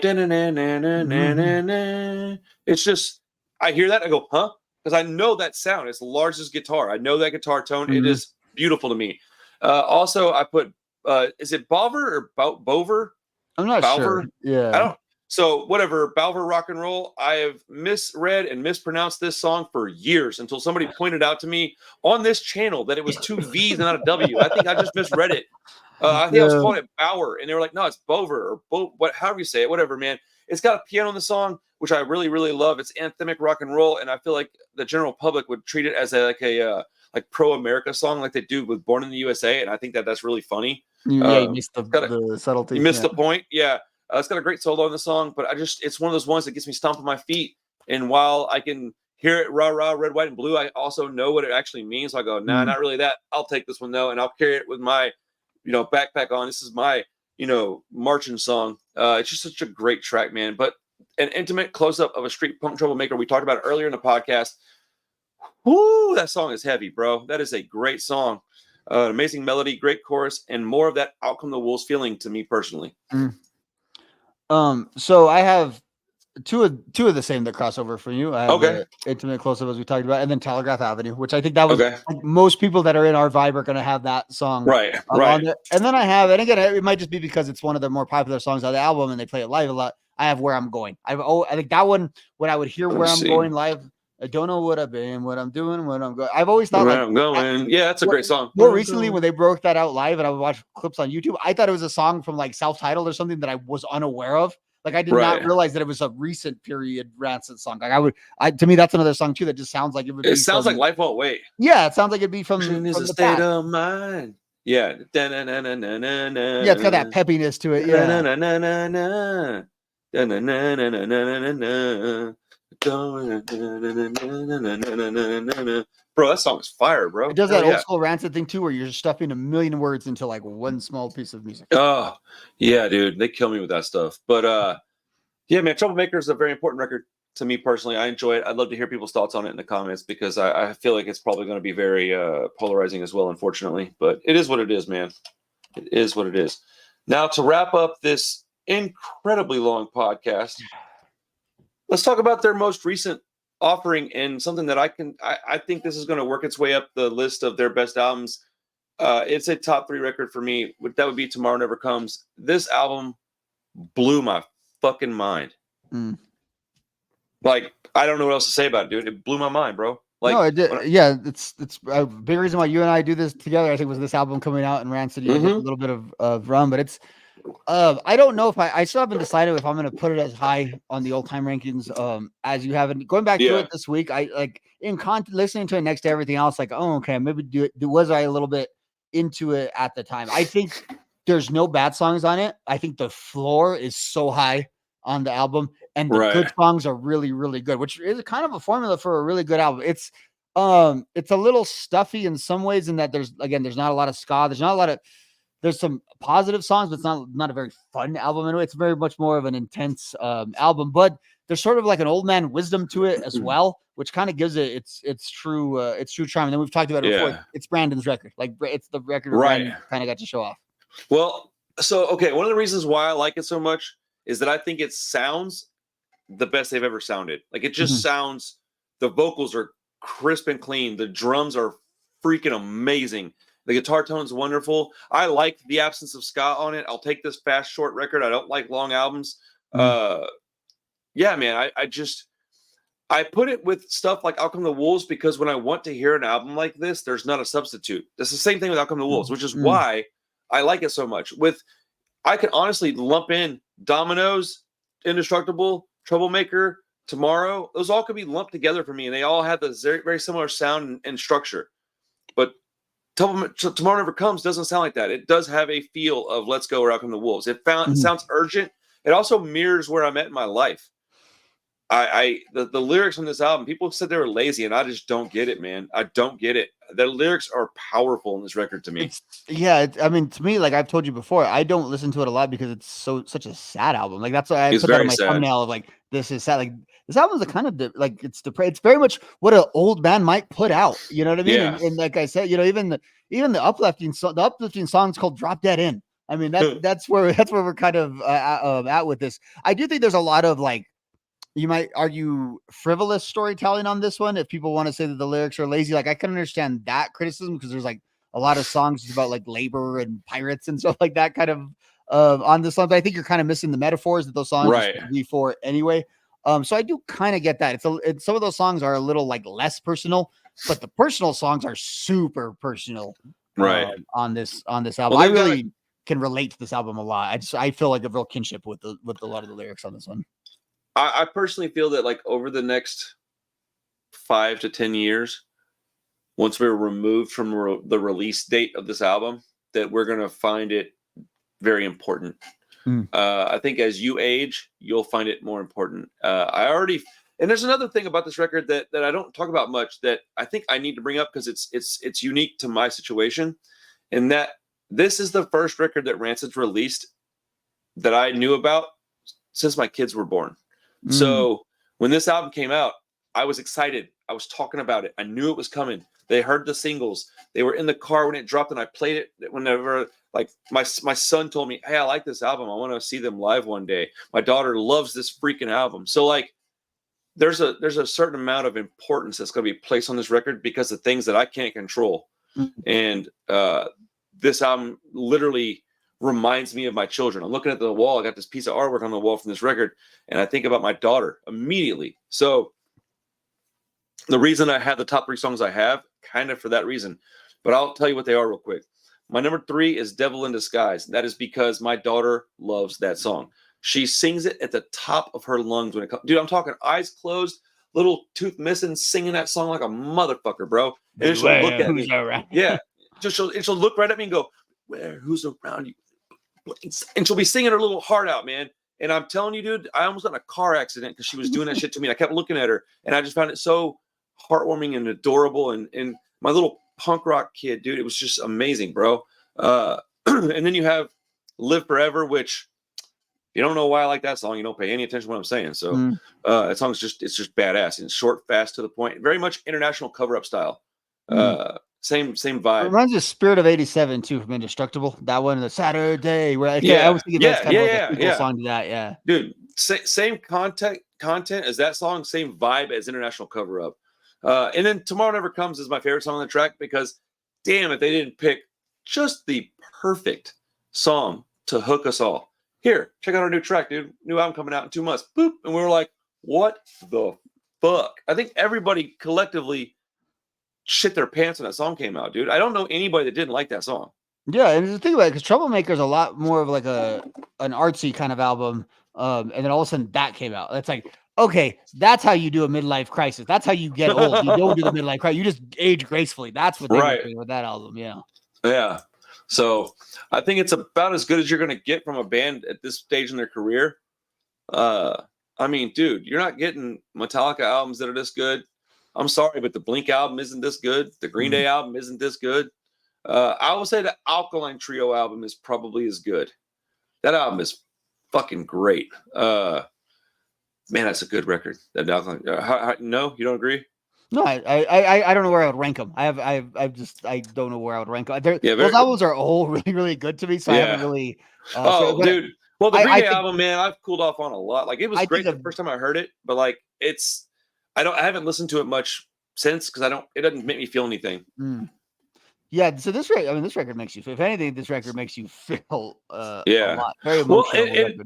it's just, I hear that, I go, huh? Because I know that sound. It's Lars's guitar. I know that guitar tone. It is beautiful to me. Also, I put, is it Bover or Bover? I'm not sure. Yeah. I don't. So whatever, Balver Rock and Roll. I have misread and mispronounced this song for years until somebody pointed out to me on this channel that it was two V's and not a W. I think I just misread it. I think I was calling it Bower, and they were like, no, it's Bover or however you say it, whatever, man. It's got a piano in the song, which I really, really love. It's anthemic rock and roll, and I feel like the general public would treat it as a pro-America song like they do with Born in the USA, and I think that's really funny. Yeah, you missed the subtlety. You missed the point, yeah. It's got a great solo in the song, but it's one of those ones that gets me stomping my feet. And while I can hear it, rah, rah, red, white, and blue, I also know what it actually means. So I go, nah, not really that. I'll take this one, though, and I'll carry it with my, backpack on. This is my, marching song. It's just such a great track, man. But an intimate close-up of a street punk Troublemaker. We talked about it earlier in the podcast. Woo, that song is heavy, bro. That is a great song. Amazing melody, great chorus, and more of that Out Come the Wolves feeling to me personally. So I have two of the same that crossover for you. I have Intimate Close-Up, as we talked about, and then Telegraph Avenue, which I think that was like, most people that are in our vibe are going to have that song. Right. And then I have, and again, it might just be because it's one of the more popular songs on the album and they play it live a lot. I have Where I'm Going. I think that one, when I would hear Where I'm Going live, I don't know what I've been, what I'm doing, when I'm going. I've always thought where I'm going. Yeah, that's a great song. More recently, when they broke that out live and I would watch clips on YouTube, I thought it was a song from like Self-Titled or something that I was unaware of. Like I did not realize that it was a recent period Rancid song. Like to me, that's another song too that just sounds like it would be. It sounds like Life Won't Wait. Yeah, it sounds like it'd be from the state past. Of mind. Yeah. Yeah, it's got that peppiness to it. Yeah. Bro, that song is fire, bro. It does that old school Rancid thing too, where you're stuffing a million words into like one small piece of music. Oh, yeah, dude. They kill me with that stuff. But yeah, man, Troublemaker is a very important record to me personally. I enjoy it. I'd love to hear people's thoughts on it in the comments because I feel like it's probably going to be very polarizing as well, unfortunately. But it is what it is, man. It is what it is. Now, to wrap up this incredibly long podcast, let's talk about their most recent offering and something that I think this is going to work its way up the list of their best albums. It's a top 3 record for me. That would be Tomorrow Never Comes. This album blew my fucking mind. Like, I don't know what else to say about it, dude. It blew my mind, bro. Like, no, it did. Yeah, it's a big reason why you and I do this together. I think was this album coming out and Rancid, a little bit of run, but I don't know if I still haven't decided if I'm gonna put it as high on the all time rankings as you haven't. Going back through it this week, I like listening to it next to everything else, like, oh, okay, maybe was I a little bit into it at the time? I think there's no bad songs on it. I think the floor is so high on the album, and the good songs are really, really good, which is kind of a formula for a really good album. It's a little stuffy in some ways, in that there's not a lot of ska, there's some positive songs, but it's not a very fun album anyway. It's very much more of an intense album, but there's sort of like an old man wisdom to it as well, which kind of gives it its true charm. And then we've talked about it before. It's Brandon's record, like it's the record Brandon kind of got to show off. Well, so okay, one of the reasons why I like it so much is that I think it sounds the best they've ever sounded. Like it just sounds. The vocals are crisp and clean. The drums are freaking amazing. The guitar tone's wonderful. I like the absence of ska on it. I'll take this fast, short record. I don't like long albums. Yeah, man. I put it with stuff like Out Come the Wolves because when I want to hear an album like this, there's not a substitute. It's the same thing with Out Come the Wolves, which is why I like it so much. I can honestly lump in Dominoes, Indestructible, Troublemaker, Tomorrow. Those all could be lumped together for me, and they all have the very, very similar sound and structure. But Tomorrow Never Comes doesn't sound like that. It does have a feel of Let's Go or Out Come the Wolves. It sounds urgent. It also mirrors where I'm at in my life. The lyrics on this album, people said they were lazy, and I just don't get it, man. I don't get it. The lyrics are powerful in this record to me. I mean, to me, like I've told you before, I don't listen to it a lot because it's such a sad album. Like that's why I put that on my thumbnail of like, this is sad. Like this album is a kind of like it's very much what an old man might put out. You know what I mean? Yeah. And like I said, even the uplifting song is called Drop Dead In. I mean, that's where we're kind of at with this. I do think there's a lot of like, you might argue frivolous storytelling on this one if people want to say that the lyrics are lazy. Like I can understand that criticism because there's like a lot of songs about like labor and pirates and stuff like that kind of on this song. But I think you're kind of missing the metaphors that those songs be for anyway. So I do kind of get that. Some of those songs are a little like less personal, but the personal songs are super personal. On this album. Well, I really can relate to this album a lot. I feel like a real kinship with a lot of the lyrics on this one. I personally feel that like over the next 5 to 10 years, once we're removed from the release date of this album, that we're going to find it very important. I think as you age, you'll find it more important. And there's another thing about this record that I don't talk about much that I think I need to bring up because it's unique to my situation, and that this is the first record that Rancid's released that I knew about since my kids were born. So when this album came out, I was excited. I was talking about it. I knew it was coming. They heard the singles. They were in the car when it dropped, and I played it whenever. Like my son told me, "Hey, I like this album. I want to see them live one day." My daughter loves this freaking album. So like, there's a certain amount of importance that's going to be placed on this record because of things that I can't control, and this album literally reminds me of my children. I'm looking at the wall. I got this piece of artwork on the wall from this record, and I think about my daughter immediately. So the reason I have the top 3 songs I have, kind of for that reason, but I'll tell you what they are real quick. My number 3 is Devil in Disguise. That is because my daughter loves that song. She sings it at the top of her lungs when it comes. Dude, I'm talking eyes closed, little tooth missing, singing that song like a motherfucker, bro. And she'll look at me. Yeah. She'll look right at me and go, who's around you? And she'll be singing her little heart out, man. And I'm telling you, dude, I almost got in a car accident because she was doing that shit to me. And I kept looking at her, and I just found it so heartwarming and adorable. And my little punk rock kid, dude, it was just amazing, bro. And then you have Live Forever, which you don't know why I like that song. You don't pay any attention to what I'm saying. So that song's just badass and short, fast, to the point. Very much international cover-up style. Same vibe. It reminds me of Spirit of '87 too from Indestructible. That one, the Saturday, where I was thinking that's kind of like a sequel song to that. Yeah, dude, same content as that song, same vibe as International Cover Up. And then Tomorrow Never Comes is my favorite song on the track because, damn it, they didn't pick just the perfect song to hook us all. Here, check out our new track, dude. New album coming out in 2 months. Boop, and we were like, what the fuck? I think everybody collectively shit their pants when that song came out, dude. I don't know anybody that didn't like that song. Yeah, and the thing about it, because Troublemaker is a lot more of like a an artsy kind of album, and then all of a sudden that came out. It's like, okay, that's how you do a midlife crisis. That's how you get old. You don't do the midlife crisis. You just age gracefully. That's what they were doing with that album. Yeah. Yeah. So I think it's about as good as you're going to get from a band at this stage in their career. I mean, dude, you're not getting Metallica albums that are this good. I'm sorry, but the Blink album isn't this good. The Green Day album isn't this good. I will say the Alkaline Trio album is probably as good. That album is fucking great. Man, that's a good record. That Alkaline. No, you don't agree? No, I don't know where I would rank them. I don't know where I would rank them. Those albums are all really, really good to me. So I haven't really. Dude. Well, the Green Day album, man, I've cooled off on a lot. Like, it was great the first time I heard it, but like, I haven't listened to it much since because it doesn't make me feel anything. Yeah. So this record makes you, if anything, this record makes you feel a lot. Very emotional. Well,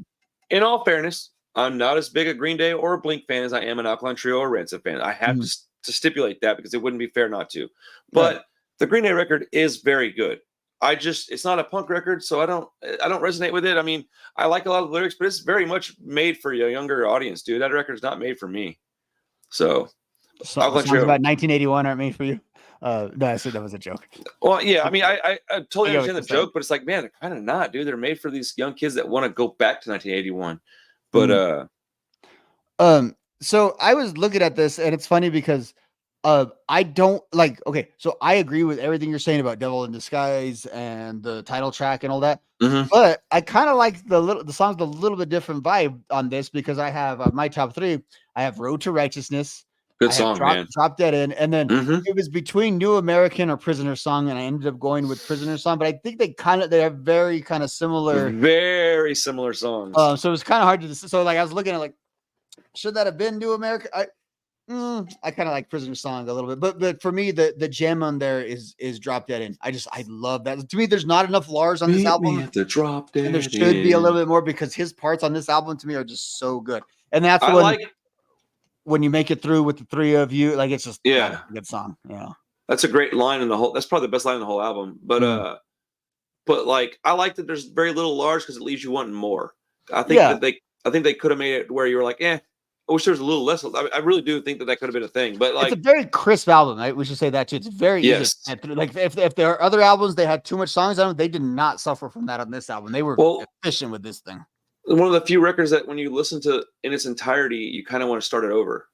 in all fairness, I'm not as big a Green Day or a Blink fan as I am an Alkaline Trio or Rancid fan. I have to stipulate that because it wouldn't be fair not to. But the Green Day record is very good. It's not a punk record, so I don't resonate with it. I mean, I like a lot of the lyrics, but it's very much made for a younger audience, dude. That record's not made for me. So songs about 1981 aren't made for you. No, I said that was a joke. Well, yeah, I mean, I totally understand the joke, but it's like, man, they're kind of not, dude. They're made for these young kids that want to go back to 1981. But so I was looking at this, and it's funny because I don't like. Okay, so I agree with everything you're saying about Devil in Disguise and the title track and all that. But I kind of like the song's a little bit different vibe on this because I have my top 3. I have Road to Righteousness. Good song, man. Drop Dead In, and then it was between New American or Prisoner Song, and I ended up going with Prisoner Song. But I think they have very kind of similar, very similar songs. So it was kind of hard to. So like I was looking at like, should that have been New American? I kind of like Prisoner Song a little bit, but for me, the gem on there is Drop Dead In. I love that. To me, there's not enough Lars on this album. The Drop Dead and there should be a little bit more because his parts on this album to me are just so good. And that's when you make it through with the 3 of you, like it's just a good song. Yeah, that's a great line in the whole. That's probably the best line in the whole album. But like I like that there's very little Lars because it leaves you wanting more. I think they could have made it where you were like, I wish there was a little less. I really do think that could have been a thing, but like it's a very crisp album. Right? We should say that too. It's very easy. Like if there are other albums they had too much songs on them, they did not suffer from that on this album. They were efficient with this thing. One of the few records that when you listen to in its entirety, you kind of want to start it over.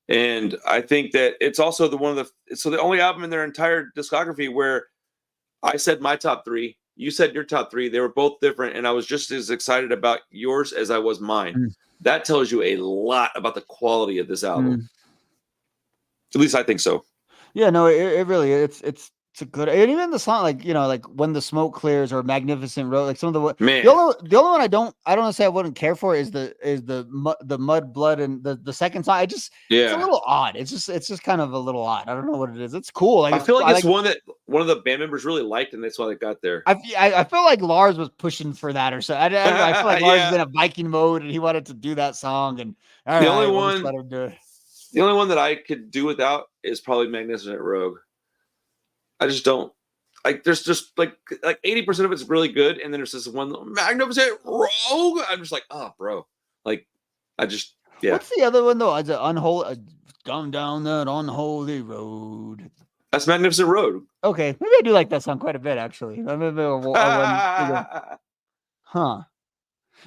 And I think that it's also the only album in their entire discography where I said my top 3, you said your top 3. They were both different, and I was just as excited about yours as I was mine. That tells you a lot about the quality of this album. At least I think so. Yeah, no, it really it's a good, and even the song like When the Smoke Clears or Magnificent Road, like some of the only one I don't say I wouldn't care for is the Mud Blood and the second song. It's a little odd. It's just kind of a little odd. I don't know what it is. It's cool. Like, I feel like it's one that one of the band members really liked, and that's why they got there. I feel like Lars was pushing for that or so. I feel like Lars was in a Viking mode and he wanted to do that song. And the only one that I could do without is probably Magnificent Rogue. I just don't like. There's just like 80% of it's really good, and then there's this one Magnificent Rogue. I'm just like, oh, bro. Like, What's the other one though? Is it Unholy? Come down that unholy road. That's Magnificent Road. Okay, maybe I do like that song quite a bit actually. Huh?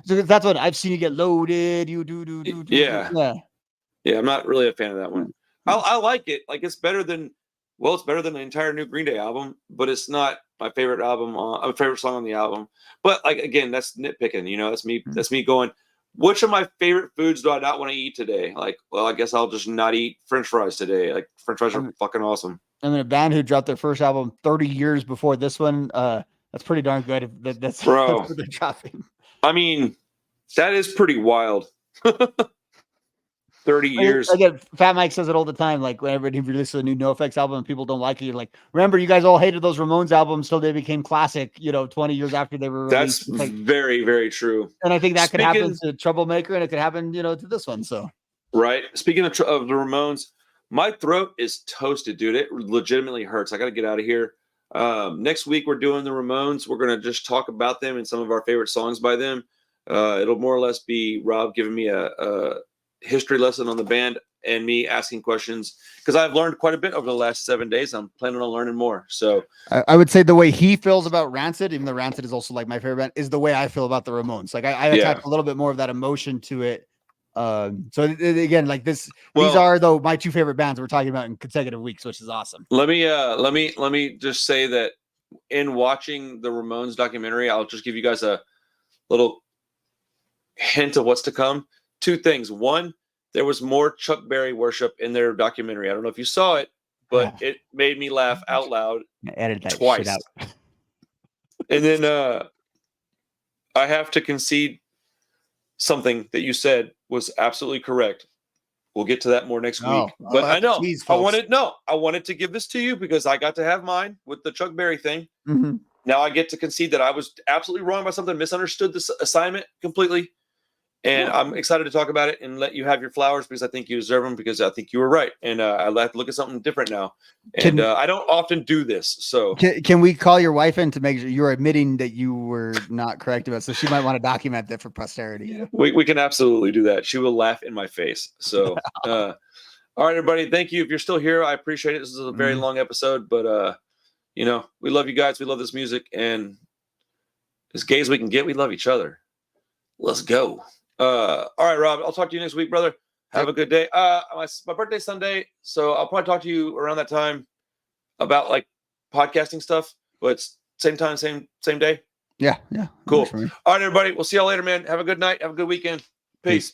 So that's what I've seen you get loaded. You do. Yeah. I'm not really a fan of that one. I like it. Like it's better than. Well, it's better than the entire new Green Day album, but it's not my favorite favorite song on the album. But like again, that's nitpicking. That's me. That's me going. Which of my favorite foods do I not want to eat today? Like, well, I guess I'll just not eat French fries today. Like, French fries are fucking awesome. I mean, a band who dropped their first album 30 years before this one. That's pretty darn good. That's what they're dropping. I mean, that is pretty wild. 30 years. Again, Fat Mike says it all the time. Like whenever he releases a new NoFX album and people don't like it, you're like, remember, you guys all hated those Ramones albums till they became classic, 20 yeyears after they were released. That's very, very true. And I think that could happen to Troublemaker, and it could happen, to this one. So, right. Speaking of the Ramones, my throat is toasted, dude. It legitimately hurts. I got to get out of here. Next week we're doing the Ramones. We're gonna just talk about them and some of our favorite songs by them. It'll more or less be Rob giving me a history lesson on the band and me asking questions because I've learned quite a bit over the last 7 days. I'm planning on learning more. So I would say the way he feels about Rancid, even though Rancid is also like my favorite band, is the way I feel about the Ramones. Like I attach a little bit more of that emotion to it. Again, like these are though my two favorite bands we're talking about in consecutive weeks, which is awesome. Let me just say that in watching the Ramones documentary, I'll just give you guys a little hint of what's to come. Two things. One, there was more Chuck Berry worship in their documentary. I don't know if you saw it, but it made me laugh out loud twice. Shit out. And then I have to concede something that you said was absolutely correct. We'll get to that more next week. But I know I wanted to give this to you because I got to have mine with the Chuck Berry thing. Mm-hmm. Now I get to concede that I was absolutely wrong about something, misunderstood this assignment completely. And I'm excited to talk about it and let you have your flowers because I think you deserve them because I think you were right. And I have to look at something different now. And I don't often do this. So can we call your wife in to make sure you're admitting that you were not correct about it? So she might want to document that for posterity. We can absolutely do that. She will laugh in my face. So, all right, everybody. Thank you. If you're still here, I appreciate it. This is a very long episode, but we love you guys. We love this music. And as gay as we can get, we love each other. Let's go. All right, Rob, I'll talk to you next week, brother. Have a good day. My birthday's Sunday, so I'll probably talk to you around that time about like podcasting stuff, but it's same time, same day. Yeah. Cool. All right, everybody. We'll see y'all later, man. Have a good night. Have a good weekend. Peace.